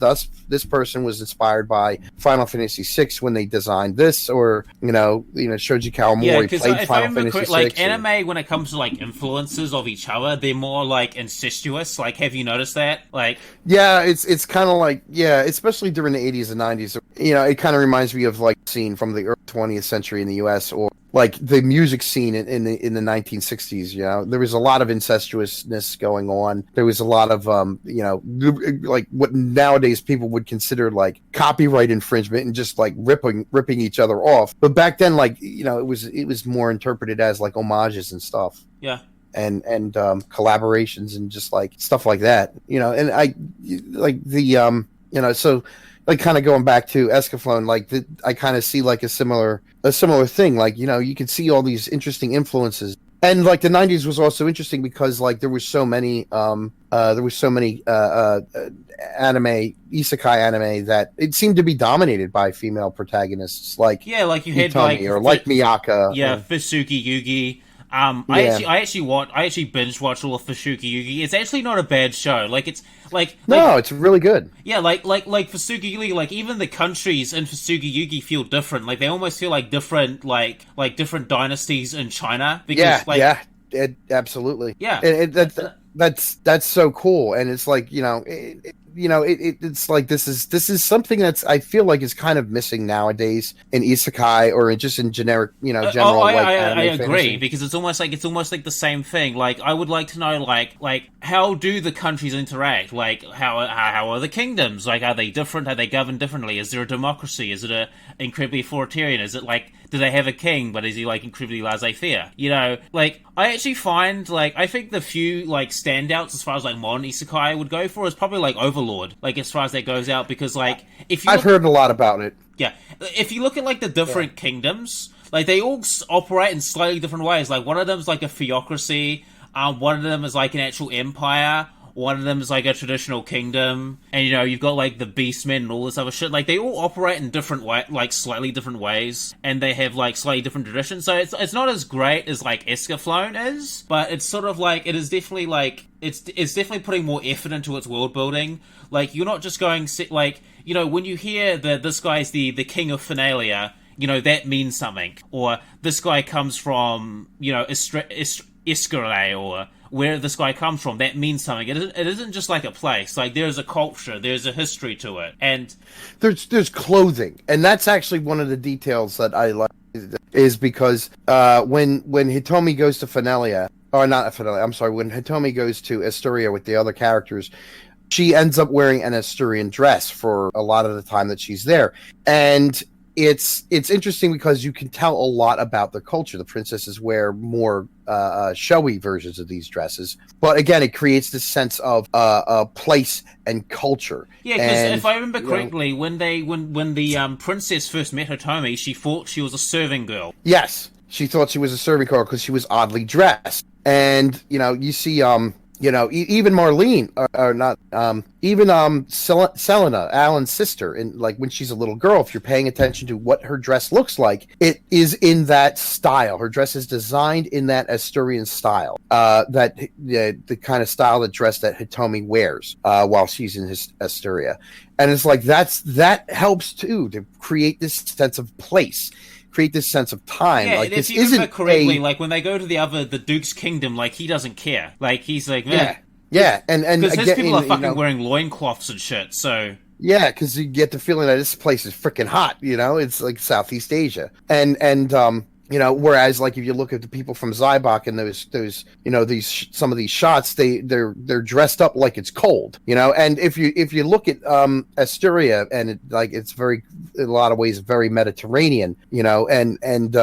person was inspired by Final Fantasy VI when they designed this, or you know Shoji Kawamori played Final Fantasy VI. Like anime, when it comes to like influences of each other, they're more like incestuous. Like, have you noticed that? Like, yeah, it's kind of like, yeah, especially during the 80s and 90s. You know, it kind of reminds me of like scene from the early 20th century in the U.S. or like the music scene in the 1960s. You know, there was a lot of incestuousness going on. There was a lot of you know, like what nowadays people would consider like copyright infringement and just like ripping each other off. But back then, like, you know, it was more interpreted as like homages and stuff. Yeah. And collaborations and just like stuff like that, you know. And I like the you know, so like kind of going back to Escaflowne, like I kind of see like a similar thing. Like, you know, you can see all these interesting influences, and like the 90s was also interesting because like there was so many anime isekai anime that it seem to be dominated by female protagonists. Like, yeah, like you had Utami, like Miyaka, Fisuki Yugi. I actually binge watched all of Fisuki Yugi. It's actually not a bad show. Like it's it's really good. Yeah, like Fisuki Yugi, like even the countries in Fisuki Yugi feel different. Like they almost feel like different like different dynasties in China. Because, absolutely. Yeah, that's so cool. And it's like, you know, it's like this is something that's, I feel like, is kind of missing nowadays in isekai or just in generic, general. I agree, fantasy. Because it's almost like the same thing. Like, I would like to know, like how do the countries interact? Like, how are the kingdoms? Like, are they different? Are they governed differently? Is there a democracy? Is it a incredibly authoritarian? Is it like, do they have a king, but is he like incredibly laissez-faire? Like, I actually find, like, I think the few like standouts as far as like modern isekai I would go for is probably like Overlord. Like, as far as that goes out, because like I've heard a lot about it. Yeah, if you look at like the different kingdoms, like they all operate in slightly different ways. Like, one of them is like a theocracy. One of them is like an actual empire. One of them is like a traditional kingdom, and you've got like the beastmen and all this other shit. Like, they all operate in different like slightly different ways, and they have like slightly different traditions. So it's not as great as like Escaflowne is, but it's sort of like, it is definitely like it's definitely putting more effort into its world building. Like, you're not just going like, when you hear that this guy's the king of Fvlminatvs, that means something, or this guy comes from Escaflowne, or where this guy comes from, that means something. It isn't just like a place. Like, there's a culture, there's a history to it, and there's clothing, and that's actually one of the details that I like, is because when Hitomi goes to Fvlminatvs, or not Fvlminatvs, I'm sorry, when Hitomi goes to Asturia with the other characters, she ends up wearing an Asturian dress for a lot of the time that she's there, and it's interesting because you can tell a lot about the culture. The princesses wear more showy versions of these dresses, but again, it creates this sense of place and culture. Yeah, because if I remember correctly, when the princess first met Hitomi, she thought she was a serving girl. Yes, she thought she was a serving girl because she was oddly dressed, and you see even Marlene, or not, even Selena, Alan's sister, and like when she's a little girl, if you're paying attention to what her dress looks like, it is in that style. Her dress is designed in that Asturian style, the kind of style, the dress that Hitomi wears while she's in Asturia, and it's like that helps too to create this sense of place. Create this sense of time. Yeah, like, if you remember correctly, like when they go to the Duke's kingdom, like he doesn't care. Like, he's like, yeah, and because his people are fucking wearing loincloths and shit. So yeah, because you get the feeling that this place is freaking hot. It's like Southeast Asia, and whereas like if you look at the people from Zybok and those some of these shots, they're dressed up like it's cold. And if you look at Asturia, and it's very, in a lot of ways, very Mediterranean. And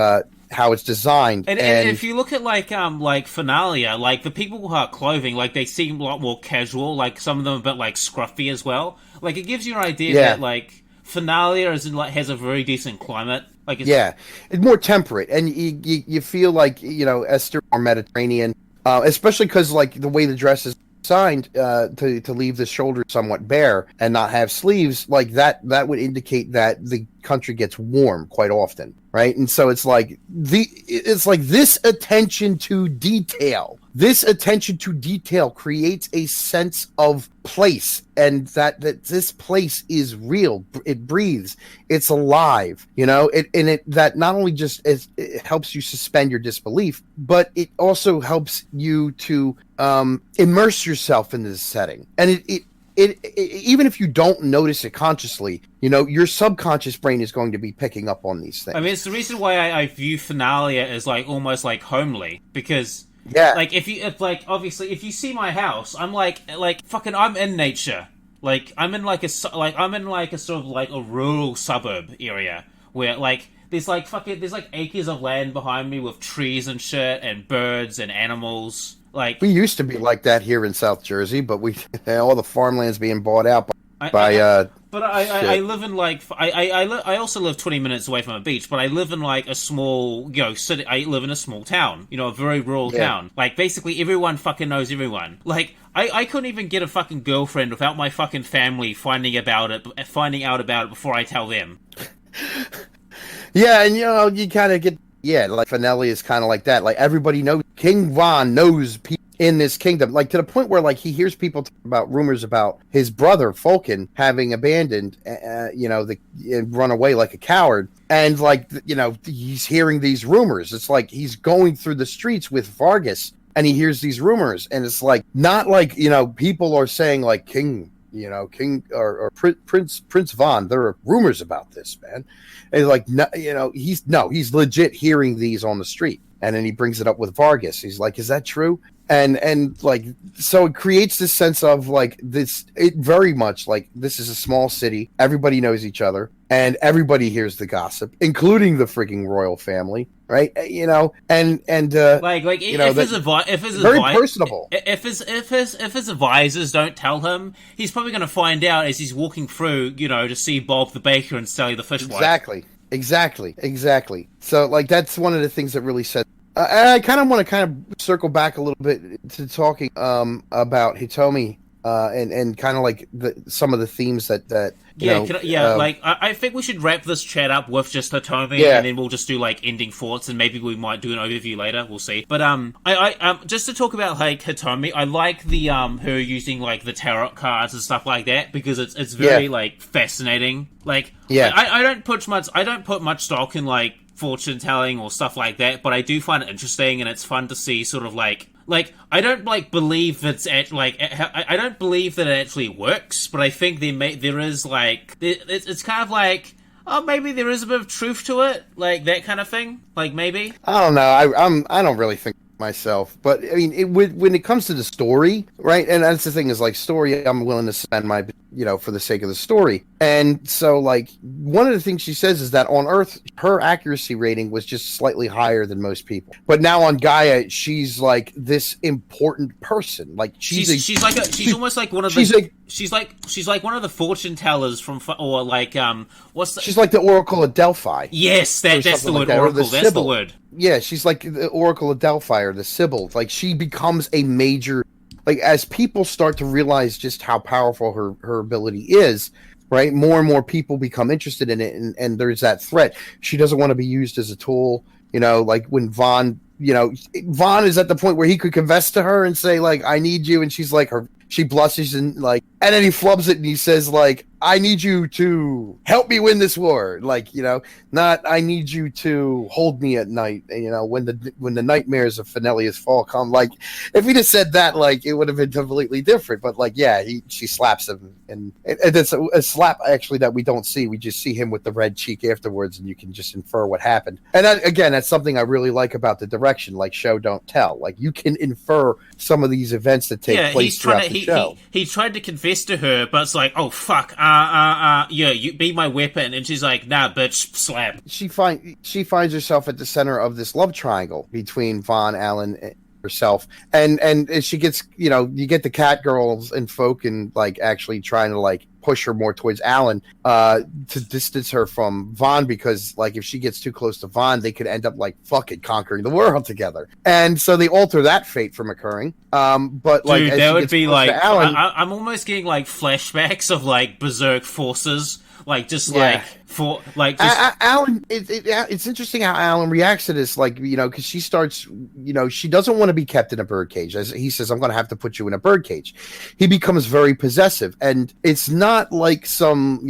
how it's designed, and if you look at like Fvlminatvs, like the people who are clothing, like they seem a lot more casual. Like, some of them a bit like scruffy as well. Like, it gives you an idea that like Fvlminatvs has a very decent climate. Like, it's more temperate, and you feel like Esther more Mediterranean, especially because like the way the dress is designed to leave the shoulders somewhat bare and not have sleeves, like that would indicate that the country gets warm quite often, right? And so it's like this attention to detail. This attention to detail creates a sense of place, and that this place is real. It breathes. It's alive. That not only just it helps you suspend your disbelief, but it also helps you to immerse yourself in this setting. And it even if you don't notice it consciously, your subconscious brain is going to be picking up on these things. I mean, it's the reason why I view Fvlminatvs as like almost like homely, because like if you see my house, I'm like fucking, I'm in nature. Like, I'm in like a sort of like a rural suburb area where like there's like acres of land behind me with trees and shit and birds and animals. Like, we used to be like that here in South Jersey, but all the farmland's being bought out But I live in like I also live 20 minutes away from a beach, but I live in like a small city. I live in a small town, a very rural town. Like, basically everyone fucking knows everyone. Like, I couldn't even get a fucking girlfriend without my fucking family finding out about it before I tell them. Yeah, and you kind of get like Fvlminatvs is kind of like that. Like, everybody knows King Von knows people in this kingdom, like to the point where like he hears people talk about rumors about his brother Fulkin having abandoned, and run away like a coward, and like he's hearing these rumors. It's like he's going through the streets with Vargas, and he hears these rumors, and it's like not like people are saying like King King or Prince Von, there are rumors about this, man. And like, no, he's legit hearing these on the street. And then he brings it up with Vargas. He's like, is that true? And like, so it creates this sense of like this, it very much like this is a small city. Everybody knows each other and everybody hears the gossip, including the freaking royal family. Right. If his advisors don't tell him, he's probably going to find out as he's walking through, to see Bob the baker and Sally the fishwife. Exactly. So like, that's one of the things that really set. I kind of want to circle back a little bit to talking about Hitomi and kind of like some of the themes that I think we should wrap this chat up with just Hitomi, and then we'll just do like ending thoughts, and maybe we might do an overview later. We'll see. But I just to talk about like Hitomi, I like the her using like the tarot cards and stuff like that because it's very like fascinating. Like I don't put much stock in like fortune telling or stuff like that, but I do find it interesting, and it's fun to see sort of like I don't like believe it's I don't believe that it actually works, but I think there is like it's kind of like, oh, maybe there is a bit of truth to it, like that kind of thing. Like maybe I don't know. I don't really think myself, but I mean, when it comes to the story, right? And that's the thing is like story. I'm willing to spend my for the sake of the story. And so like one of the things she says is that on Earth her accuracy rating was just slightly higher than most people, but now on Gaia she's like this important person. Like she's almost like one of the she's like one of the fortune tellers from, or like she's like the Oracle of Delphi. Yes, that's the word, Oracle. That's the word. Yeah, she's like the Oracle of Delphi or the Sibyl. Like she becomes a major, like as people start to realize just how powerful her ability is, right? More and more people become interested in it, and there's that threat. She doesn't want to be used as a tool, like when Vaughn is at the point where he could confess to her and say like, I need you, and she's like, she blushes and like, and then he flubs it and he says like, I need you to help me win this war. Like, not I need you to hold me at night. When the nightmares of Fenelia's fall come. Like, if he'd have said that, like, it would have been completely different. But like, she slaps him, and it's a slap actually that we don't see. We just see him with the red cheek afterwards, and you can just infer what happened. And again, that's something I really like about the direction, like show don't tell. Like you can infer some of these events that take place throughout the show. He tried to confess to her, but it's like, oh fuck, you be my weapon, and she's like, nah, bitch, slap. She finds herself at the center of this love triangle between Von, Allen, and herself, and she gets, you get the cat girls and folk and like actually trying to like push her more towards Allen to distance her from Vaughn, because like if she gets too close to Vaughn, they could end up like fucking conquering the world together, and so they alter that fate from occurring. But like, dude, that would be like Allen, I'm almost getting like flashbacks of like Berserk forces, like just like for like just... Alan. It's interesting how Alan reacts to this, like because she starts, she doesn't want to be kept in a birdcage. As he says, I'm going to have to put you in a birdcage. He becomes very possessive, and it's not like some,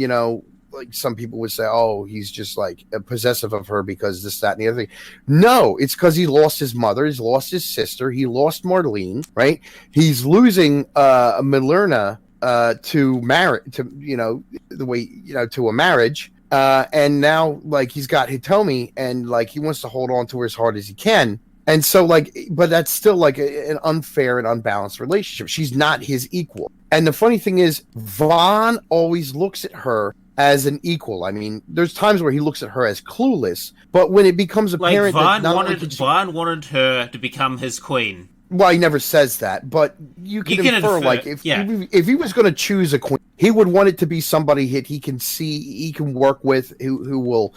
like some people would say, oh, he's just like possessive of her because this, that, and the other thing. No, it's because he lost his mother, he's lost his sister, he lost Marlene, right? He's losing Milerna to marry, to the way to a marriage, and now like he's got Hitomi, and like he wants to hold on to her as hard as he can. And so, like, but that's still like an unfair and unbalanced relationship. She's not his equal. And the funny thing is, Vaughn always looks at her as an equal. I mean, there's times where he looks at her as clueless, but when it becomes apparent like that Vaughn wanted her to become his queen. Well, he never says that, but you can infer like if he was going to choose a queen, he would want it to be somebody he can see, he can work with, who will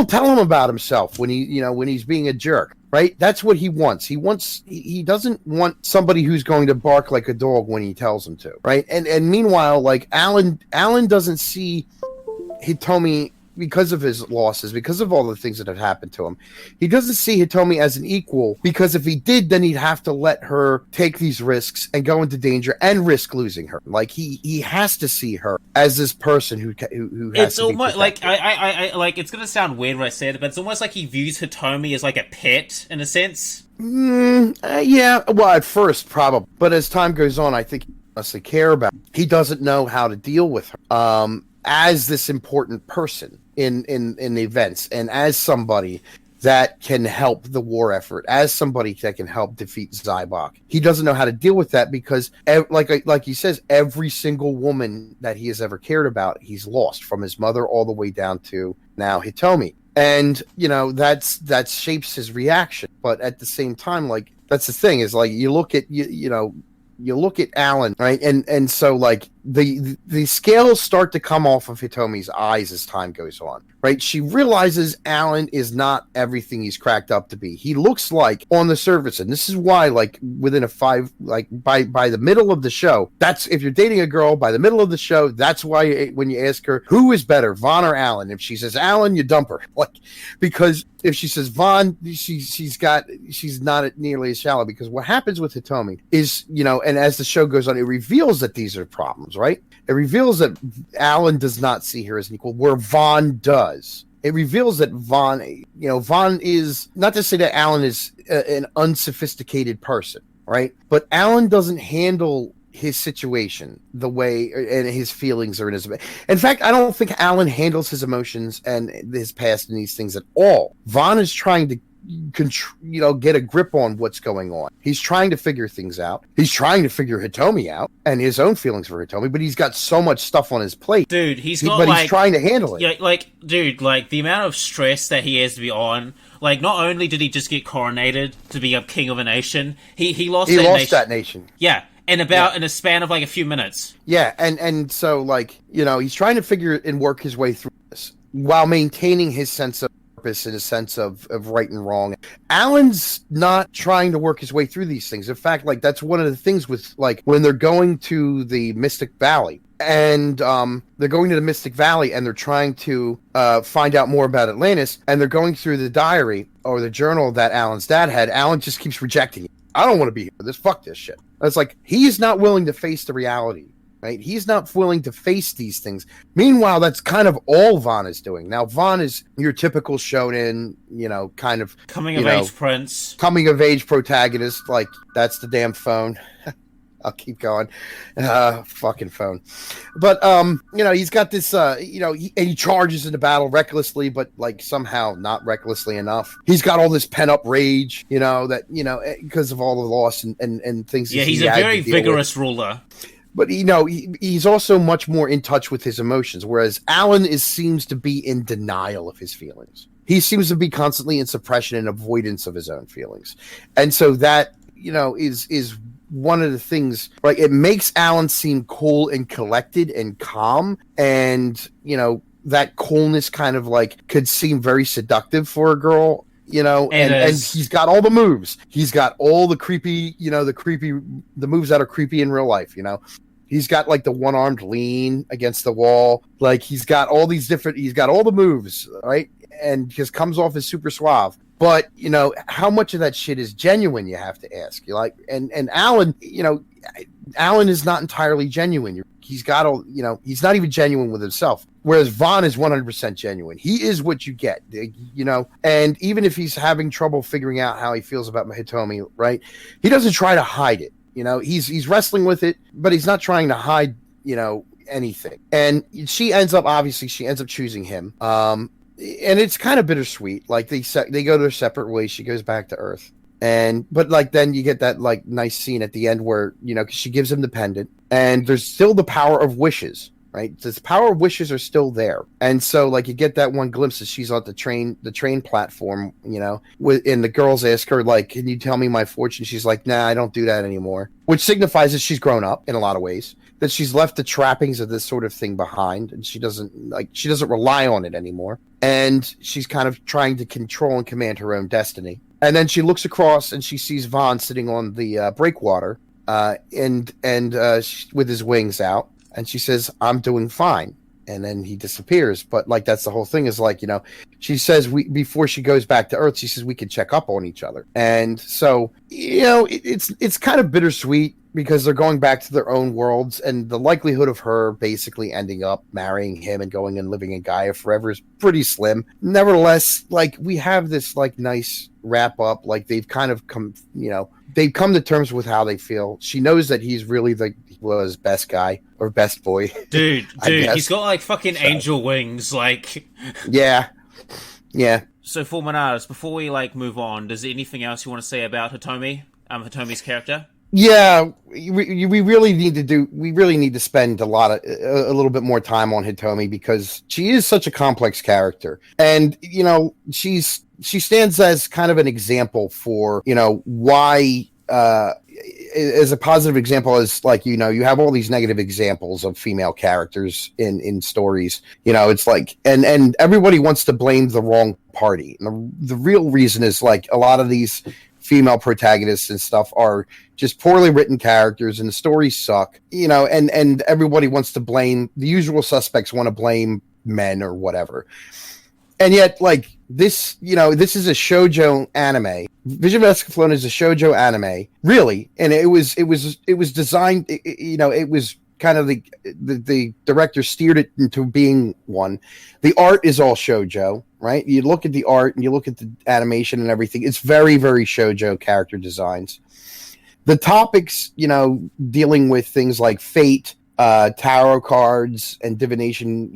tell him about himself when he's being a jerk. Right? That's what he wants. He doesn't want somebody who's going to bark like a dog when he tells him to. Right? And meanwhile, like Alan doesn't see Hitomi, because of his losses, because of all the things that have happened to him. He doesn't see Hitomi as an equal, because if he did, then he'd have to let her take these risks and go into danger and risk losing her. Like he has to see her as this person who has it's to almost be like I like, it's gonna sound weird when I say it, but it's almost like he views Hitomi as like a pet in a sense. Yeah, well, at first probably, but as time goes on, I think honestly care about. He doesn't know how to deal with her as this important person in the events, and as somebody that can help the war effort, as somebody that can help defeat Zybok. He doesn't know how to deal with that because, like he says, every single woman that he has ever cared about, he's lost, from his mother all the way down to now Hitomi. And, that shapes his reaction. But at the same time, like, that's the thing, is like, you look at, you look at Alan, right? And so, like, the scales start to come off of Hitomi's eyes as time goes on, right? She realizes Alan is not everything he's cracked up to be. He looks like, on the surface, and this is why, like, within by the middle of the show, that's, if you're dating a girl, by the middle of the show, that's why when you ask her, who is better, Vaughn or Alan? If she says Alan, you dump her. Like, because if she says Vaughn, she's not nearly as shallow, because what happens with Hitomi is, and as the show goes on, it reveals that these are problems, right? It reveals that Alan does not see her as an equal, where Vaughn does. It reveals that Vaughn is, not to say that Alan is an unsophisticated person, right? But Alan doesn't handle his situation the way, and his feelings are in his. In fact, I don't think Alan handles his emotions and his past and these things at all. Vaughn is trying to get a grip on what's going on. He's trying to figure things out. He's trying to figure Hitomi out and his own feelings for Hitomi, but he's got so much stuff on his plate. Dude, he's trying to handle it. Yeah, the amount of stress that he has to be on. Like, not only did he just get coronated to be a king of a nation, he lost that nation. Yeah. In a span of like a few minutes. Yeah, and so, like, he's trying to figure and work his way through this while maintaining his sense of purpose and a sense of right and wrong. Alan's not trying to work his way through these things. In fact, like, that's one of the things with, like, when they're going to the Mystic Valley, and they're going to the Mystic Valley and they're trying to find out more about Atlantis, and they're going through the diary or the journal that Alan's dad had. Alan just keeps rejecting it. I don't want to be here for this. Fuck this shit. It's like, he's not willing to face the reality, right? He's not willing to face these things. Meanwhile, that's kind of all Vaughn is doing. Now, Vaughn is your typical shonen, kind of coming-of-age prince. Coming-of-age protagonist. Like, that's the damn phone. I'll keep going. Fucking phone. But, he's got this, he charges into battle recklessly, but, like, somehow not recklessly enough. He's got all this pent-up rage, because of all the loss and things. Yeah, he's a very vigorous ruler. But, he's also much more in touch with his emotions, whereas Alan seems to be in denial of his feelings. He seems to be constantly in suppression and avoidance of his own feelings. And so that, is one of the things, right? It makes Alan seem cool and collected and calm, and that coolness kind of like could seem very seductive for a girl, and he's got all the moves. He's got all the creepy, the moves that are creepy in real life. He's got like the one-armed lean against the wall. Like, he's got all the moves, right? And just comes off as super suave. But, how much of that shit is genuine, you have to ask. And Alan, Alan is not entirely genuine. He's got all, he's not even genuine with himself. Whereas Vaughn is 100% genuine. He is what you get, and even if he's having trouble figuring out how he feels about Hitomi, right? He doesn't try to hide it. He's wrestling with it, but he's not trying to hide, anything. And she ends up choosing him. And it's kind of bittersweet. Like, they go their separate ways. She goes back to Earth, but like then you get that like nice scene at the end where 'cause she gives him the pendant, and there's still the power of wishes, right? The power of wishes are still there, and so like you get that one glimpse as she's on the train platform, and the girls ask her like, "Can you tell me my fortune?" She's like, "Nah, I don't do that anymore," which signifies that she's grown up in a lot of ways. That she's left the trappings of this sort of thing behind, and she doesn't rely on it anymore. And she's kind of trying to control and command her own destiny. And then she looks across and she sees Vaughn sitting on the breakwater, with his wings out, and she says, "I'm doing fine." And then he disappears. But like, that's the whole thing, is like, she says before she goes back to Earth, she says we can check up on each other. And so, it's kind of bittersweet. because they're going back to their own worlds, and the likelihood of her basically ending up marrying him and going and living in Gaia forever is pretty slim. Nevertheless, like, we have this like nice wrap up. Like, they've kind of come, they've come to terms with how they feel. She knows that he's really was best guy or best boy. Dude, he's got like fucking angel wings, like. Yeah. So, Fvlminatvs, before we like move on, is there anything else you want to say about Hitomi? Hitomi's character? Yeah, we really need to spend a little bit more time on Hitomi, because she is such a complex character, and she stands as kind of an example for why. As a positive example, is like, you have all these negative examples of female characters in stories. It's like, and everybody wants to blame the wrong party. And the real reason is like a lot of these female protagonists and stuff are just poorly written characters, and the stories suck. And everybody wants to blame the usual suspects, want to blame men or whatever. And yet, like, this is a shoujo anime. Vision of Escaflowne is a shoujo anime, really, and it was designed. It was kind of the director steered it into being one. The art is all shoujo, right? You look at the art and you look at the animation and everything. It's very, very shoujo character designs. The topics, dealing with things like fate, tarot cards and divination,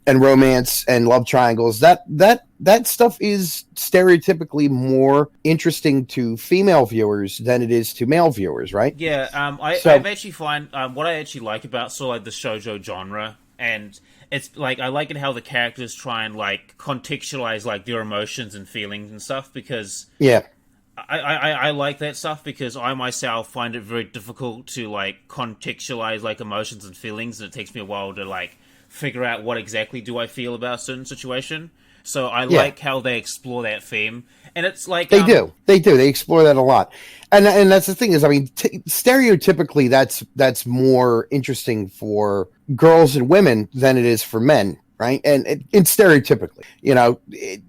and romance and love triangles, that stuff is stereotypically more interesting to female viewers than it is to male viewers, right? Yeah, I've actually find what I actually like about sort of like the shoujo genre, and it's like I like it how the characters try and like contextualize like their emotions and feelings and stuff, because I like that stuff, because I myself find it very difficult to like contextualize like emotions and feelings, and it takes me a while to like figure out what exactly do I feel about a certain situation. So I like how they explore that theme, and it's like they do. They explore that a lot, and that's the thing is, I mean, stereotypically, that's more interesting for girls and women than it is for men, right? And it's stereotypically,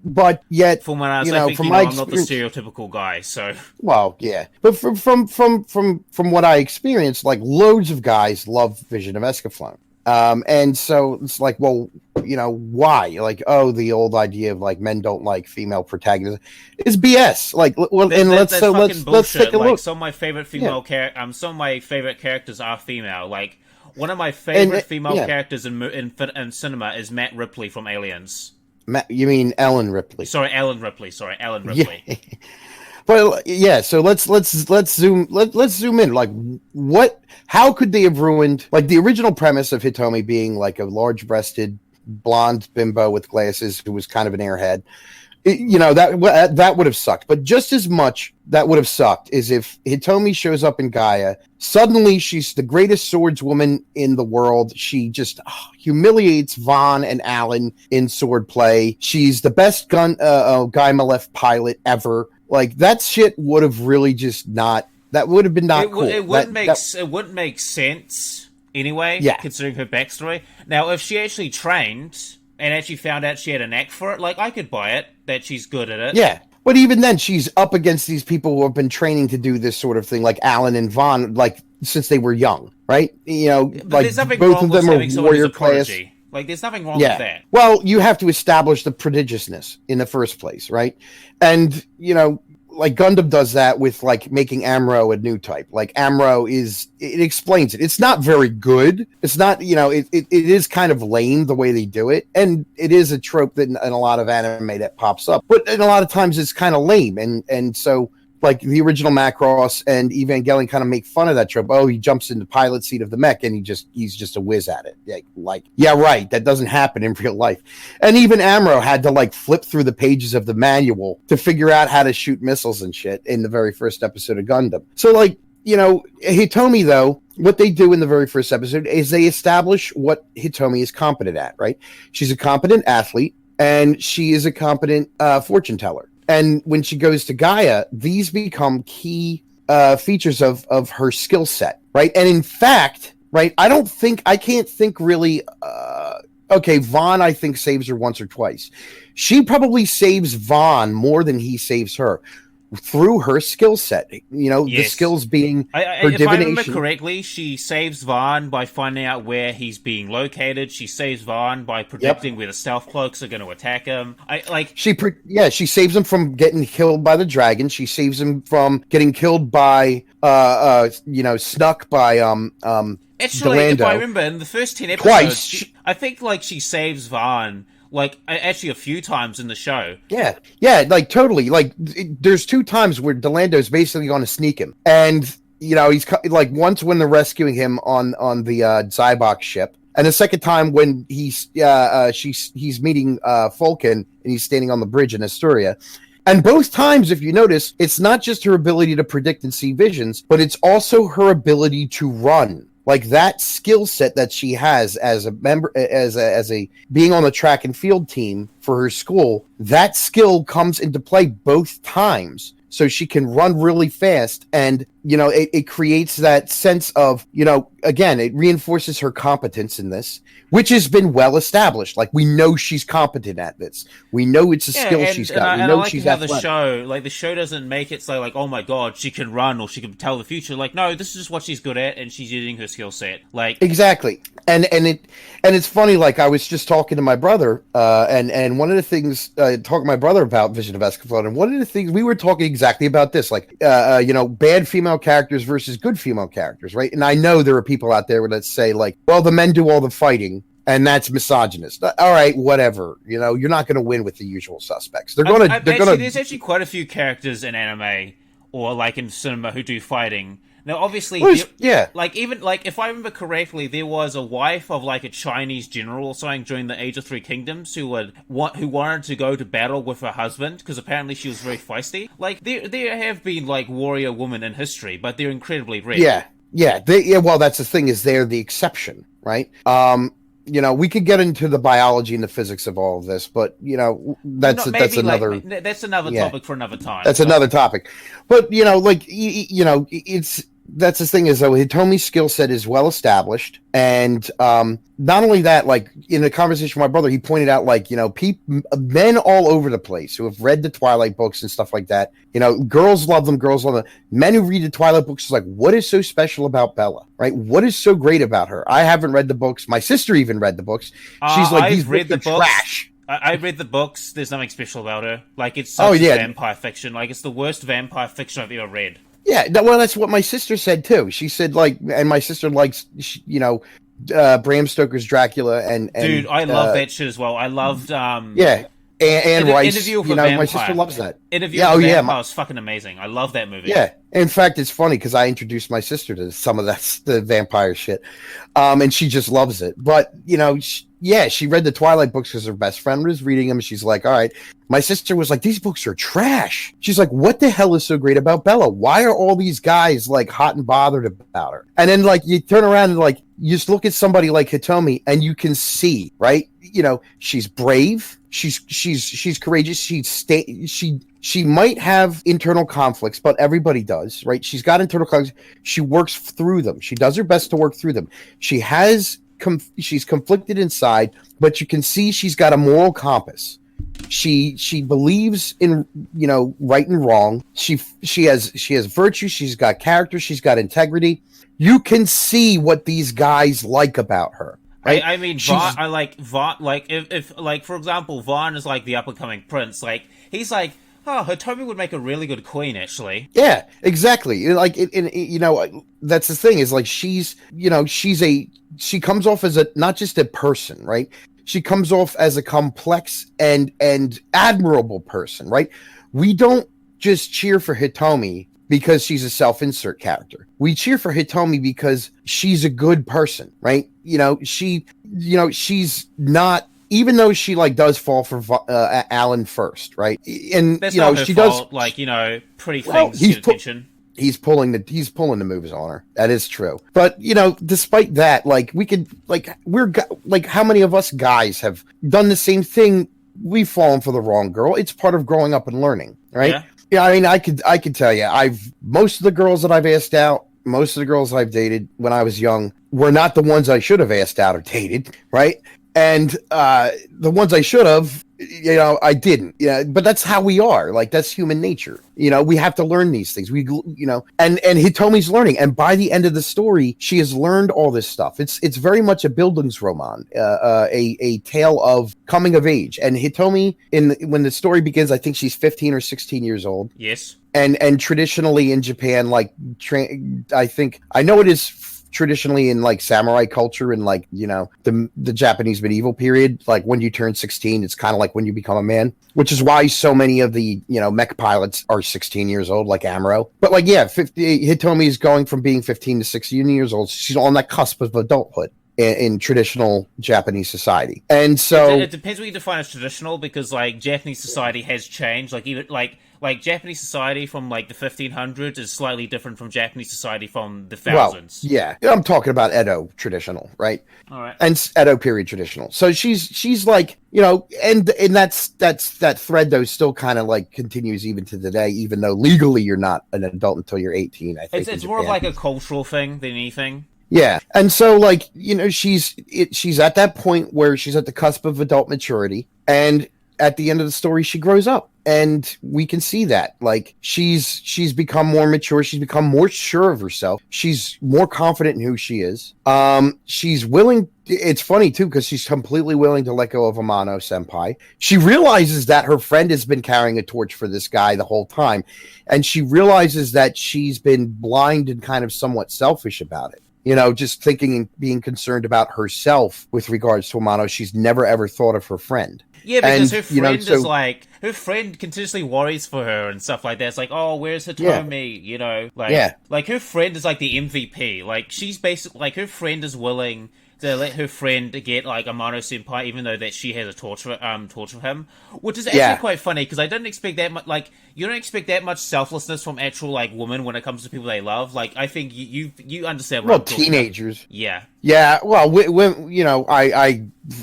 but yet, from my experience, I'm not the stereotypical guy, so. Well, yeah, but from what I experienced, like, loads of guys love Vision of Escaflowne. And so it's like, well, why? Like, the old idea of like men don't like female protagonists is BS. Like, well, let's take a look. Like, some of my favorite some of my favorite characters are female. Like, one of my favorite female characters in cinema is Matt Ripley from Aliens. You mean Ellen Ripley? Sorry, Ellen Ripley. Yeah. But yeah, so let's zoom in. Like, how could they have ruined, like, the original premise of Hitomi being like a large-breasted blonde bimbo with glasses who was kind of an airhead? That would have sucked. But just as much that would have sucked is if Hitomi shows up in Gaia. Suddenly, she's the greatest swordswoman in the world. She just humiliates Vaughn and Alan in swordplay. She's the best Guy Malef pilot ever. Like, that shit would have really just not. That would have been not cool. It wouldn't make sense anyway. Yeah. Considering her backstory. Now, if she actually trained and actually found out she had a knack for it, like, I could buy it that she's good at it. Yeah, but even then, she's up against these people who have been training to do this sort of thing, like Alan and Vaughn, like, since they were young, right? But like, there's nothing both wrong of with them are having someone who's warrior a class. prodigy. Like, there's nothing wrong with that. Well, you have to establish the prodigiousness in the first place, right? And, like, Gundam does that with, like, making Amuro a new type. Like, Amuro it explains it. It's not very good. It's not, it is kind of lame the way they do it. And it is a trope that in a lot of anime that pops up. But in a lot of times it's kind of lame. And so, like, the original Macross and Evangelion kind of make fun of that trope. Oh, he jumps in the pilot seat of the mech and he's just a whiz at it. Like, yeah, right. That doesn't happen in real life. And even Amuro had to, like, flip through the pages of the manual to figure out how to shoot missiles and shit in the very first episode of Gundam. So, like, Hitomi, though, what they do in the very first episode is they establish what Hitomi is competent at, right? She's a competent athlete and she is a competent fortune teller. And when she goes to Gaia, these become key features of her skill set, right? And in fact, right, I can't think really, Vaughn, I think, saves her once or twice. She probably saves Vaughn more than he saves her. through her skill set. You know, the skills being her if divination. I remember correctly, she saves Vaughn by finding out where he's being located. She saves Vaughn by predicting where the stealth cloaks are going to attack him. She saves him from getting killed by the dragon. She saves him from getting killed by snuck by Actually, Delando. if I remember, in the first 10 episodes, I think she saves Vaughn actually a few times in the show. Yeah, like totally. Like there's 2 times where Delando's basically going to sneak him, and he's like once when they're rescuing him on the Zybok ship, and the second time when he's meeting Fulkin and he's standing on the bridge in Astoria. And both times, if you notice, it's not just her ability to predict and see visions, but it's also her ability to run. Like that skill set that she has as a member, as a being on the track and field team for her school, that skill comes into play both times. So she can run really fast, and it creates that sense of again, it reinforces her competence in this, which has been well established. Like we know she's competent at this. We know it's a skill she's got. We know she's athletic. The show doesn't make it say like, oh my god, she can run or she can tell the future. Like, no, this is just what she's good at, and she's using her skill set. Like exactly. And it's funny. Like I was just talking to my brother, and one of the things talking to my brother about Vision of Escaflowne, and one of the things we were talking exactly about this, like bad female characters versus good female characters, right? And I know there are people out there that say like, well, the men do all the fighting, and that's misogynist. All right, whatever. You're not going to win with the usual suspects. There's actually quite a few characters in anime or like in cinema who do fighting. Now, obviously, if I remember correctly, there was a wife of like a Chinese general or something during the Age of Three Kingdoms who wanted to go to battle with her husband because apparently she was very feisty. Like there have been like warrior women in history, but they're incredibly rare. Well, that's the thing, is they're the exception, right? We could get into the biology and the physics of all of this, but that's another topic for another time. That's another topic. But that's the thing, is though Hitomi's skill set is well established, and not only that, like in a conversation with my brother, he pointed out like men all over the place who have read the Twilight books and stuff like that. Girls love them. Men who read the Twilight books is like, what is so special about Bella, right? What is so great about her? I haven't read the books. My sister even read the books. She's like, these books are trash. I read the books. There's nothing special about her. Like it's such vampire fiction. Like it's the worst vampire fiction I've ever read. Yeah, well, that's what my sister said too. She said and my sister likes, Bram Stoker's Dracula and dude, I love that shit as well. I loved and Rice. Interview with a Vampire. My sister loves that. Interview with a Vampire was fucking amazing. I love that movie. Yeah, in fact, it's funny because I introduced my sister to some of the vampire shit, and she just loves it. But she read the Twilight books because her best friend was reading them. She's like, all right. My sister was like, these books are trash. She's like, what the hell is so great about Bella? Why are all these guys like hot and bothered about her? And then like you turn around and like you just look at somebody like Hitomi and you can see, right? She's brave. She's courageous. She might have internal conflicts, but everybody does, right? She's got internal conflicts. She works through them. She does her best to work through them. She's conflicted inside, but you can see she's got a moral compass. She believes in right and wrong. She has virtue. She's got character. She's got integrity. You can see what these guys like about her. Right? I mean, Vaughn, I like Vaughn. Like if for example, Vaughn is like the up and coming prince. Like he's like, oh, Hitomi would make a really good queen, actually. Yeah, exactly. Like that's the thing, is like she comes off as not just a person, right? She comes off as a complex and admirable person, right? We don't just cheer for Hitomi because she's a self-insert character. We cheer for Hitomi because she's a good person, right? She's not, even though she like does fall for Alan first, right? And that's not her fault. Like pretty things get attention. He's pulling the moves on her. That is true. But despite that, like how many of us guys have done the same thing? We've fallen for the wrong girl. It's part of growing up and learning, right? Yeah. I mean, I could tell you, most of the girls that I've asked out, most of the girls I've dated when I was young were not the ones I should have asked out or dated, right? And the ones I should have, I didn't. Yeah, but that's how we are. Like, that's human nature. We have to learn these things. And Hitomi's learning. And by the end of the story, she has learned all this stuff. It's very much a Bildungsroman, a tale of coming of age. And Hitomi, when the story begins, I think she's 15 or 16 years old. Yes. And traditionally in Japan, like, I know it is traditionally in like samurai culture and like the Japanese medieval period, like when you turn 16 it's kind of like when you become a man, which is why so many of the mech pilots are 16 years old, like Amuro. But like Hitomi is going from being 15 to 16 years old. She's on that cusp of adulthood in traditional Japanese society. And so it depends what you define as traditional, because like Japanese society has changed. Like even like Japanese society from like the 1500s is slightly different from Japanese society from the thousands. Well, yeah, I'm talking about Edo traditional, right? All right. And Edo period traditional. So she's like, and that's that thread though still kind of like continues even to today, even though legally you're not an adult until you're 18. I think it's more of like a cultural thing than anything. Yeah, and so like she's at that point where she's at the cusp of adult maturity, and at the end of the story she grows up, and we can see that like she's become more mature, she's become more sure of herself, she's more confident in who she is. She's willing. It's funny too because she's completely willing to let go of Amano senpai. She realizes that her friend has been carrying a torch for this guy the whole time, and she realizes that she's been blind and kind of somewhat selfish about it. Just thinking and being concerned about herself with regards to Amano. She's never ever thought of her friend. Yeah, because her friend is like, her friend continuously worries for her and stuff like that. It's like, oh, where's Hitomi? Yeah. Like her friend is like the MVP. Like she's basically like her friend is willing to let her friend get like Amano senpai, even though that she has a torch for him, which is actually quite funny because I didn't expect that much. Like you don't expect that much selflessness from actual like women when it comes to people they love. Like I think you understand. What I'm teenagers. About. Yeah. Yeah. Well,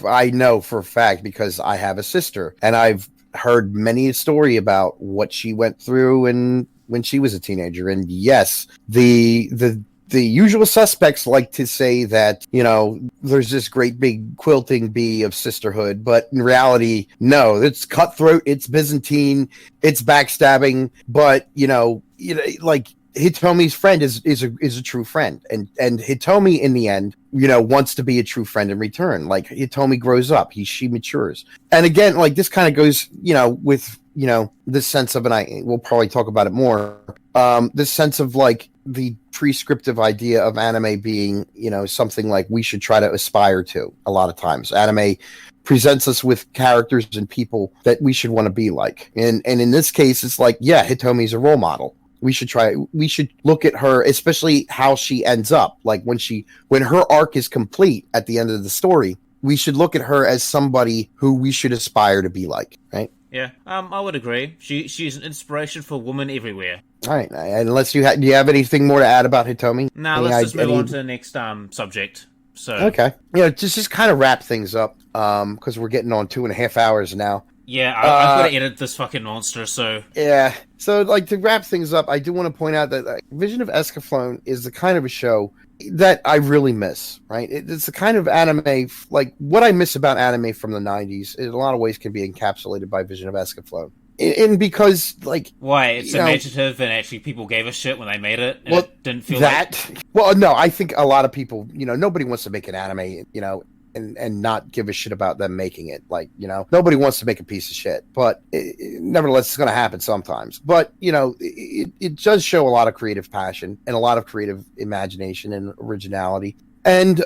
I know for a fact because I have a sister and I've heard many a story about what she went through and when she was a teenager. And yes, the usual suspects like to say that, there's this great big quilting bee of sisterhood, but in reality, no, it's cutthroat, it's Byzantine, it's backstabbing, but, like Hitomi's friend is a true friend. And Hitomi in the end, wants to be a true friend in return. Like Hitomi grows up, she matures. And again, like this kind of goes, with, this sense of, and we'll probably talk about it more, this sense of like the prescriptive idea of anime being, something like we should try to aspire to. A lot of times anime presents us with characters and people that we should want to be like. And in this case, it's like, yeah, Hitomi's a role model. We should look at her, especially how she ends up. Like when her arc is complete at the end of the story, we should look at her as somebody who we should aspire to be like, right? Yeah, I would agree. She's an inspiration for women everywhere. All right, unless do you have anything more to add about Hitomi? No, let's just move on to the next subject. So okay, just kind of wrap things up because we're getting on 2.5 hours now. Yeah, I've got to edit this fucking monster. So yeah, so like to wrap things up, I do want to point out that Vision of Escaflowne is the kind of a show that I really miss, right? It's the kind of anime, like what I miss about anime from the 90s in a lot of ways can be encapsulated by Vision of Escaflowne. And because, like... Why? It's imaginative and actually people gave a shit when they made it and it didn't feel like... Well, no, I think a lot of people, nobody wants to make an anime, and not give a shit about them making it. Like, nobody wants to make a piece of shit. But nevertheless, it's going to happen sometimes. But, it does show a lot of creative passion and a lot of creative imagination and originality. And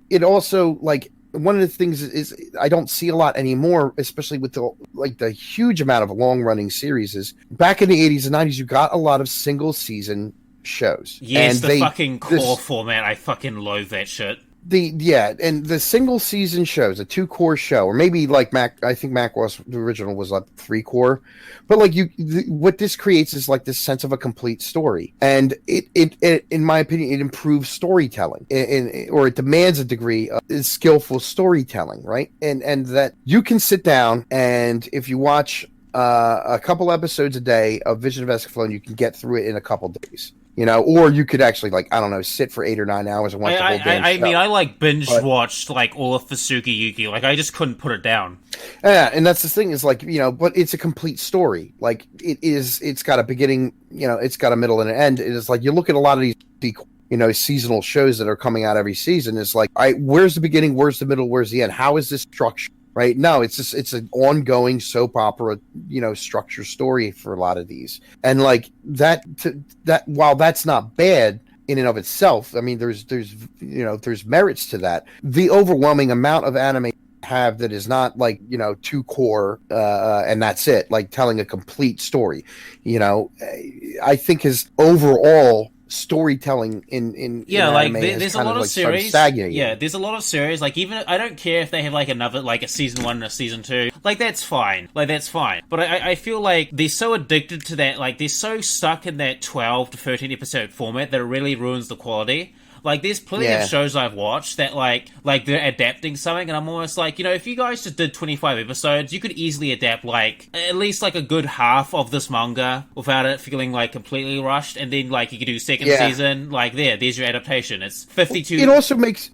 it also, like, one of the things is I don't see a lot anymore, especially with the huge amount of long-running series. Is back in the 80s and 90s, you got a lot of single-season shows. Yes, and the fucking core format. I fucking loathe that shit. And the single season shows, a 2-core show, or maybe like I think Macross, the original was like 3-core, but like what this creates is like this sense of a complete story, and it in my opinion, it improves storytelling, or it demands a degree of skillful storytelling, right? And that you can sit down and if you watch a couple episodes a day of Vision of Escaflowne, you can get through it in a couple days. you know, or you could actually, like, I don't know, sit for 8 or 9 hours and watch the whole damn show. I mean, I like binge watched like all of Fusuki Yuki. Like, I just couldn't put it down. Yeah, and that's the thing is, like, you know, but it's a complete story. Like, it's got a beginning, you know, it's got a middle and an end. It is like, you look at a lot of these, you know, seasonal shows that are coming out every season. It's like, where's the beginning? Where's the middle? Where's the end? How is this structured? Right? No, it's an ongoing soap opera, you know, structure story for a lot of these. And like that while that's not bad in and of itself, I mean, there's you know, there's merits to that. The overwhelming amount of anime have that is not like, you know, two core and that's it, like telling a complete story, you know, I think is overall storytelling in like anime there's a lot of series. Yeah, there's a lot of series. Like, even I don't care if they have like another, like a season 1 and a season 2. Like, that's fine. Like, that's fine. But I feel like they're so addicted to that. Like, they're so stuck in that 12 to 13 episode format that it really ruins the quality. Like, there's plenty of shows I've watched that, like they're adapting something, and I'm almost like, you know, if you guys just did 25 episodes, you could easily adapt, like, at least, like, a good half of this manga without it feeling, like, completely rushed, and then, like, you could do second season, like, there's your adaptation. It's 52... It also makes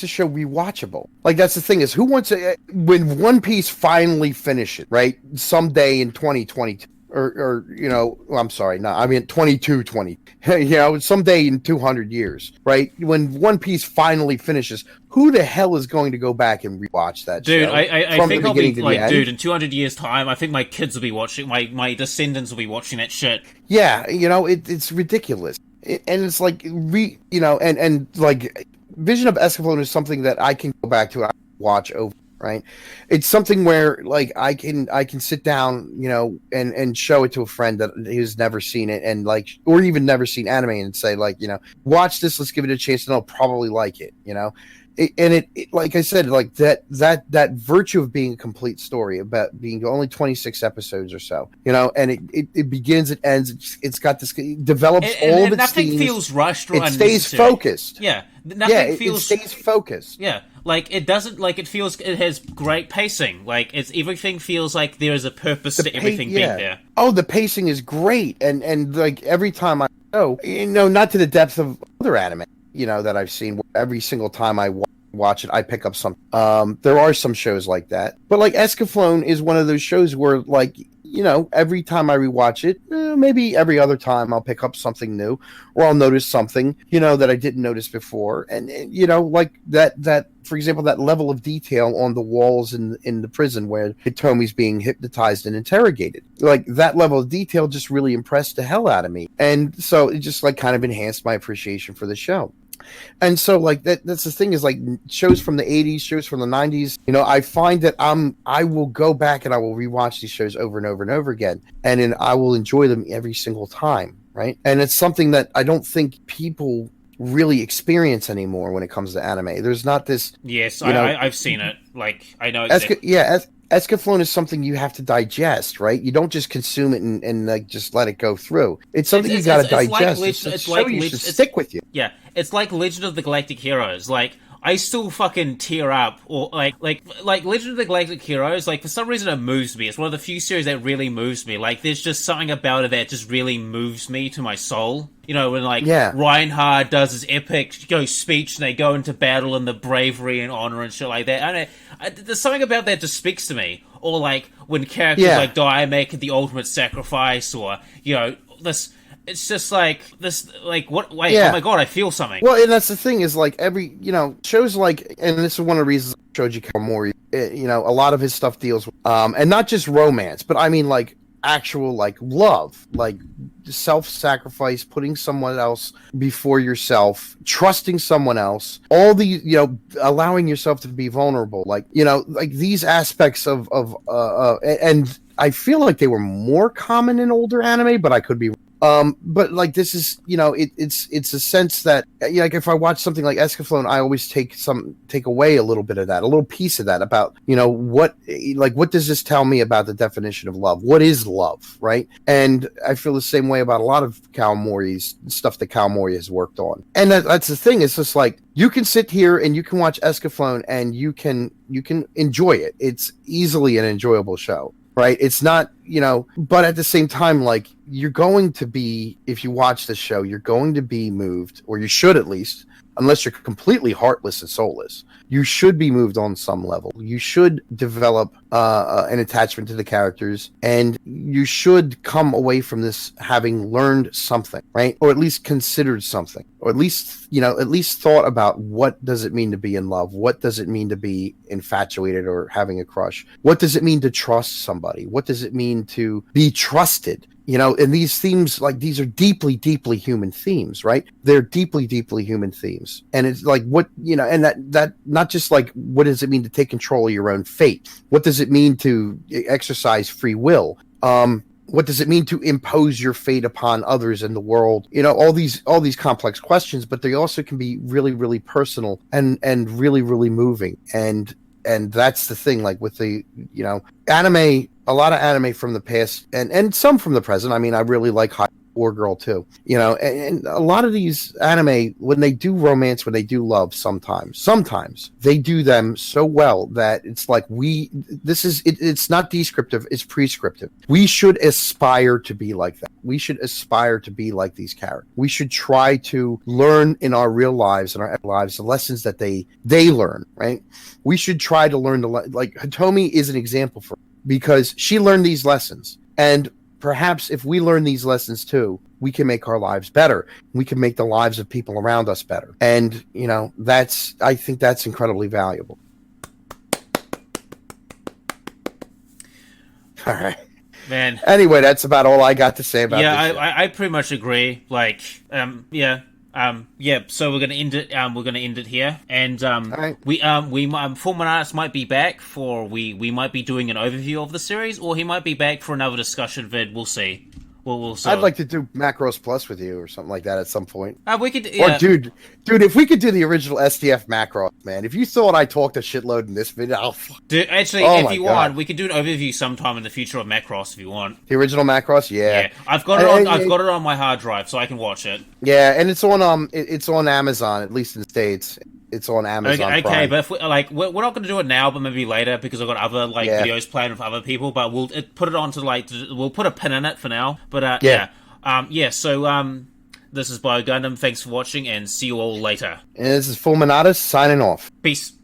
the show rewatchable. Like, that's the thing is, who wants to... When One Piece finally finishes, right, someday in 2022, or you know, I'm sorry, no, I mean 2220. You know, someday in 200 years, right? When One Piece finally finishes, who the hell is going to go back and rewatch that dude, show? I think I'll be like, dude, in 200 years' time, I think my kids will be watching, my descendants will be watching that shit. Yeah, you know, it's ridiculous. And it's like, you know, and like, Vision of Escaflowne is something that I can go back to and watch over. Right, it's something where like I can sit down, you know, and show it to a friend that who's never seen it, and like, or even never seen anime, and say, like, you know, watch this, let's give it a chance, and they'll probably like it, you know. It like I said, like that virtue of being a complete story, about being only 26 episodes or so, you know, and it begins, it ends, it's got this, it develops all of its nothing themes, feels rushed or it stays focused. Yeah, nothing feels... it stays focused. Yeah, like, it doesn't, like, it feels, it has great pacing. Like, everything feels like there is a purpose to everything being there. Oh, the pacing is great, and like every time I go, you know, not to the depth of other anime, you know, that I've seen. Every single time I watch it, I pick up something. There are some shows like that, but like Escaflowne is one of those shows where, like, you know, every time I rewatch it, maybe every other time I'll pick up something new, or I'll notice something, you know, that I didn't notice before. And you know, like that, for example, that level of detail on the walls in the prison where Hitomi's being hypnotized and interrogated, like that level of detail just really impressed the hell out of me. And so it just like kind of enhanced my appreciation for the show. And so, like, that's the thing is, like, shows from the 80s, shows from the 90s, you know, I find that I will go back and I will rewatch these shows over and over and over again, and then I will enjoy them every single time, right? And it's something that I don't think people really experience anymore when it comes to anime. There's not this... Yes, you know, I've seen it. Like, I know... Escaflowne is something you have to digest, right? You don't just consume it and like just let it go through. It's something you got to digest. Should stick with you. Yeah, it's like Legend of the Galactic Heroes. Like, I still fucking tear up, or like Legend of the Galactic Heroes. Like, for some reason, it moves me. It's one of the few series that really moves me. Like, there's just something about it that just really moves me to my soul. You know, when, like, Reinhard does his epic speech and they go into battle and the bravery and honor and shit like that. I don't know, there's something about that just speaks to me. Or, like, when characters like die making the ultimate sacrifice, or, you know, this... It's just like this, like, what? Wait, oh my god, I feel something. Well, and that's the thing is, like, every, you know, shows like, and this is one of the reasons I showed you Kawamori, you know, a lot of his stuff deals with, and not just romance, but I mean, like, actual, like, love, like, self-sacrifice, putting someone else before yourself, trusting someone else, all these, you know, allowing yourself to be vulnerable, like, you know, like, these aspects of and I feel like they were more common in older anime, but I could be but like, this is, you know, it's a sense that, you know, like, if I watch something like Escaflowne, I always take away a little bit of that, a little piece of that about, you know, what does this tell me about the definition of love? What is love, right? And I feel the same way about a lot of Kawamori's stuff that Kawamori has worked on. And that's the thing. It's just like, you can sit here and you can watch Escaflowne and you can enjoy it. It's easily an enjoyable show. right? It's not, but at the same time, like, you're going to be, if you watch this show, you're going to be moved, or you should at least, unless you're completely heartless and soulless. You should be moved on some level. You should develop an attachment to the characters, and you should come away from this having learned something, right? Or at least considered something, or at least thought about, what does it mean to be in love? What does it mean to be infatuated or having a crush? What does it mean to trust somebody? What does it mean to be trusted? And these themes, like, these are deeply, deeply human themes, right? They're deeply, deeply human themes. And it's like, and that not just like, what does it mean to take control of your own fate? What does it mean to exercise free will? What does it mean to impose your fate upon others in the world? All these complex questions, but they also can be really, really personal and really, really moving. And that's the thing, like, with the, anime, a lot of anime from the past and some from the present. I mean, I really like War Girl too, and a lot of these anime, when they do romance, when they do love, sometimes they do them so well that it's like, it's not descriptive, it's prescriptive. We should aspire to be like that. We should aspire to be like these characters. We should try to learn in our real lives, the lessons that they learn, right? We should try to learn like Hitomi is an example for, because she learned these lessons, and perhaps if we learn these lessons too, we can make our lives better. We can make the lives of people around us better. And, I think that's incredibly valuable. All right. Man. Anyway, that's about all I got to say about this. Yeah, I pretty much agree. Like, so we're gonna end it. We're gonna end it here, and right. Fvlminatvs might be back for we might be doing an overview of the series, or he might be back for another discussion vid. We'll see. We'll see. I'd like to do Macros Plus with you or something like that at some point. We could, yeah. Or dude, if we could do the original SDF Macros, man. If you thought I talked a shitload in this video, dude, actually, if you want, we could do an overview sometime in the future of Macross if you want. The original Macross, yeah. I've got it I've got it on my hard drive, so I can watch it. Yeah, and it's on Amazon, at least in the States. It's on Amazon. Okay, Prime. but if we're not going to do it now, but maybe later, because I've got other videos planned with other people. But we'll put it onto we'll put a pin in it for now. But So this is Bio Gundam. Thanks for watching, and see you all later. And this is Fvlminatvs signing off. Peace.